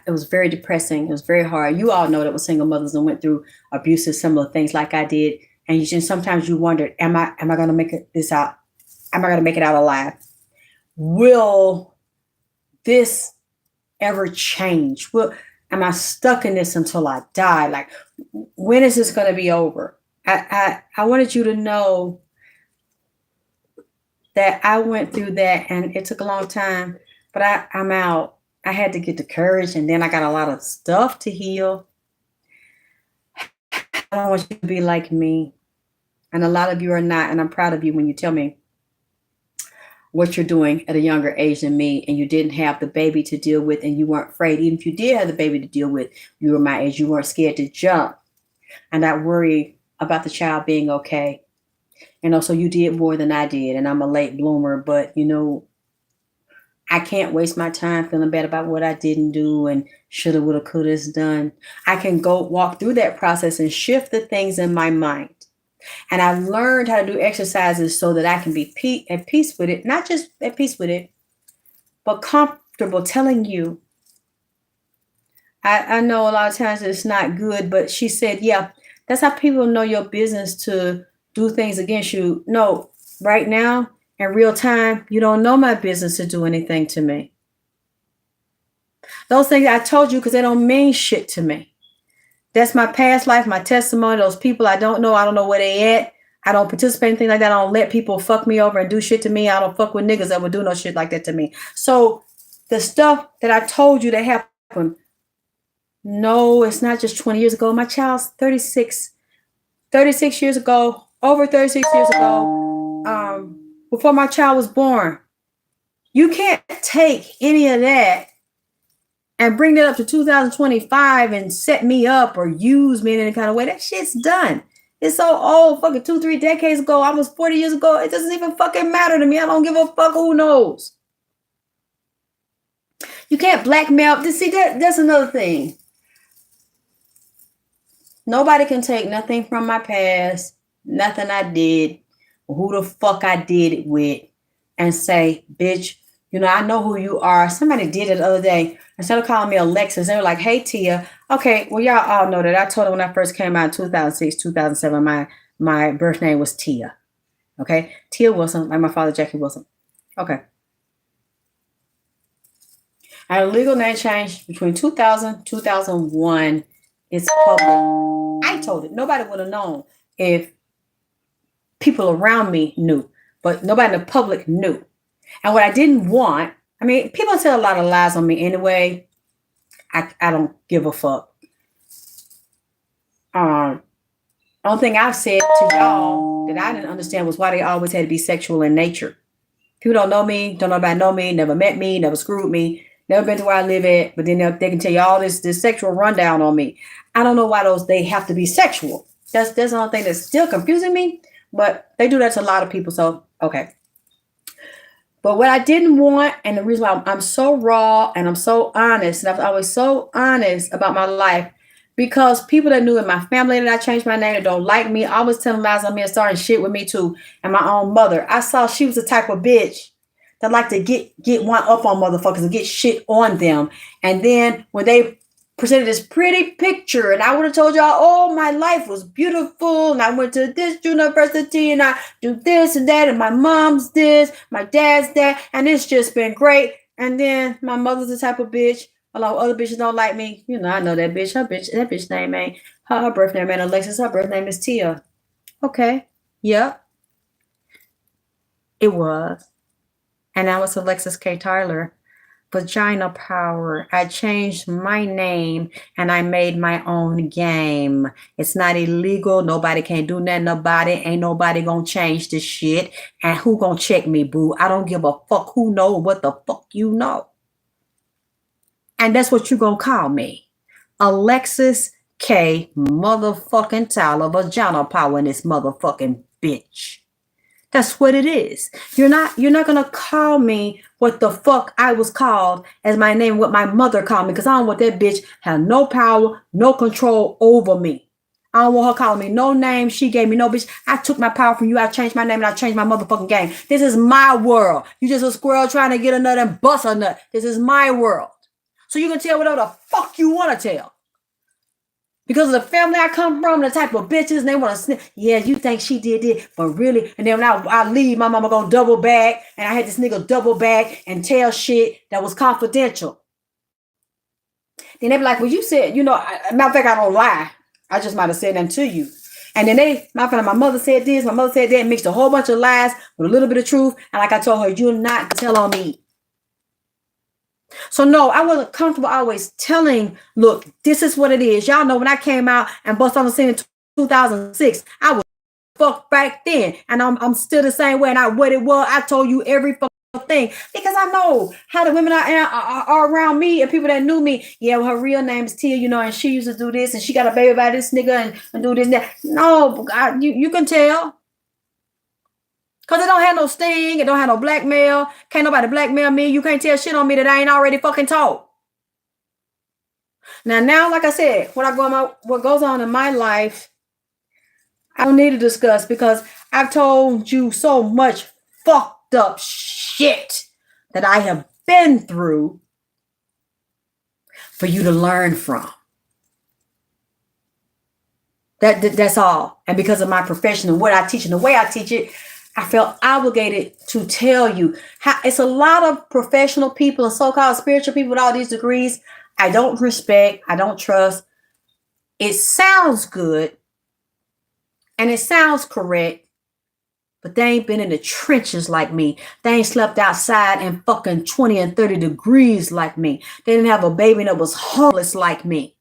S1: was very depressing. It was very hard. You all know that was single mothers and went through abusive similar things like I did. And you just sometimes you wondered, am I gonna make this out? Am I gonna make it out alive? Will this ever change? Am I stuck in this until I die? Like, when is this gonna be over? I wanted you to know that I went through that and it took a long time, but I'm out. I had to get the courage, and then I got a lot of stuff to heal. I don't want you to be like me. And a lot of you are not. And I'm proud of you when you tell me what you're doing at a younger age than me, and you didn't have the baby to deal with, and you weren't afraid. Even if you did have the baby to deal with, you were my age, you weren't scared to jump and not worry about the child being okay. And also, you did more than I did, and I'm a late bloomer, but I can't waste my time feeling bad about what I didn't do and shoulda, woulda, coulda's done. I can go walk through that process and shift the things in my mind. And I've learned how to do exercises so that I can be at peace with it, not just at peace with it, but comfortable telling you. I know a lot of times it's not good, but she said, yeah, that's how people know your business to do things against you. No, right now, in real time, you don't know my business to do anything to me. Those things I told you because they don't mean shit to me. That's my past life, my testimony. Those people I don't know where they at. I don't participate in anything like that. I don't let people fuck me over and do shit to me. I don't fuck with niggas that would do no shit like that to me. So the stuff that I told you that happened, no, it's not just 20 years ago. My child's 36 years ago, over 36 years ago, before my child was born. You can't take any of that and bring that up to 2025 and set me up or use me in any kind of way. That shit's done. It's so old, fucking 2-3 decades ago, almost 40 years ago. It doesn't even fucking matter to me. I don't give a fuck who knows. You can't blackmail. See, that's another thing. Nobody can take nothing from my past, nothing I did, or who the fuck I did it with, and say, bitch, I know who you are. Somebody did it the other day. Instead of calling me Alexis, they were like, hey, Tia. Okay, well, y'all all know that. I told them when I first came out in 2006, 2007, my birth name was Tia. Okay? Tia Wilson, like my father, Jackie Wilson. Okay. I had a legal name change between 2000, 2001. It's public. I told it. Nobody would have known if people around me knew, but nobody in the public knew. And what I didn't want, people tell a lot of lies on me anyway. I don't give a fuck. Only thing I've said to y'all that I didn't understand was why they always had to be sexual in nature. People don't know me, don't nobody know me, never met me, never screwed me, never been to where I live at, but then they can tell you all this sexual rundown on me. I don't know why they have to be sexual. That's the only thing that's still confusing me, but they do that to a lot of people, so okay. But what I didn't want, and the reason why I'm so raw and I'm so honest, and I was always so honest about my life, because people that knew in my family that I changed my name, that don't like me, always telling lies on me and starting shit with me too. And my own mother, I saw she was the type of bitch that like to get one up on motherfuckers and get shit on them. And then when they presented this pretty picture, and I would have told y'all, oh, my life was beautiful, and I went to this university, and I do this and that, and my mom's this, my dad's that, and it's just been great. And then my mother's the type of bitch. A lot of other bitches don't like me. I know that bitch. That bitch name ain't her birth name ain't Alexis. Her birth name is Tia. Okay. Yep. It was. And now it's Alexis K. Tyler. Vagina power. I changed my name and I made my own game. It's not illegal. Nobody can do nothing about it. Ain't nobody gonna change this shit. And who gonna check me, boo? I don't give a fuck who know what the fuck you know. And that's what you gonna call me. Alexis K. motherfucking Tyler. Vagina power in this motherfucking bitch. That's what it is. You're not gonna call me what the fuck I was called as my name, what my mother called me, because I don't want that bitch have no power, no control over me. I don't want her calling me no name. She gave me no bitch. I took my power from you. I changed my name and I changed my motherfucking game. This is my world. You just a squirrel trying to get a nut and bust a nut. This is my world. So you can tell whatever the fuck you want to tell. Because of the family I come from, the type of bitches, and they want to sniff. Yeah, you think she did it, but really, and then when I leave, my mama gonna double back, and I had this nigga double back and tell shit that was confidential. Then they be like, well, you said, matter of fact, I don't lie. I just might have said that to you. And then my mother said this, my mother said that, mixed a whole bunch of lies with a little bit of truth. And like I told her, you're not to tell on me. So no, I wasn't comfortable always telling, look, this is what it is. Y'all know when I came out and bust on the scene in 2006, I was fucked back then. And I'm still the same way. And what it was, I told you every fucking thing. Because I know how the women are around me and people that knew me. Yeah, well, her real name is Tia, and she used to do this and she got a baby by this nigga and do this and that. No, you can tell. Because it don't have no sting. It don't have no blackmail. Can't nobody blackmail me. You can't tell shit on me that I ain't already fucking told. Now, like I said, what goes on in my life, I don't need to discuss because I've told you so much fucked up shit that I have been through for you to learn from. That's all. And because of my profession and what I teach and the way I teach it, I felt obligated to tell you how it's a lot of professional people and so-called spiritual people with all these degrees I don't respect, I don't trust. It sounds good and it sounds correct, but they ain't been in the trenches like me. They ain't slept outside in fucking 20 and 30 degrees like me. They didn't have a baby that was homeless like me.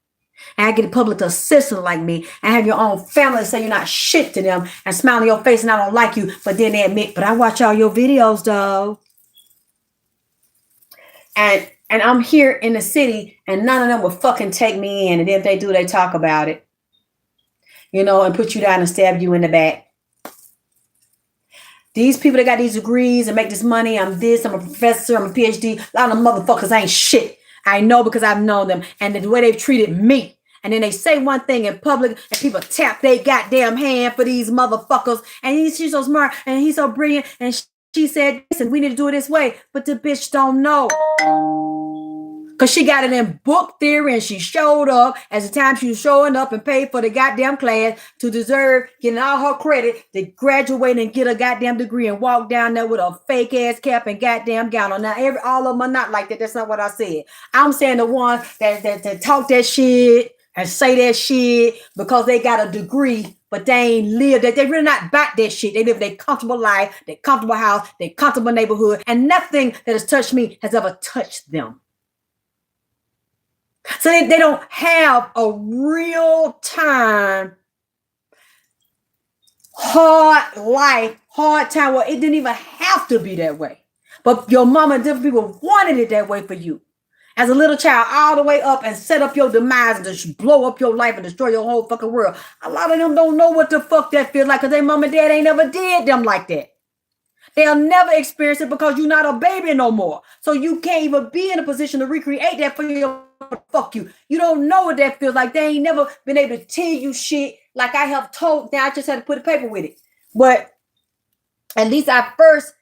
S1: And I get a public assistant like me and have your own family say you're not shit to them and smile on your face and I don't like you, but then they admit, but I watch all your videos though. And I'm here in the city and none of them will fucking take me in. And then if they do, they talk about it, and put you down and stab you in the back. These people that got these degrees and make this money, I'm a professor, I'm a PhD. A lot of them motherfuckers ain't shit. I know because I've known them and the way they've treated me. And then they say one thing in public and people tap their goddamn hand for these motherfuckers. And she's so smart and he's so brilliant. And she said, listen, we need to do it this way. But the bitch don't know. Because she got it in book theory and she showed up as the time she was showing up and paid for the goddamn class to deserve getting all her credit to graduate and get a goddamn degree and walk down there with a fake ass cap and goddamn gown on. Now, all of them are not like that. That's not what I said. I'm saying the ones that talk that shit and say that shit because they got a degree, but they ain't live that. They really not about that shit. They live their comfortable life, their comfortable house, their comfortable neighborhood, and nothing that has touched me has ever touched them. So they don't have a real time, hard life, hard time. Well, it didn't even have to be that way. But your mama and different people wanted it that way for you. As a little child, all the way up and set up your demise and just blow up your life and destroy your whole fucking world. A lot of them don't know what the fuck that feels like because their mom and dad ain't never did them like that. They'll never experience it because you're not a baby no more. So you can't even be in a position to recreate that for your fuck you. You don't know what that feels like. They ain't never been able to tell you shit like I have told. Now I just had to put a paper with it. But at least I first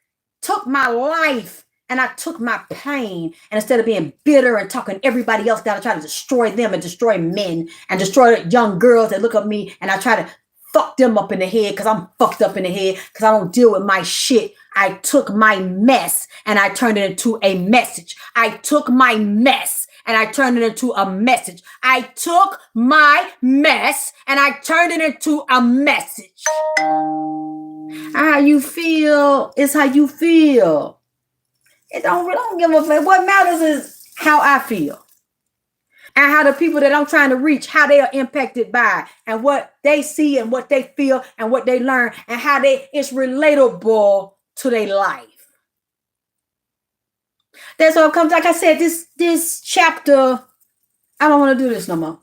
S1: took my life and I took my pain. And instead of being bitter and talking everybody else down, I try to destroy them and destroy men and destroy young girls that look at me and I try to fuck them up in the head because I'm fucked up in the head because I don't deal with my shit. I took my mess and I turned it into a message. I took my mess and I turned it into a message. I took my mess and I turned it into a message. How you feel is how you feel. We don't give a fuck. What matters is how I feel. And how the people that I'm trying to reach, how they are impacted by and what they see and what they feel and what they learn and how it's relatable to their life. That's what comes, like I said, this chapter, I don't want to do this no more.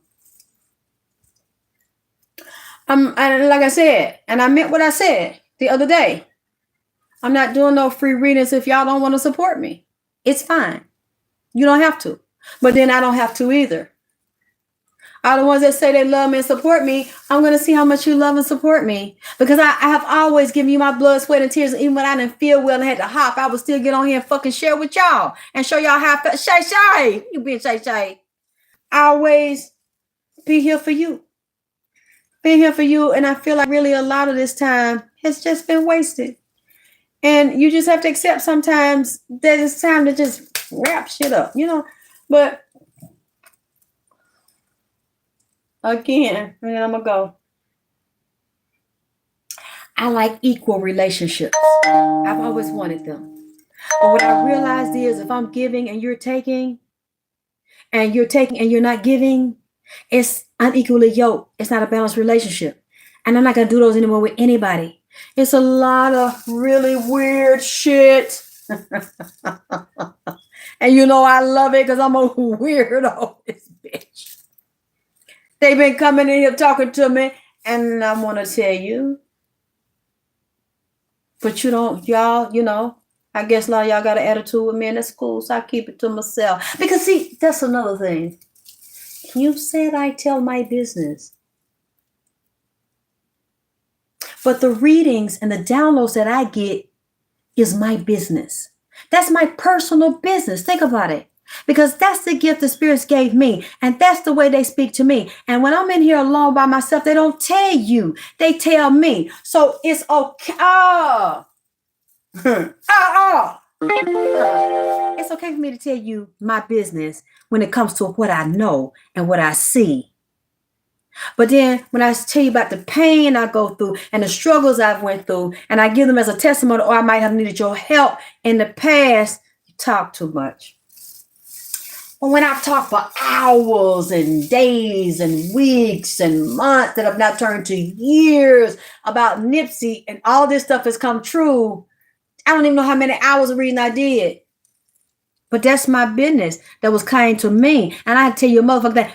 S1: And like I said, and I meant what I said the other day. I'm not doing no free readings if y'all don't want to support me. It's fine. You don't have to. But then I don't have to either. All the ones that say they love me and support me, I'm going to see how much you love and support me. Because I have always given you my blood, sweat, and tears. Even when I didn't feel well and had to hop, I would still get on here and fucking share with y'all. And show y'all how I felt. Shay. You being Shay. I always be here for you. Being here for you. And I feel like really a lot of this time has just been wasted. And you just have to accept sometimes that it's time to just wrap shit up, But again, and then I'm going to go. I like equal relationships. I've always wanted them. But what I realized is if I'm giving and you're taking, and you're not giving, it's unequally yoked. It's not a balanced relationship. And I'm not going to do those anymore with anybody. It's a lot of really weird shit. And I love it because I'm a weirdo, this bitch. They've been coming in here talking to me, and I want to tell you. But y'all, I guess a lot of y'all got an attitude with me, and that's cool, so I keep it to myself. Because, see, that's another thing. You said I tell my business. But the readings and the downloads that I get is my business. That's my personal business. Think about it. Because that's the gift the spirits gave me. And that's the way they speak to me. And when I'm in here alone by myself, they don't tell you. They tell me. So it's okay. It's okay for me to tell you my business when it comes to what I know and what I see. But then when I tell you about the pain I go through and the struggles I've went through, and I give them as a testimony, or I might have needed your help in the past, you talk too much. But when I talk for hours and days and weeks and months that have now turned to years about Nipsey and all this stuff has come true, I don't even know how many hours of reading I did. But that's my business that was kind to me. And I tell you, motherfucker, that,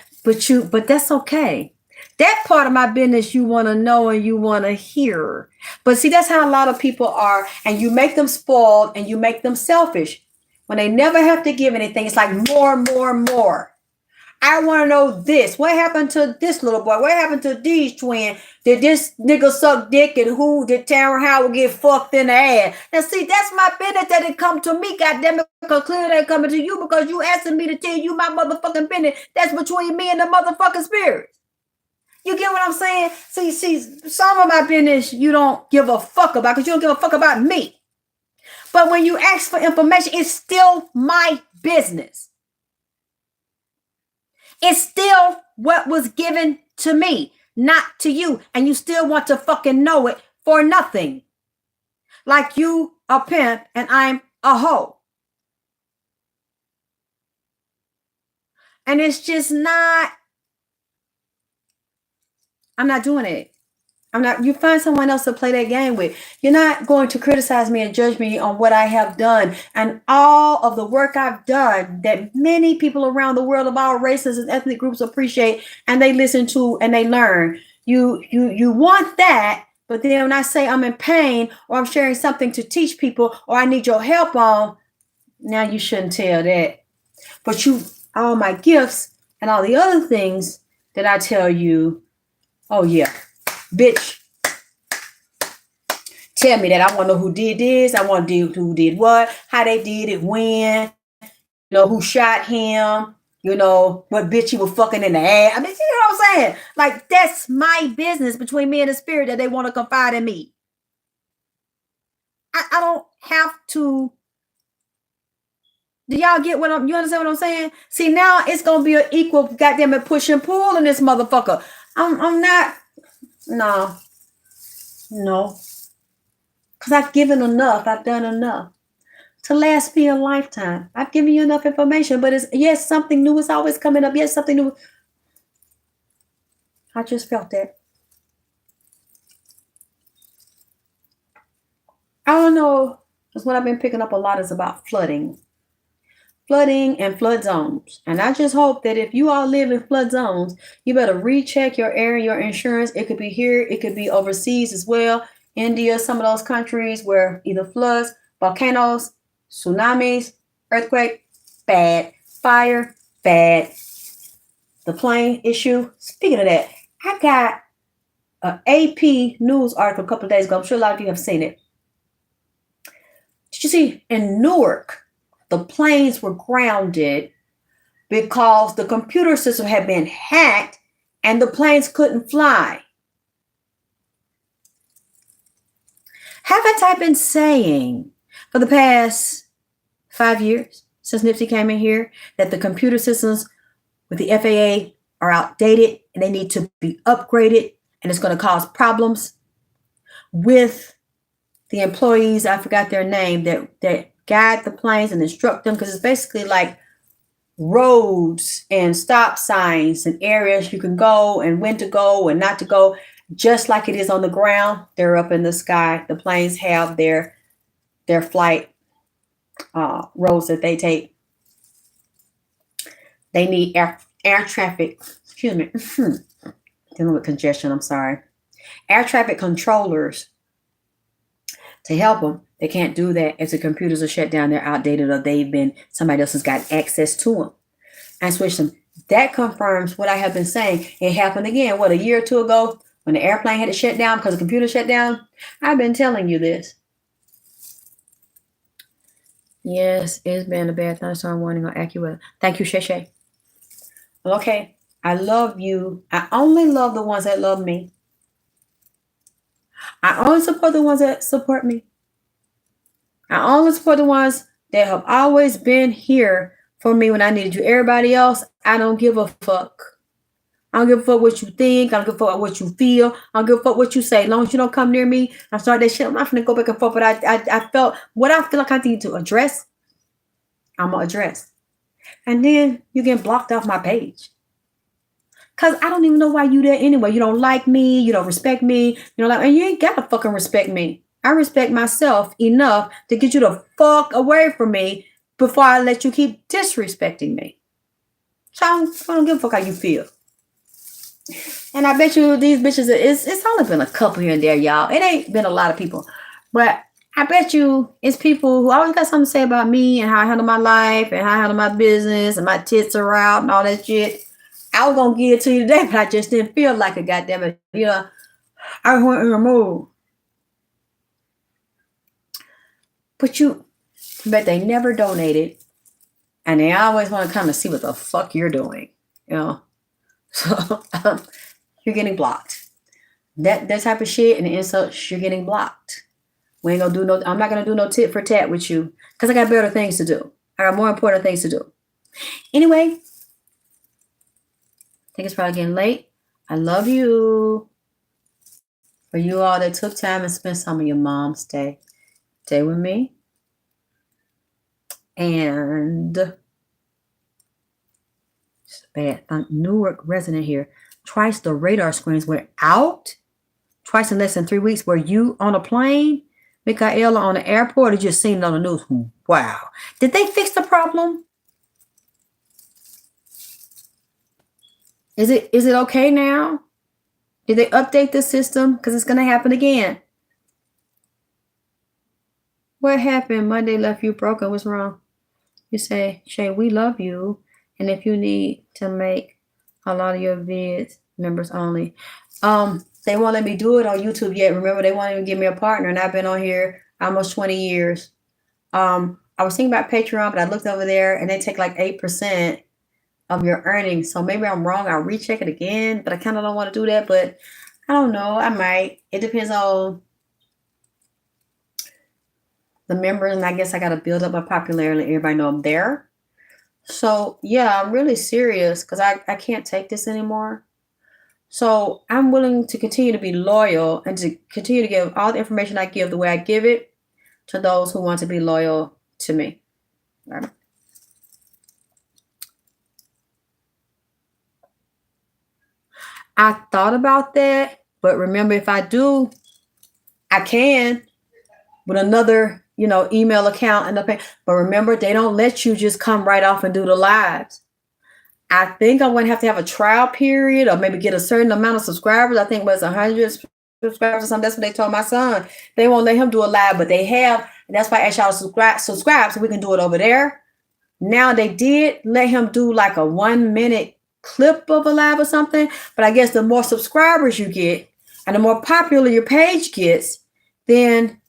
S1: but that's okay. That part of my business you want to know and you want to hear. But see, that's how a lot of people are. And you make them spoiled and you make them selfish. When they never have to give anything, it's like more. I want to know this. What happened to this little boy? What happened to these twins? Did this nigga suck dick, and who did Tara Howard get fucked in the ass? Now, see, that's my business that it come to me, goddammit, because clearly they coming to you because you asking me to tell you my motherfucking business. That's between me and the motherfucking spirits. You get what I'm saying? See, some of my business you don't give a fuck about because you don't give a fuck about me. But when you ask for information, it's still my business. It's still what was given to me, not to you. And you still want to fucking know it for nothing. Like you a pimp and I'm a hoe. And it's just not, I'm not doing it. You find someone else to play that game with. You're not going to criticize me and judge me on what I have done and all of the work I've done that many people around the world of all races and ethnic groups appreciate and they listen to and they learn. You want that, but then when I say I'm in pain or I'm sharing something to teach people or I need your help on, now you shouldn't tell that. But all my gifts and all the other things that I tell you, oh yeah. Bitch, tell me that. I want to know who did this. I want to know who did what, how they did it, when, who shot him, what bitch he was fucking in the ass. I mean, you know what I'm saying? Like, that's my business between me and the spirit that they want to confide in me. I don't have to. Do y'all get you understand what I'm saying? See, now it's going to be an equal goddamn push and pull in this motherfucker. I'm not. No. Because I've given enough. I've done enough to last me a lifetime. I've given you enough information, but yes, something new is always coming up. Yes, something new. I just felt that. I don't know. Because what I've been picking up a lot is about flooding and flood zones. And I just hope that if you all live in flood zones, you better recheck your area, your insurance. It could be here. It could be overseas as well. India, some of those countries where either floods, volcanoes, tsunamis, earthquake, bad. Fire, bad. the plane issue. Speaking of that, I got an AP news article a couple of days ago. I'm sure a lot of you have seen it. Did you see in Newark, the planes were grounded because the computer system had been hacked and the planes couldn't fly? Haven't I been saying for the past 5 years since Nipsey came in here that the computer systems with the FAA are outdated and they need to be upgraded, and it's going to cause problems with the employees? I forgot their name, that guide the planes and instruct them, because it's basically like roads and stop signs and areas you can go and when to go and not to go, just like it is on the ground. They're up in the sky. The planes have their flight roads that they take. They need air traffic, excuse me, dealing with congestion, I'm sorry. Air traffic controllers to help them. They can't do that if the computers are shut down, they're outdated, or somebody else has got access to them and switch them. That confirms what I have been saying. It happened again, a year or two ago when the airplane had to shut down because the computer shut down. I've been telling you this. Yes, it's been a bad thunderstorm warning on AccuWeather. Thank you, Shay Shay. Okay, I love you. I only love the ones that love me. I only support the ones that support me. I only support the ones that have always been here for me when I needed you. Everybody else, I don't give a fuck. I don't give a fuck what you think. I don't give a fuck what you feel. I don't give a fuck what you say. As long as you don't come near me, I start that shit. I'm not gonna go back and forth. But I felt what I feel like I need to address, I'm gonna address. And then you get blocked off my page. Cause I don't even know why you there anyway. You don't like me. You don't respect me. And you ain't gotta fucking respect me. I respect myself enough to get you the fuck away from me before I let you keep disrespecting me. So I don't give a fuck how you feel. And I bet you these bitches, it's only been a couple here and there, y'all. It ain't been a lot of people. But I bet you it's people who always got something to say about me and how I handle my life and how I handle my business and my tits are out and all that shit. I was going to give it to you today, but I just didn't feel like it, goddammit. I went in a mood. But they never donated. And they always want to come and see what the fuck you're doing. So you're getting blocked. That type of shit and the insults, you're getting blocked. We ain't gonna do no, I'm not gonna do no tit for tat with you because I got better things to do. I got more important things to do. Anyway, I think it's probably getting late. I love you. For you all that took time and spent some of your mom's day with me. And it's bad. Newark resident here. Twice the radar screens went out. Twice in less than 3 weeks. Were you on a plane, Michaela, on the airport, or just seen it on the news? Wow. Did they fix the problem? Is it okay now? Did they update the system? Because it's going to happen again. What happened? Monday left you broken. What's wrong? You say, Shay, we love you. And if you need to make a lot of your vids members only. They won't let me do it on YouTube yet. Remember, they won't even give me a partner. And I've been on here almost 20 years. I was thinking about Patreon, but I looked over there and they take like 8% of your earnings. So maybe I'm wrong. I'll recheck it again, but I kind of don't want to do that. But I don't know. I might. It depends on the members. And I guess I got to build up my popularity. Everybody know I'm there. So yeah, I'm really serious because I can't take this anymore. So I'm willing to continue to be loyal and to continue to give all the information I give the way I give it to those who want to be loyal to me. All right. I thought about that, but remember, if I do, I can with another, email account and but remember, they don't let you just come right off and do the lives. I think I'm going to have a trial period or maybe get a certain amount of subscribers. I think it was 100 subscribers or something. That's what they told my son. They won't let him do a live, but they have. And that's why I asked y'all to subscribe so we can do it over there. Now they did let him do like a 1 minute clip of a live or something. But I guess the more subscribers you get and the more popular your page gets, then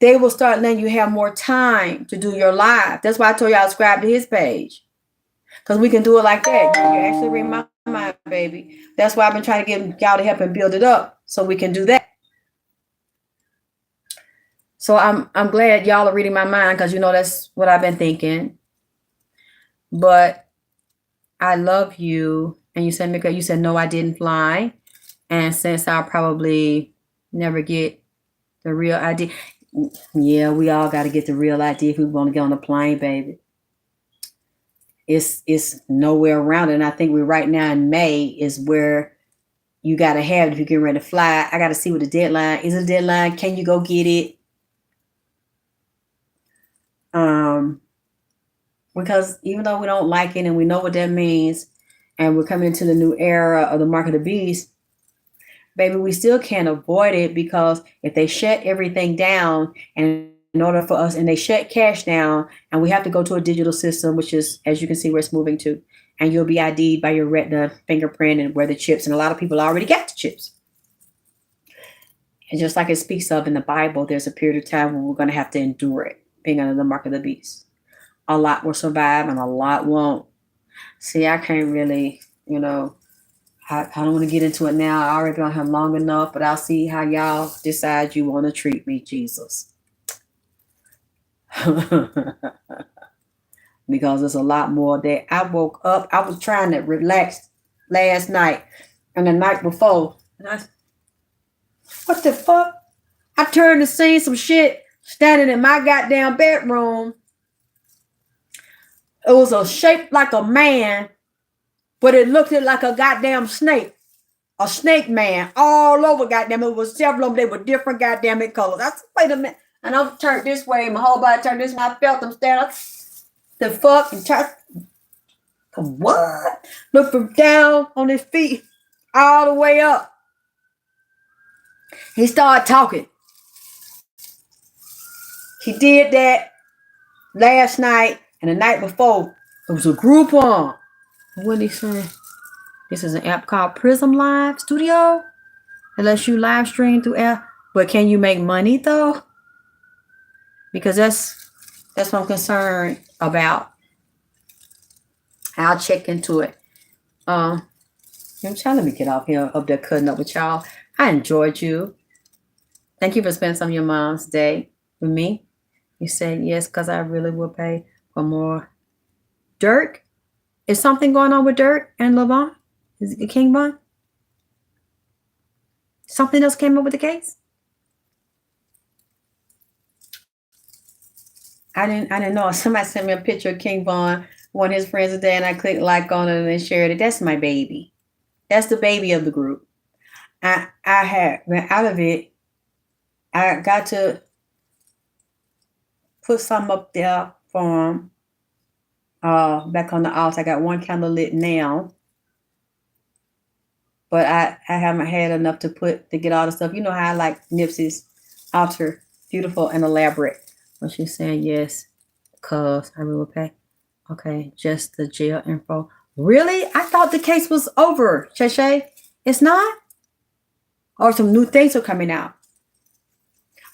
S1: they will start letting you have more time to do your live. That's why I told y'all to subscribe to his page. Because we can do it like that. You actually read my mind, baby. That's why I've been trying to get y'all to help and build it up so we can do that. So I'm glad y'all are reading my mind because that's what I've been thinking. But I love you. And you said, Mika, you said, no, I didn't fly. And since I'll probably never get the real ID. Yeah, we all got to get the real ID if we want to get on the plane, baby. It's nowhere around it. And I think we're right now in May is where you got to have it if you're getting ready to fly. I got to see what the deadline is. A deadline. Can you go get it? Because even though we don't like it and we know what that means, and we're coming into the new era of the mark of the beast, baby, we still can't avoid it because if they shut everything down, and in order for us, and they shut cash down, and we have to go to a digital system, which is, as you can see, where it's moving to, and you'll be ID'd by your retina fingerprint and where the chips, and a lot of people already got the chips. And just like it speaks of in the Bible, there's a period of time when we're going to have to endure it, being under the mark of the beast. A lot will survive and a lot won't. See, I can't really, I don't want to get into it now. I already been on here long enough, but I'll see how y'all decide you want to treat me, Jesus. Because there's a lot more that I woke up. I was trying to relax last night and the night before. And what the fuck? I turned to see some shit standing in my goddamn bedroom. It was a shape like a man, but it looked like a goddamn snake. A snake man all over, goddamn. It was several of them. They were different goddamn colors. I said, wait a minute. And I'm turned this way. My whole body turned this way. I felt them staring. The fuck? And turned. What? Looked from down on his feet all the way up. He started talking. He did that last night and the night before. It was a Groupon. What did he say? This is an app called Prism Live Studio. It lets you live stream through app. But can you make money though? Because that's what I'm concerned about. I'll check into it. I'm trying to get off here up there cutting up with y'all. I enjoyed you. Thank you for spending some of your mom's day with me. You said yes, because I really will pay for more. Dirk? Is something going on with Dirk and LeVon? Is it King Von? Something else came up with the case? I didn't know. Somebody sent me a picture of King Von, one of his friends today, and I clicked like on it and shared it. That's my baby. That's the baby of the group. I had been out of it. I got to put some up there for him. Back on the altar. I got one candle lit now. But I haven't had enough to get all the stuff. You know how I like Nipsey's altar. Beautiful and elaborate. When she's saying yes, because I will pay. Okay, just the jail info. Really? I thought the case was over, Shay. It's not? Or some new things are coming out.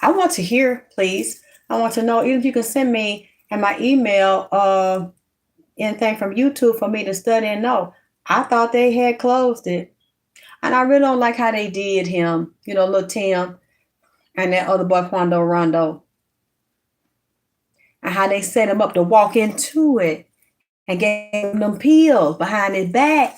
S1: I want to hear, please. I want to know, even if you can send me in my email anything from YouTube for me to study and know. I thought they had closed it. And I really don't like how they did him, little Tim and that other boy, Quando Rondo. And how they set him up to walk into it and gave him them pills behind his back.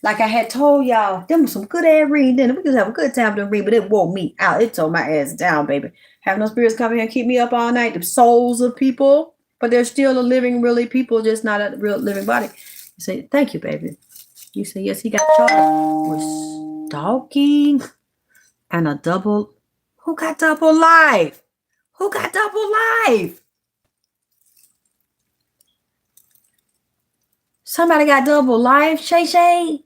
S1: Like I had told y'all, them was some good ass reading. Then we could have a good time to read, but it wore me out. It tore my ass down, baby. Having those spirits come here and keep me up all night. The souls of people, but they're still a living, really people, just not a real living body. You say, thank you, baby. You say, yes, he got charged with stalking and a double. Who got double life? Who got double life? Somebody got double life, Shay.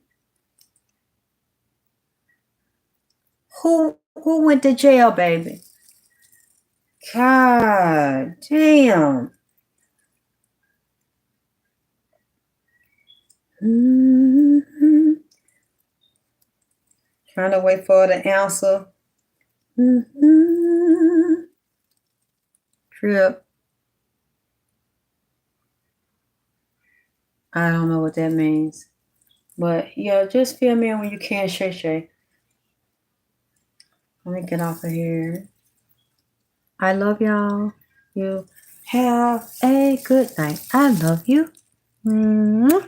S1: Who went to jail, baby? God damn. Mm-hmm. Trying to wait for the answer. Mm-hmm. Trip. I don't know what that means. But yeah, just fill me in when you can, Shay Shay. Let me get off of here. I love y'all. You have a good night. I love you. Mm-hmm.